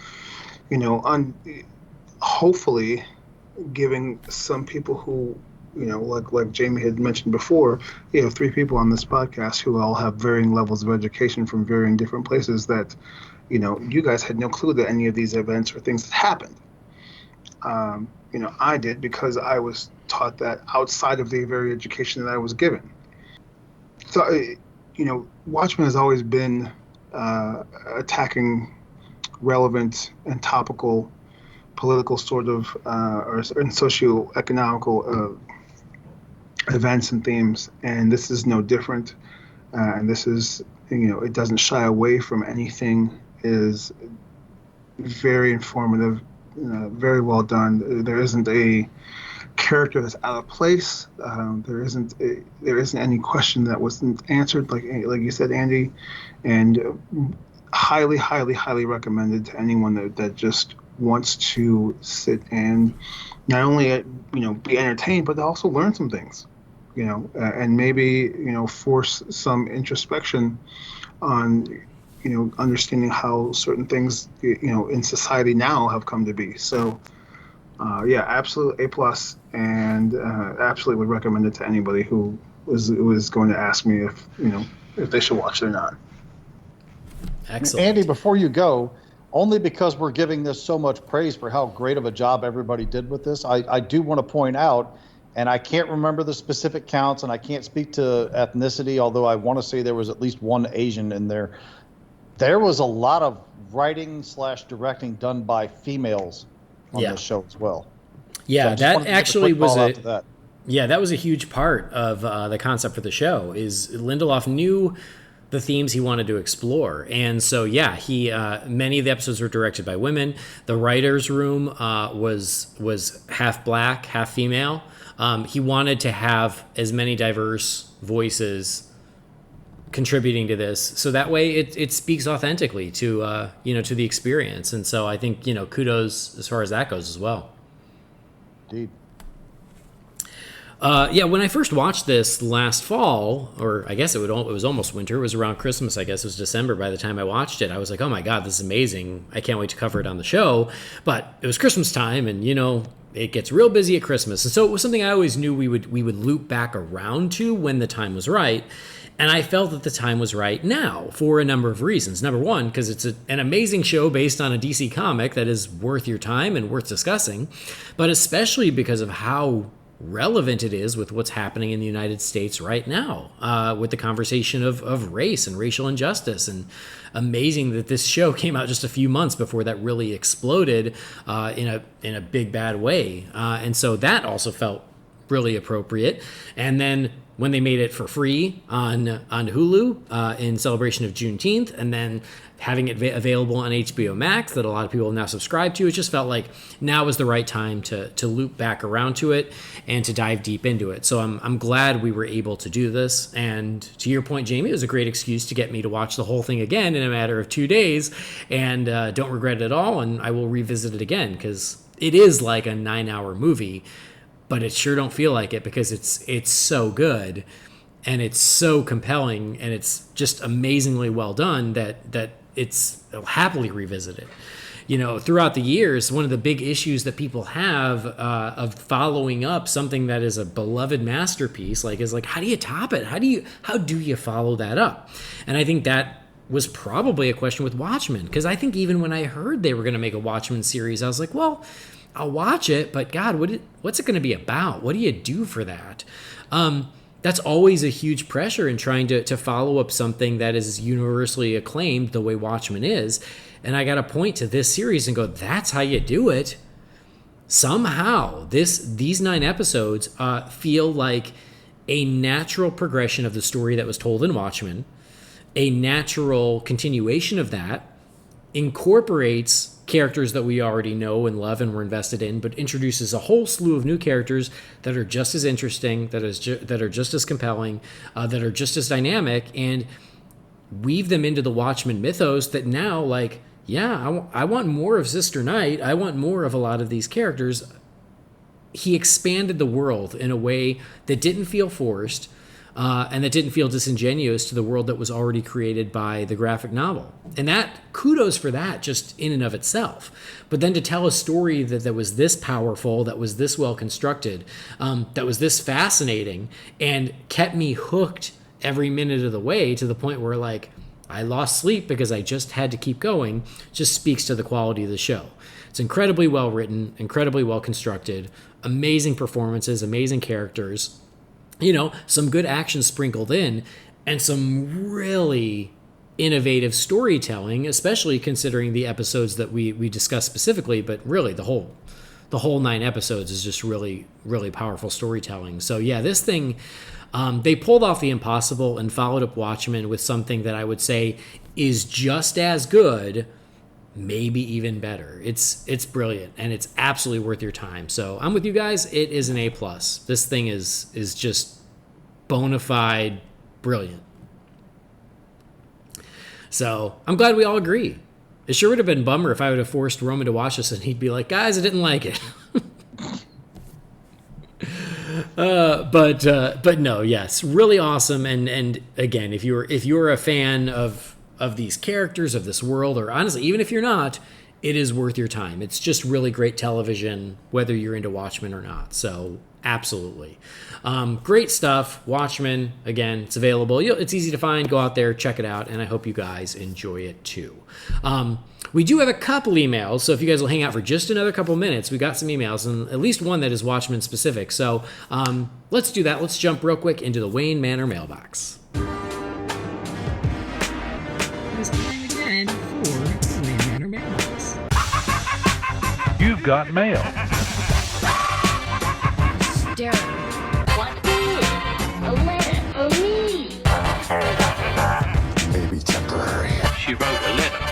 hopefully giving some people who, like Jamie had mentioned before, 3 people on this podcast who all have varying levels of education from varying different places that, you guys had no clue that any of these events or things had happened. I did, because I was taught that outside of the very education that I was given. So, Watchmen has always been attacking relevant and topical political sort of or socio-economical events and themes, and this is no different. And this is it doesn't shy away from anything, is very informative, very well done. There isn't a character that's out of place. There isn't any question that wasn't answered, like you said, Andy, and highly, highly, highly recommended to anyone that just wants to sit and not only be entertained, but also learn some things, and maybe force some introspection on understanding how certain things in society now have come to be. So yeah, absolute A+, and absolutely would recommend it to anybody who was going to ask me if they should watch it or not. Excellent. Andy, before you go, only because we're giving this so much praise for how great of a job everybody did with this, I do want to point out, and I can't remember the specific counts, and I can't speak to ethnicity, although I want to say there was at least one Asian in there. There was a lot of writing/directing done by females on this show as well. Yeah, so that actually was that. Yeah, that was a huge part of the concept for the show. Is Lindelof knew the themes he wanted to explore, and so he many of the episodes were directed by women. The writers' room was half black, half female. He wanted to have as many diverse voices contributing to this, so that way it speaks authentically to to the experience. And so I think kudos as far as that goes as well. Indeed. When I first watched this last fall, or I guess it was almost winter. It was around Christmas. I guess it was December by the time I watched it. I was like, oh my God, this is amazing. I can't wait to cover it on the show. But it was Christmas time, and it gets real busy at Christmas. And so it was something I always knew we would loop back around to when the time was right. And I felt that the time was right now for a number of reasons. Number one, because it's an amazing show based on a DC comic that is worth your time and worth discussing, but especially because of how relevant it is with what's happening in the United States right now, with the conversation of race and racial injustice. And amazing that this show came out just a few months before that really exploded in a big bad way. And so that also felt really appropriate. And then when they made it for free on Hulu in celebration of Juneteenth, and then having it available on HBO Max that a lot of people now subscribe to, it just felt like now was the right time to loop back around to it and to dive deep into it. So I'm glad we were able to do this. And to your point, Jamie, it was a great excuse to get me to watch the whole thing again in a matter of 2 days, and don't regret it at all. And I will revisit it again because it is like a 9-hour movie, but it sure don't feel like it because it's so good and it's so compelling and it's just amazingly well done that I'll happily revisit it. Throughout the years, one of the big issues that people have of following up something that is a beloved masterpiece, is how do you top it? How do you follow that up? And I think that was probably a question with Watchmen, because I think even when I heard they were going to make a Watchmen series, I was like, well, I'll watch it, but God, what's it going to be about? What do you do for that? That's always a huge pressure in trying to follow up something that is universally acclaimed the way Watchmen is. And I got to point to this series and go, that's how you do it. Somehow, these 9 episodes feel like a natural progression of the story that was told in Watchmen, a natural continuation of that, incorporates characters that we already know and love and we're invested in, but introduces a whole slew of new characters that are just as interesting, that are just as compelling, that are just as dynamic, and weave them into the Watchmen mythos that now, I want more of Sister Night. I want more of a lot of these characters. He expanded the world in a way that didn't feel forced, and that didn't feel disingenuous to the world that was already created by the graphic novel. And that, kudos for that, just in and of itself. But then to tell a story that was this powerful, that was this well constructed, that was this fascinating, and kept me hooked every minute of the way to the point where, I lost sleep because I just had to keep going, just speaks to the quality of the show. It's incredibly well written, incredibly well constructed, amazing performances, amazing characters, some good action sprinkled in, and some really innovative storytelling, especially considering the episodes that we discussed specifically, but really the whole the whole 9 episodes is just really, really powerful storytelling. So yeah, this thing, they pulled off the impossible and followed up Watchmen with something that I would say is just as good, maybe even better. It's brilliant, and it's absolutely worth your time. So I'm with you guys. It is an A+. This thing is just bona fide brilliant. So I'm glad we all agree. It sure would have been a bummer if I would have forced Roman to watch this and he'd be like, guys, I didn't like it. But no, yes, really awesome. And again, if you're a fan of these characters, of this world, or honestly, even if you're not, it is worth your time. It's just really great television, whether you're into Watchmen or not. So absolutely. Great stuff. Watchmen, again, it's available. It's easy to find. Go out there, check it out, and I hope you guys enjoy it too. We do have a couple emails, so if you guys will hang out for just another couple minutes, we got some emails, and at least one that is Watchmen specific. So let's do that. Let's jump real quick into the Wayne Manor mailbox. It's time again for the Wayne Manor mailbox. You've got mail. Darren, what is a letter for me? Maybe temporary. She wrote a letter.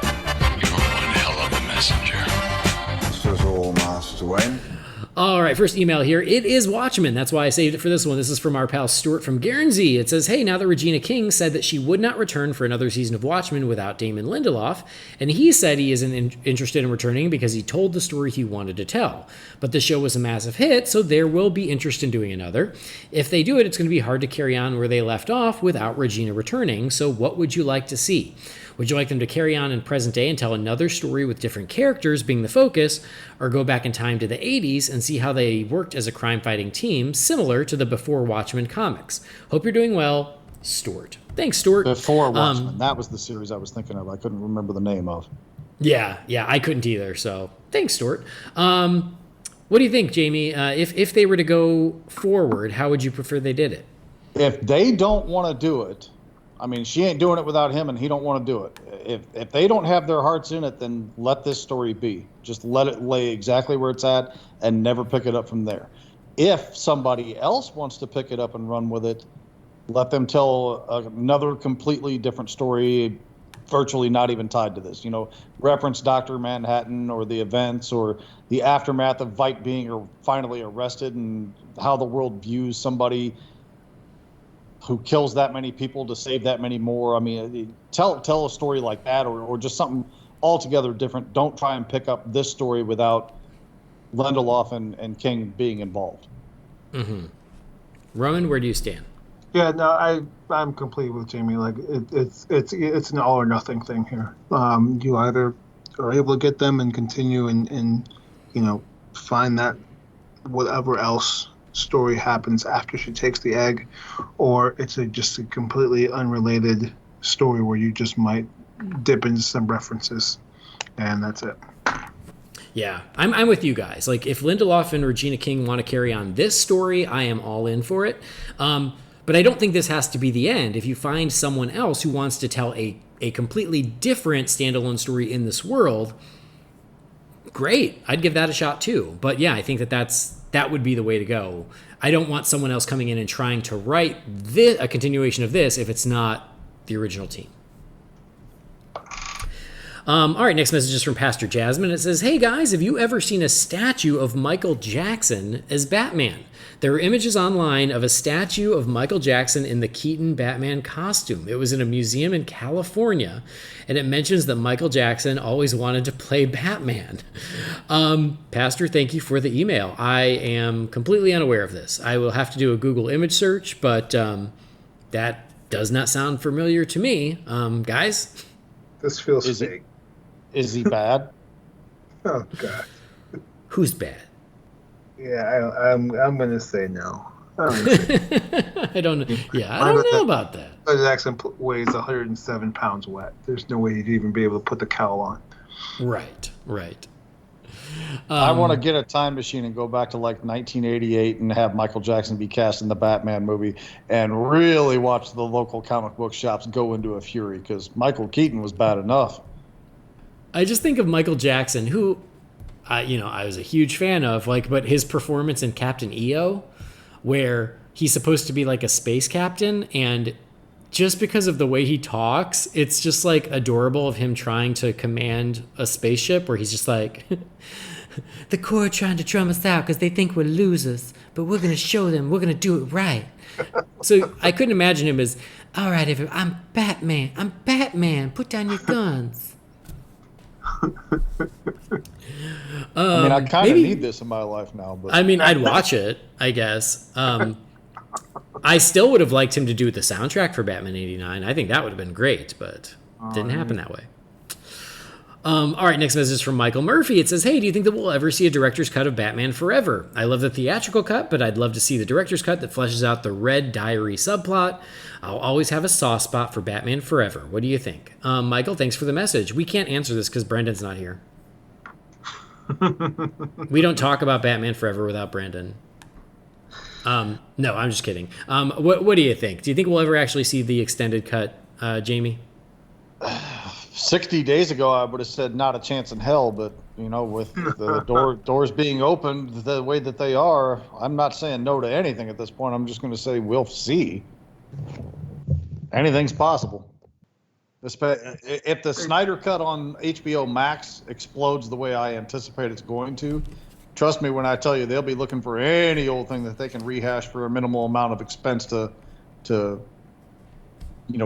You're one hell of a messenger. This is all, Master Wayne. All right, first email here. It is Watchmen. That's why I saved it for this one. This is from our pal Stuart from Guernsey. It says, hey, now that Regina King said that she would not return for another season of Watchmen without Damon Lindelof, and he said he isn't interested in returning because he told the story he wanted to tell. But the show was a massive hit, so there will be interest in doing another. If they do it, it's going to be hard to carry on where they left off without Regina returning, so what would you like to see? Would you like them to carry on in present day and tell another story with different characters being the focus, or go back in time to the 80s and see how they worked as a crime-fighting team, similar to the Before Watchmen comics? Hope you're doing well, Stuart. Thanks, Stuart. Before Watchmen. That was the series I was thinking of. I couldn't remember the name of. Yeah, I couldn't either, so thanks, Stuart. What do you think, Jamie? If they were to go forward, how would you prefer they did it? If they don't want to do it, I mean, she ain't doing it without him, and he don't want to do it. If they don't have their hearts in it, then let this story be. Just let it lay exactly where it's at and never pick it up from there. If somebody else wants to pick it up and run with it, let them tell another completely different story, virtually not even tied to this. Reference Dr. Manhattan or the events or the aftermath of Veidt being finally arrested and how the world views somebody who kills that many people to save that many more. I mean, tell a story like that, or just something altogether different. Don't try and pick up this story without Lindelof and King being involved. Mm-hmm. Roman, where do you stand? Yeah, no, I'm completely with Jamie. Like it's an all or nothing thing here. You either are able to get them and continue and find that whatever else story happens after she takes the egg, or it's just a completely unrelated story where you just might dip into some references, and that's it. Yeah, I'm with you guys. Like, if Lindelof and Regina King want to carry on this story, I am all in for it. But I don't think this has to be the end. If you find someone else who wants to tell a completely different standalone story in this world, great. I'd give that a shot too. But yeah, I think that would be the way to go. I don't want someone else coming in and trying to write a continuation of this if it's not the original team. All right, next message is from Pastor Jasmine. It says, hey guys, have you ever seen a statue of Michael Jackson as Batman? There are images online of a statue of Michael Jackson in the Keaton Batman costume. It was in a museum in California, and it mentions that Michael Jackson always wanted to play Batman. Pastor, thank you for the email. I am completely unaware of this. I will have to do a Google image search, but that does not sound familiar to me. Guys? This feels fake. Is he bad? Oh, God. Who's bad? Yeah, I'm going to say no. I don't know about that. Jackson weighs 107 pounds wet. There's no way he'd even be able to put the cowl on. Right. I want to get a time machine and go back to like 1988 and have Michael Jackson be cast in the Batman movie and really watch the local comic book shops go into a fury, because Michael Keaton was bad enough. I just think of Michael Jackson, who I was a huge fan of, like, but his performance in Captain EO, where he's supposed to be like a space captain, and just because of the way he talks, it's just like adorable of him trying to command a spaceship, where he's just like, the Corps are trying to drum us out because they think we're losers, but we're going to show them we're going to do it right. So I couldn't imagine him as, all right, I'm Batman, put down your guns. I mean, I kind of need this in my life now. But I mean, I'd watch it, I guess. I still would have liked him to do the soundtrack for Batman 89. I think that would have been great, but didn't happen that way. All right, next message is from Michael Murphy. It says, hey, do you think that we'll ever see a director's cut of Batman Forever? I love the theatrical cut, but I'd love to see the director's cut that fleshes out the Red Diary subplot. I'll always have a soft spot for Batman Forever. What do you think? Michael, thanks for the message. We can't answer this because Brendan's not here. We don't talk about Batman Forever without Brandon. No, I'm just kidding. What do you think? Do you think we'll ever actually see the extended cut, Jamie? 60 days ago, I would have said not a chance in hell, but, with the doors being opened the way that they are, I'm not saying no to anything at this point. I'm just going to say we'll see. Anything's possible. If the Snyder cut on HBO Max explodes the way I anticipate it's going to, trust me when I tell you they'll be looking for any old thing that they can rehash for a minimal amount of expense to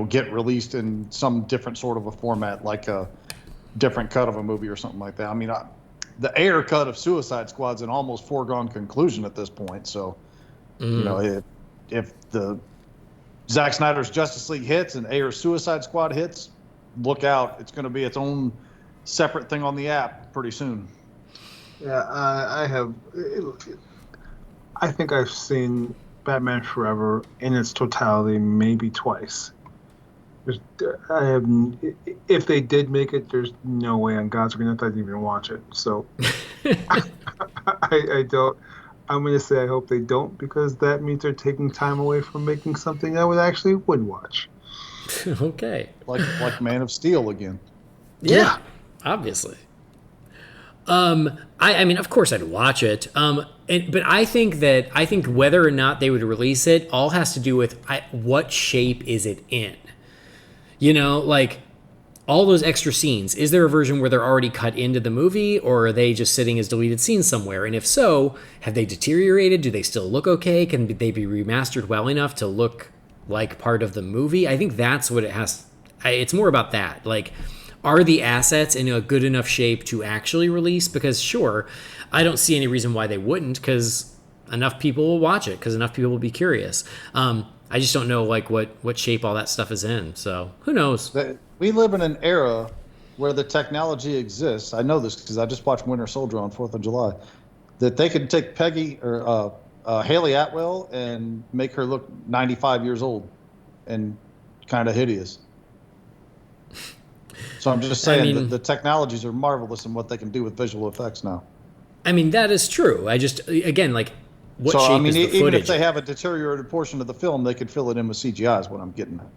get released in some different sort of a format, like a different cut of a movie or something like that. I mean, the Ayer cut of Suicide Squad's an almost foregone conclusion at this point. So, if the Zack Snyder's Justice League hits and Ayer's Suicide Squad hits, look out. It's going to be its own separate thing on the app pretty soon. Yeah, I think I've seen Batman Forever in its totality maybe twice. If they did make it, there's no way on God's green earth I'd even watch it. So I don't. I'm going to say I hope they don't, because that means they're taking time away from making something I would watch. Okay. Like Man of Steel again. Yeah. Obviously. I mean, of course I'd watch it. But I think whether or not they would release it all has to do with what shape is it in. Like all those extra scenes. Is there a version where they're already cut into the movie, or are they just sitting as deleted scenes somewhere? And if so, have they deteriorated? Do they still look okay? Can they be remastered well enough to look like part of the movie? I think that's what it has. It's more about that. Like, are the assets in a good enough shape to actually release? Because sure, I don't see any reason why they wouldn't, because enough people will watch it, because enough people will be curious. I just don't know like what shape all that stuff is in. So who knows? We live in an era where the technology exists. I know this because I just watched Winter Soldier on 4th of July. That they could take Peggy or Haley Atwell and make her look 95 years old and kind of hideous. So I'm just saying the technologies are marvelous in what they can do with visual effects now. I mean, that is true. I just, again, like, what shape is the footage? Even if they have a deteriorated portion of the film, they could fill it in with CGI is what I'm getting at.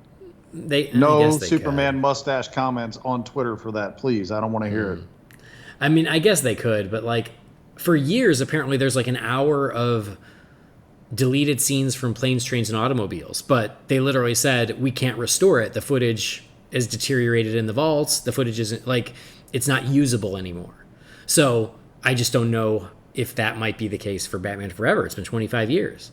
They Superman mustache comments on Twitter for that, please. I don't want to hear it. I mean, I guess they could, but like for years, apparently there's like an hour of deleted scenes from Planes, Trains, and Automobiles, but they literally said, we can't restore it. The footage is deteriorated in the vaults. The footage isn't like, it's not usable anymore. So I just don't know if that might be the case for Batman Forever. It's been 25 years.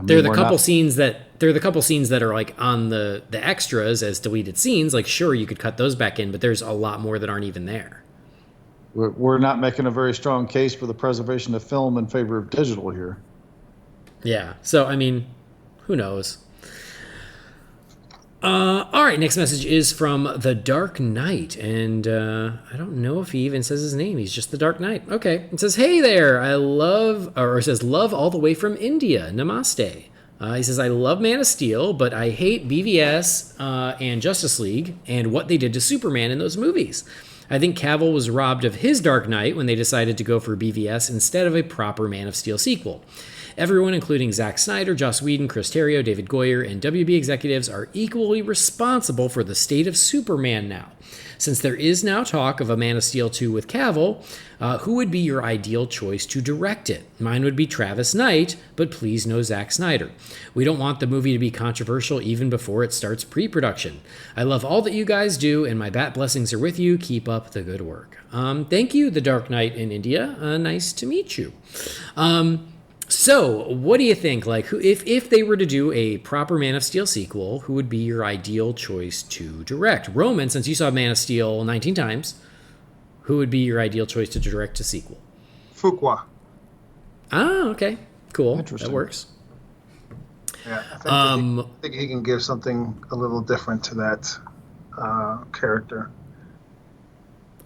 There are the couple scenes that are like on the extras as deleted scenes. Like, sure, you could cut those back in, but there's a lot more that aren't even there. We're not making a very strong case for the preservation of film in favor of digital here. Yeah. So, I mean, who knows? All right, next message is from The Dark Knight, and I don't know if he even says his name. He's just The Dark Knight. Okay. It says, hey there, it says, love all the way from India. Namaste. He says, I love Man of Steel, but I hate BVS and Justice League and what they did to Superman in those movies. I think Cavill was robbed of his Dark Knight when they decided to go for BVS instead of a proper Man of Steel sequel. Everyone, including Zack Snyder, Joss Whedon, Chris Terrio, David Goyer, and WB executives, are equally responsible for the state of Superman now. Since there is now talk of a Man of Steel 2 with Cavill, who would be your ideal choice to direct it? Mine would be Travis Knight, but please no Zack Snyder. We don't want the movie to be controversial even before it starts pre-production. I love all that you guys do, and my bat blessings are with you. Keep up the good work. Thank you, The Dark Knight in India. Nice to meet you. So, what do you think? Like, if they were to do a proper Man of Steel sequel, who would be your ideal choice to direct? Roman, since you saw Man of Steel 19 times, who would be your ideal choice to direct a sequel? Fuqua. Ah, okay. Cool. That works. Yeah, I think he can give something a little different to that character.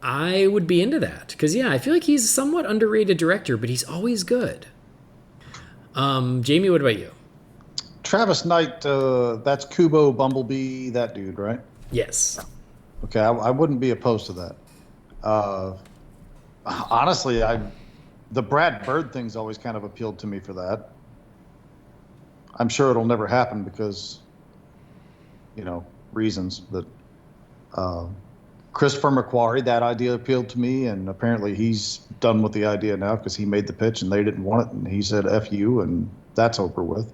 I would be into that. Because, yeah, I feel like he's a somewhat underrated director, but he's always good. Jamie, what about you? Travis Knight, that's Kubo, Bumblebee, that dude, right? Yes. Okay, I wouldn't be opposed to that. Honestly, the Brad Bird thing's always kind of appealed to me for that. I'm sure it'll never happen because, reasons. But Christopher McQuarrie, that idea appealed to me, and apparently he's done with the idea now because he made the pitch and they didn't want it, and he said F you, and that's over with.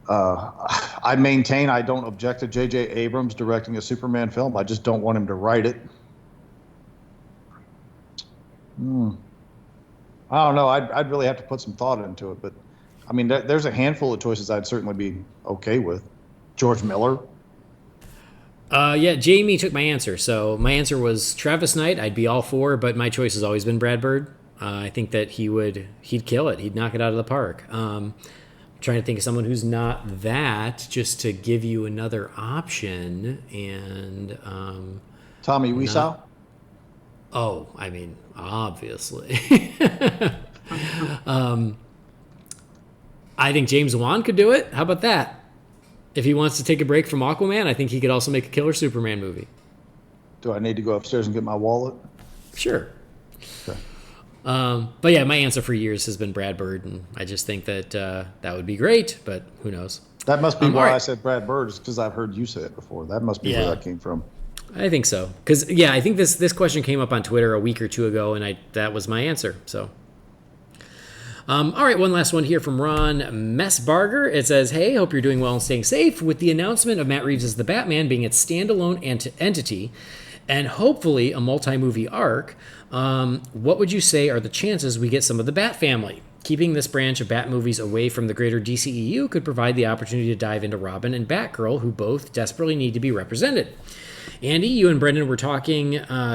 I maintain I don't object to J.J. Abrams directing a Superman film. I just don't want him to write it. I don't know. I'd really have to put some thought into it, but I mean, there's a handful of choices I'd certainly be okay with. George Miller. Yeah, Jamie took my answer. So my answer was Travis Knight. I'd be all for, but my choice has always been Brad Bird. I think that he'd kill it. He'd knock it out of the park. I'm trying to think of someone who's not that, just to give you another option. And Tommy Wiseau. Oh, I mean, obviously. I think James Wan could do it. How about that? If he wants to take a break from Aquaman, I think he could also make a killer Superman movie. Do I need to go upstairs and get my wallet? Sure. Okay. But yeah, my answer for years has been Brad Bird, and I just think that that would be great, but who knows? That must be why I said Brad Bird, is because I've heard you say it before. That must be where that came from. I think so. Because, yeah, I think this question came up on Twitter a week or two ago, and that was my answer, so... all right, one last one here from Ron Messbarger. It says, hey, hope you're doing well and staying safe. With the announcement of Matt Reeves as the Batman being its standalone entity and hopefully a multi-movie arc, what would you say are the chances we get some of the Bat family? Keeping this branch of Bat movies away from the greater DCEU could provide the opportunity to dive into Robin and Batgirl, who both desperately need to be represented. Andy, you and Brendan were talking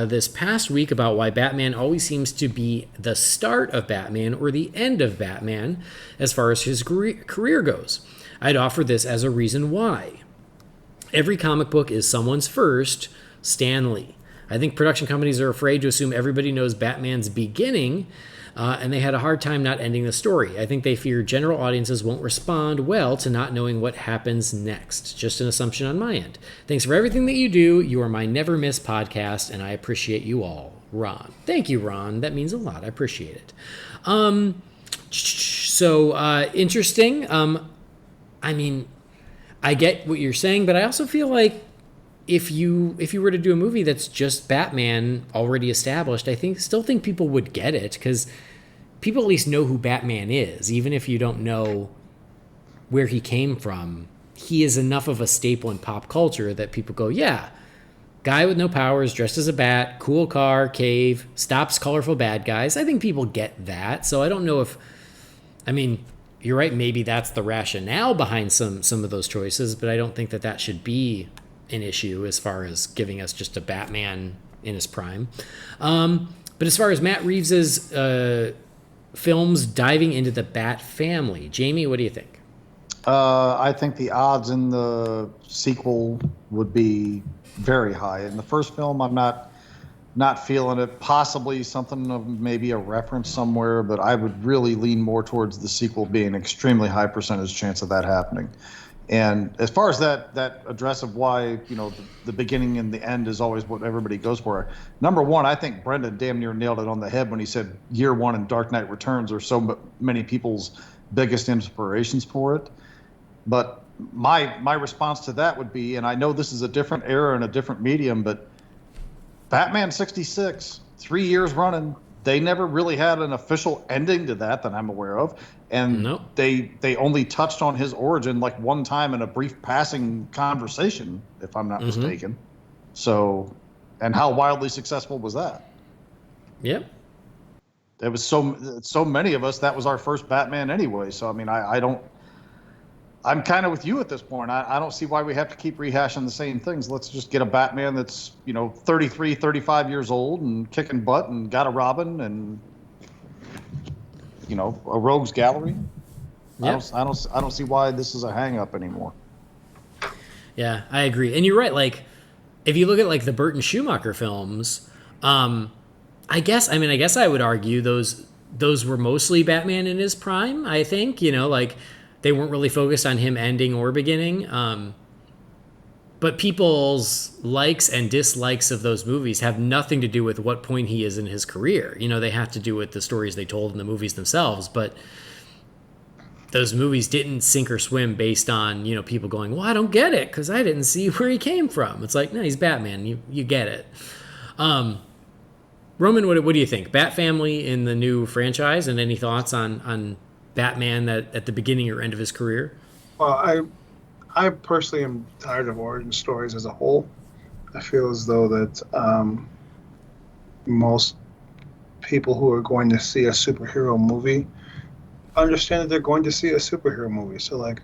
this past week about why Batman always seems to be the start of Batman or the end of Batman as far as his career goes. I'd offer this as a reason why. Every comic book is someone's first, Stan Lee. I think production companies are afraid to assume everybody knows Batman's beginning, and they had a hard time not ending the story. I think they fear general audiences won't respond well to not knowing what happens next. Just an assumption on my end. Thanks for everything that you do. You are my never miss podcast, and I appreciate you all. Ron. Thank you, Ron. That means a lot. I appreciate it. Interesting. I mean, I get what you're saying, but I also feel like if you were to do a movie that's just Batman already established, still think people would get it, because people at least know who Batman is, even if you don't know where he came from. He is enough of a staple in pop culture that people go, yeah, guy with no powers, dressed as a bat, cool car, cave, stops colorful bad guys. I think people get that. So I don't know if, I mean, you're right, maybe that's the rationale behind some of those choices, but I don't think that should be an issue as far as giving us just a Batman in his prime. But as far as Matt Reeves's films diving into the Bat family, Jamie, what do you think? I think the odds in the sequel would be very high. In the first film, I'm not feeling it. Possibly something of maybe a reference somewhere, but I would really lean more towards the sequel being an extremely high percentage chance of that happening. And as far as that address of why, the beginning and the end is always what everybody goes for, number one, I think Brendan damn near nailed it on the head when he said year one and Dark Knight Returns are so many people's biggest inspirations for it. But my response to that would be, and I know this is a different era and a different medium, but Batman 66, 3 years running, they never really had an official ending to that I'm aware of. And Nope. they only touched on his origin like one time in a brief passing conversation, if I'm not mistaken. So, and how wildly successful was that? Yep. There was so many of us, that was our first Batman anyway. So, I mean, I'm kind of with you at this point. I don't see why we have to keep rehashing the same things. Let's just get a Batman that's, 33, 35 years old and kicking butt and got a Robin and, a rogues gallery. Yep. I don't see why this is a hang up anymore. Yeah, I agree. And you're right. Like, if you look at like the Burton Schumacher films, I guess I would argue those were mostly Batman in his prime. I think, like they weren't really focused on him ending or beginning. But people's likes and dislikes of those movies have nothing to do with what point he is in his career. They have to do with the stories they told in the movies themselves. But those movies didn't sink or swim based on, people going, well, I don't get it because I didn't see where he came from. It's like, no, he's Batman. You get it. Roman, what do you think? Bat Family in the new franchise, and any thoughts on Batman at the beginning or end of his career? Well, I personally am tired of origin stories as a whole. I feel as though that most people who are going to see a superhero movie understand that they're going to see a superhero movie. So, like,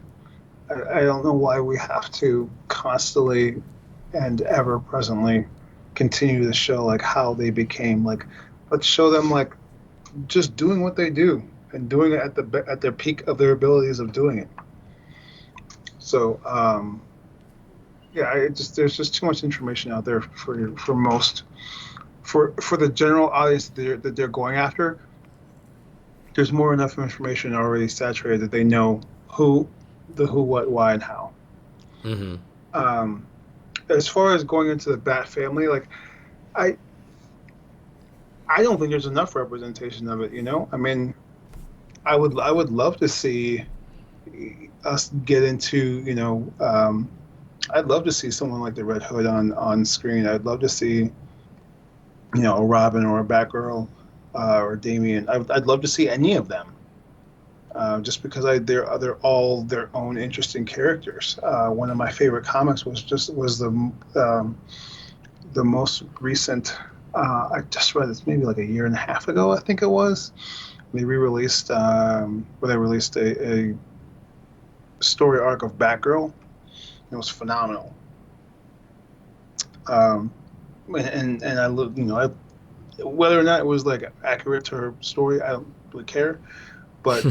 I don't know why we have to constantly and ever presently continue to show, like, how they became. Like, let's show them, like, just doing what they do and doing it at their peak of their abilities of doing it. So, there's just too much information out there for the general audience that they're going after. There's more enough information already saturated that they know who, what, why, and how. Mm-hmm. As far as going into the Bat Family, like, I don't think there's enough representation of it. I mean, I would love to see us get into, I'd love to see someone like the Red Hood on screen. I'd love to see, a Robin or a Batgirl or Damian. I'd love to see any of them, just because they're all their own interesting characters. One of my favorite comics was the most recent. I just read this maybe like a year and a half ago, I think it was. They re-released, they released a story arc of Batgirl. It was phenomenal. And I love, whether or not it was like accurate to her story, I don't really care. But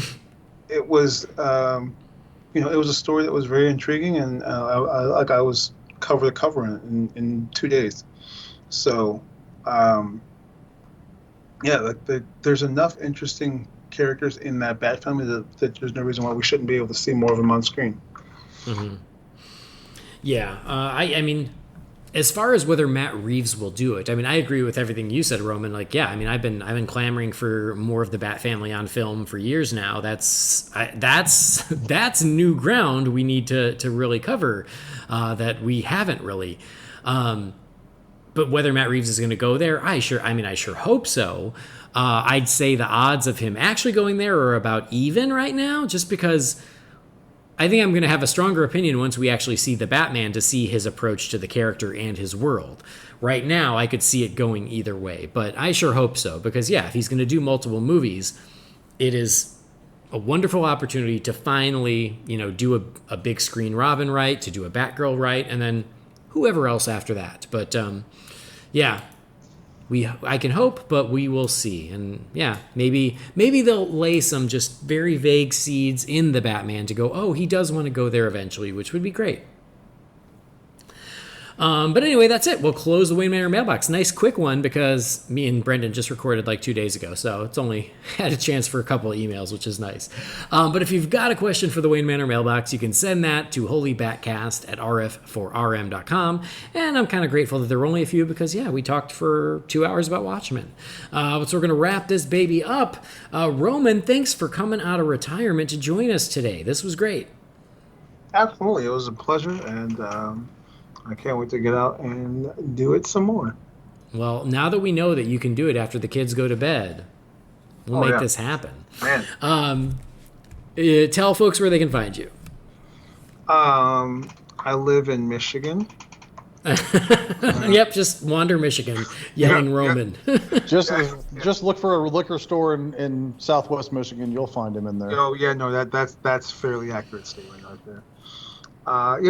it was, it was a story that was very intriguing, and I was cover to cover in 2 days. So, there's enough interesting characters in that Bat Family that there's no reason why we shouldn't be able to see more of them on screen. Mm-hmm. Yeah, I mean, as far as whether Matt Reeves will do it, I mean, I agree with everything you said, Roman. Like, yeah, I mean, I've been clamoring for more of the Bat Family on film for years now. That's new ground we need to really cover that we haven't really. But whether Matt Reeves is going to go there, I sure hope so. I'd say the odds of him actually going there are about even right now, just because I think I'm going to have a stronger opinion once we actually see the Batman to see his approach to the character and his world. Right now, I could see it going either way, but I sure hope so, because yeah, if he's going to do multiple movies, it is a wonderful opportunity to finally, do a big screen Robin right, to do a Batgirl right, and then whoever else after that. But yeah, I can hope, but we will see. And yeah, maybe they'll lay some just very vague seeds in the Batman to go, oh, he does want to go there eventually, which would be great. But anyway, that's it. We'll close the Wayne Manor mailbox. Nice quick one because me and Brendan just recorded like 2 days ago, so it's only had a chance for a couple of emails, which is nice. But if you've got a question for the Wayne Manor mailbox, you can send that to Holy BatCast at rf4rm.com. And I'm kind of grateful that there were only a few because, we talked for 2 hours about Watchmen. So we're going to wrap this baby up. Roman, thanks for coming out of retirement to join us today. This was great. Absolutely. It was a pleasure, and I can't wait to get out and do it some more. Well, now that we know that you can do it after the kids go to bed, we'll make this happen. Man. Tell folks where they can find you. I live in Michigan. Yep, just wander Michigan, yelling Roman. Just look for a liquor store in Southwest Michigan. You'll find him in there. Oh yeah, no, that's fairly accurate statement right there. I'm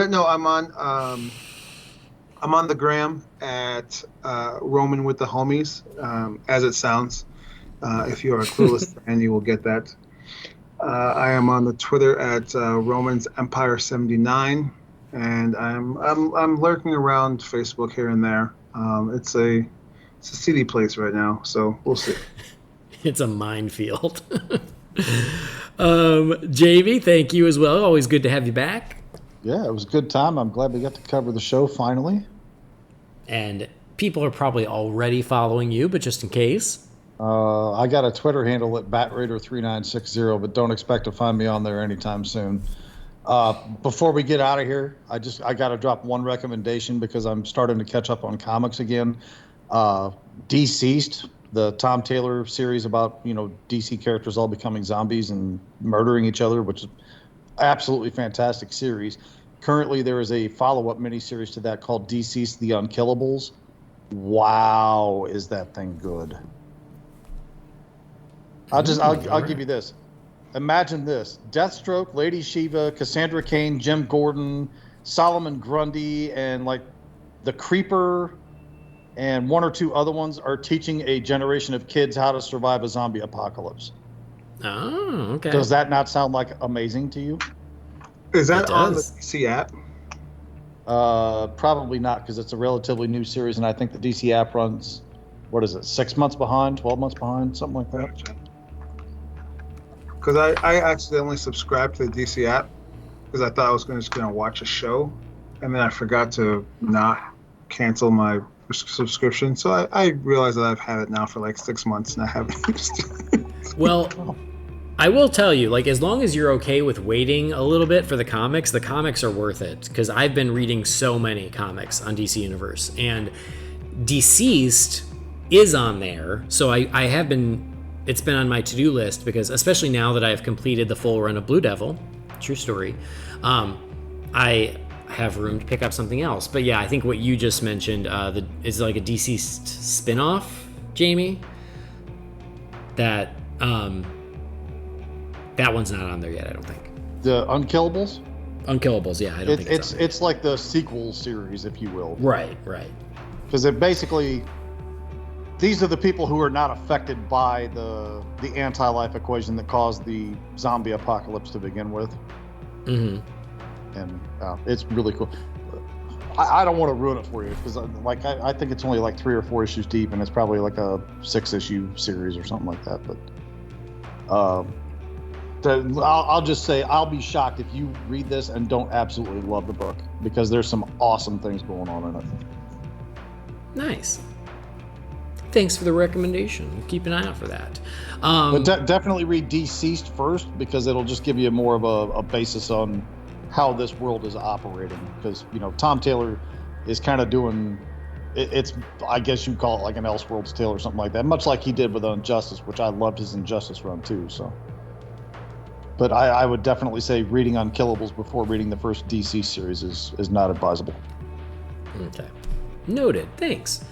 on the gram at Roman with the homies, as it sounds. If you are a clueless fan, you will get that. I am on the Twitter at Roman's Empire 79. And I'm lurking around Facebook here and there. It's a seedy place right now, so we'll see. It's a minefield. Jamie, thank you as well. Always good to have you back. Yeah, it was a good time. I'm glad we got to cover the show finally. And people are probably already following you, but just in case. I got a Twitter handle at BatRaider3960, but don't expect to find me on there anytime soon. Before we get out of here, I got to drop one recommendation because I'm starting to catch up on comics again. Deceased, the Tom Taylor series about, DC characters all becoming zombies and murdering each other, which is absolutely fantastic series. Currently, there is a follow-up miniseries to that called Deceased: The Unkillables. Wow, is that thing good? I'll give you this. Imagine this: Deathstroke, Lady Shiva, Cassandra Cain, Jim Gordon, Solomon Grundy, and like the Creeper and one or two other ones are teaching a generation of kids how to survive a zombie apocalypse. Oh, okay. Does that not sound like amazing to you? Is that on the DC app? Probably not, because it's a relatively new series, and I think the DC app runs, 6 months behind, 12 months behind, something like that. Gotcha. Because I accidentally subscribed to the DC app because I thought I was just going to watch a show, and then I forgot to not cancel my subscription. So I realized that I've had it now for like 6 months, and I haven't used it. Well, I will tell you, as long as you're okay with waiting a little bit for the comics are worth it, because I've been reading so many comics on DC Universe, and Deceased is on there, so I have been... It's been on my to-do list because, especially now that I've completed the full run of Blue Devil, true story, I have room to pick up something else. But yeah, I think what you just mentioned is like a deceased spin-off, Jamie. That one's not on there yet, I don't think. The Unkillables? Unkillables, yeah, I don't think it's on there. It's like the sequel series, if you will. Right. Because it basically... These are the people who are not affected by the anti-life equation that caused the zombie apocalypse to begin with. Mm-hmm. And it's really cool. I don't want to ruin it for you because I think it's only like 3 or 4 issues deep, and it's probably like a 6-issue series or something like that. But I'll just say I'll be shocked if you read this and don't absolutely love the book, because there's some awesome things going on in it. Nice. Thanks for the recommendation. We'll keep an eye out for that. But definitely read Deceased first, because it'll just give you more of a basis on how this world is operating. Because, Tom Taylor is kind of doing, it's, I guess you'd call it like an Elseworlds tale or something like that. Much like he did with Injustice, which I loved his Injustice run too. So, but I would definitely say reading Unkillables before reading the first DC series is not advisable. Okay. Noted. Thanks.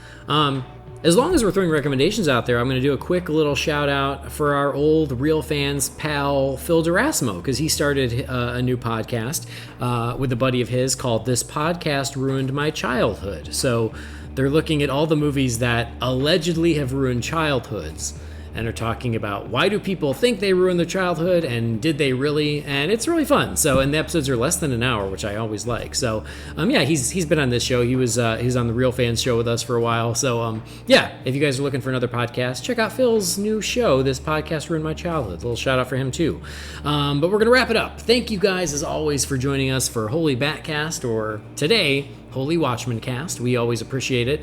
As long as we're throwing recommendations out there, I'm going to do a quick little shout out for our old Real Fans pal, Phil Derasimo, because he started a new podcast with a buddy of his called This Podcast Ruined My Childhood. So they're looking at all the movies that allegedly have ruined childhoods and are talking about why do people think they ruined their childhood, and did they really? And it's really fun. So, and the episodes are less than an hour, which I always like. So, yeah, he's been on this show. He was on the Real Fans show with us for a while. So, yeah, if you guys are looking for another podcast, check out Phil's new show, This Podcast Ruined My Childhood. A little shout out for him too. But we're gonna wrap it up. Thank you guys as always for joining us for Holy BatCast, or today Holy Watchmen Cast. We always appreciate it.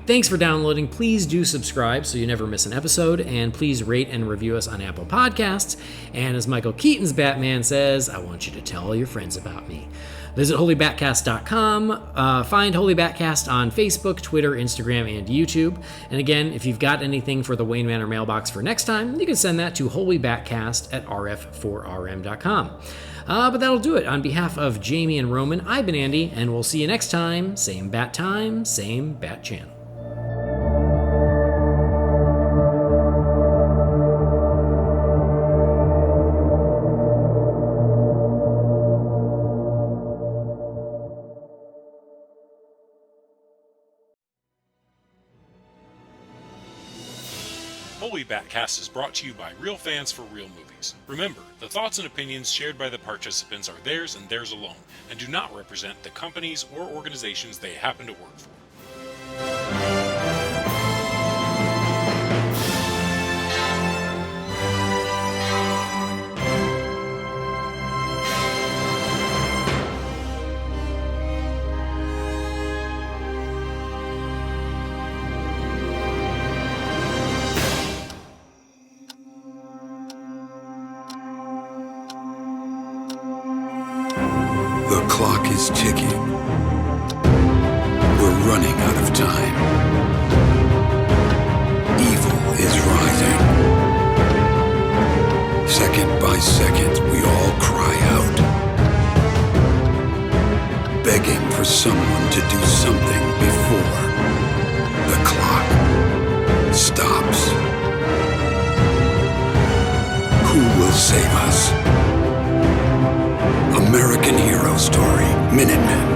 Thanks for downloading. Please do subscribe so you never miss an episode, and please rate and review us on Apple Podcasts. And as Michael Keaton's Batman says, I want you to tell all your friends about me. Visit holybatcast.com. Find Holy BatCast on Facebook, Twitter, Instagram, and YouTube. And again, if you've got anything for the Wayne Manor mailbox for next time, you can send that to holybatcast@rf4rm.com. But that'll do it. On behalf of Jamie and Roman, I've been Andy, and we'll see you next time. Same bat time, same bat channel. Holy BatCast is brought to you by Real Fans for Real Movies. Remember, the thoughts and opinions shared by the participants are theirs and theirs alone, and do not represent the companies or organizations they happen to work for. The clock is ticking. We're running out of time. Evil is rising. Second by second, we all cry out, begging for someone to do something before the clock stops. Who will save us? American Hero Story, Minutemen.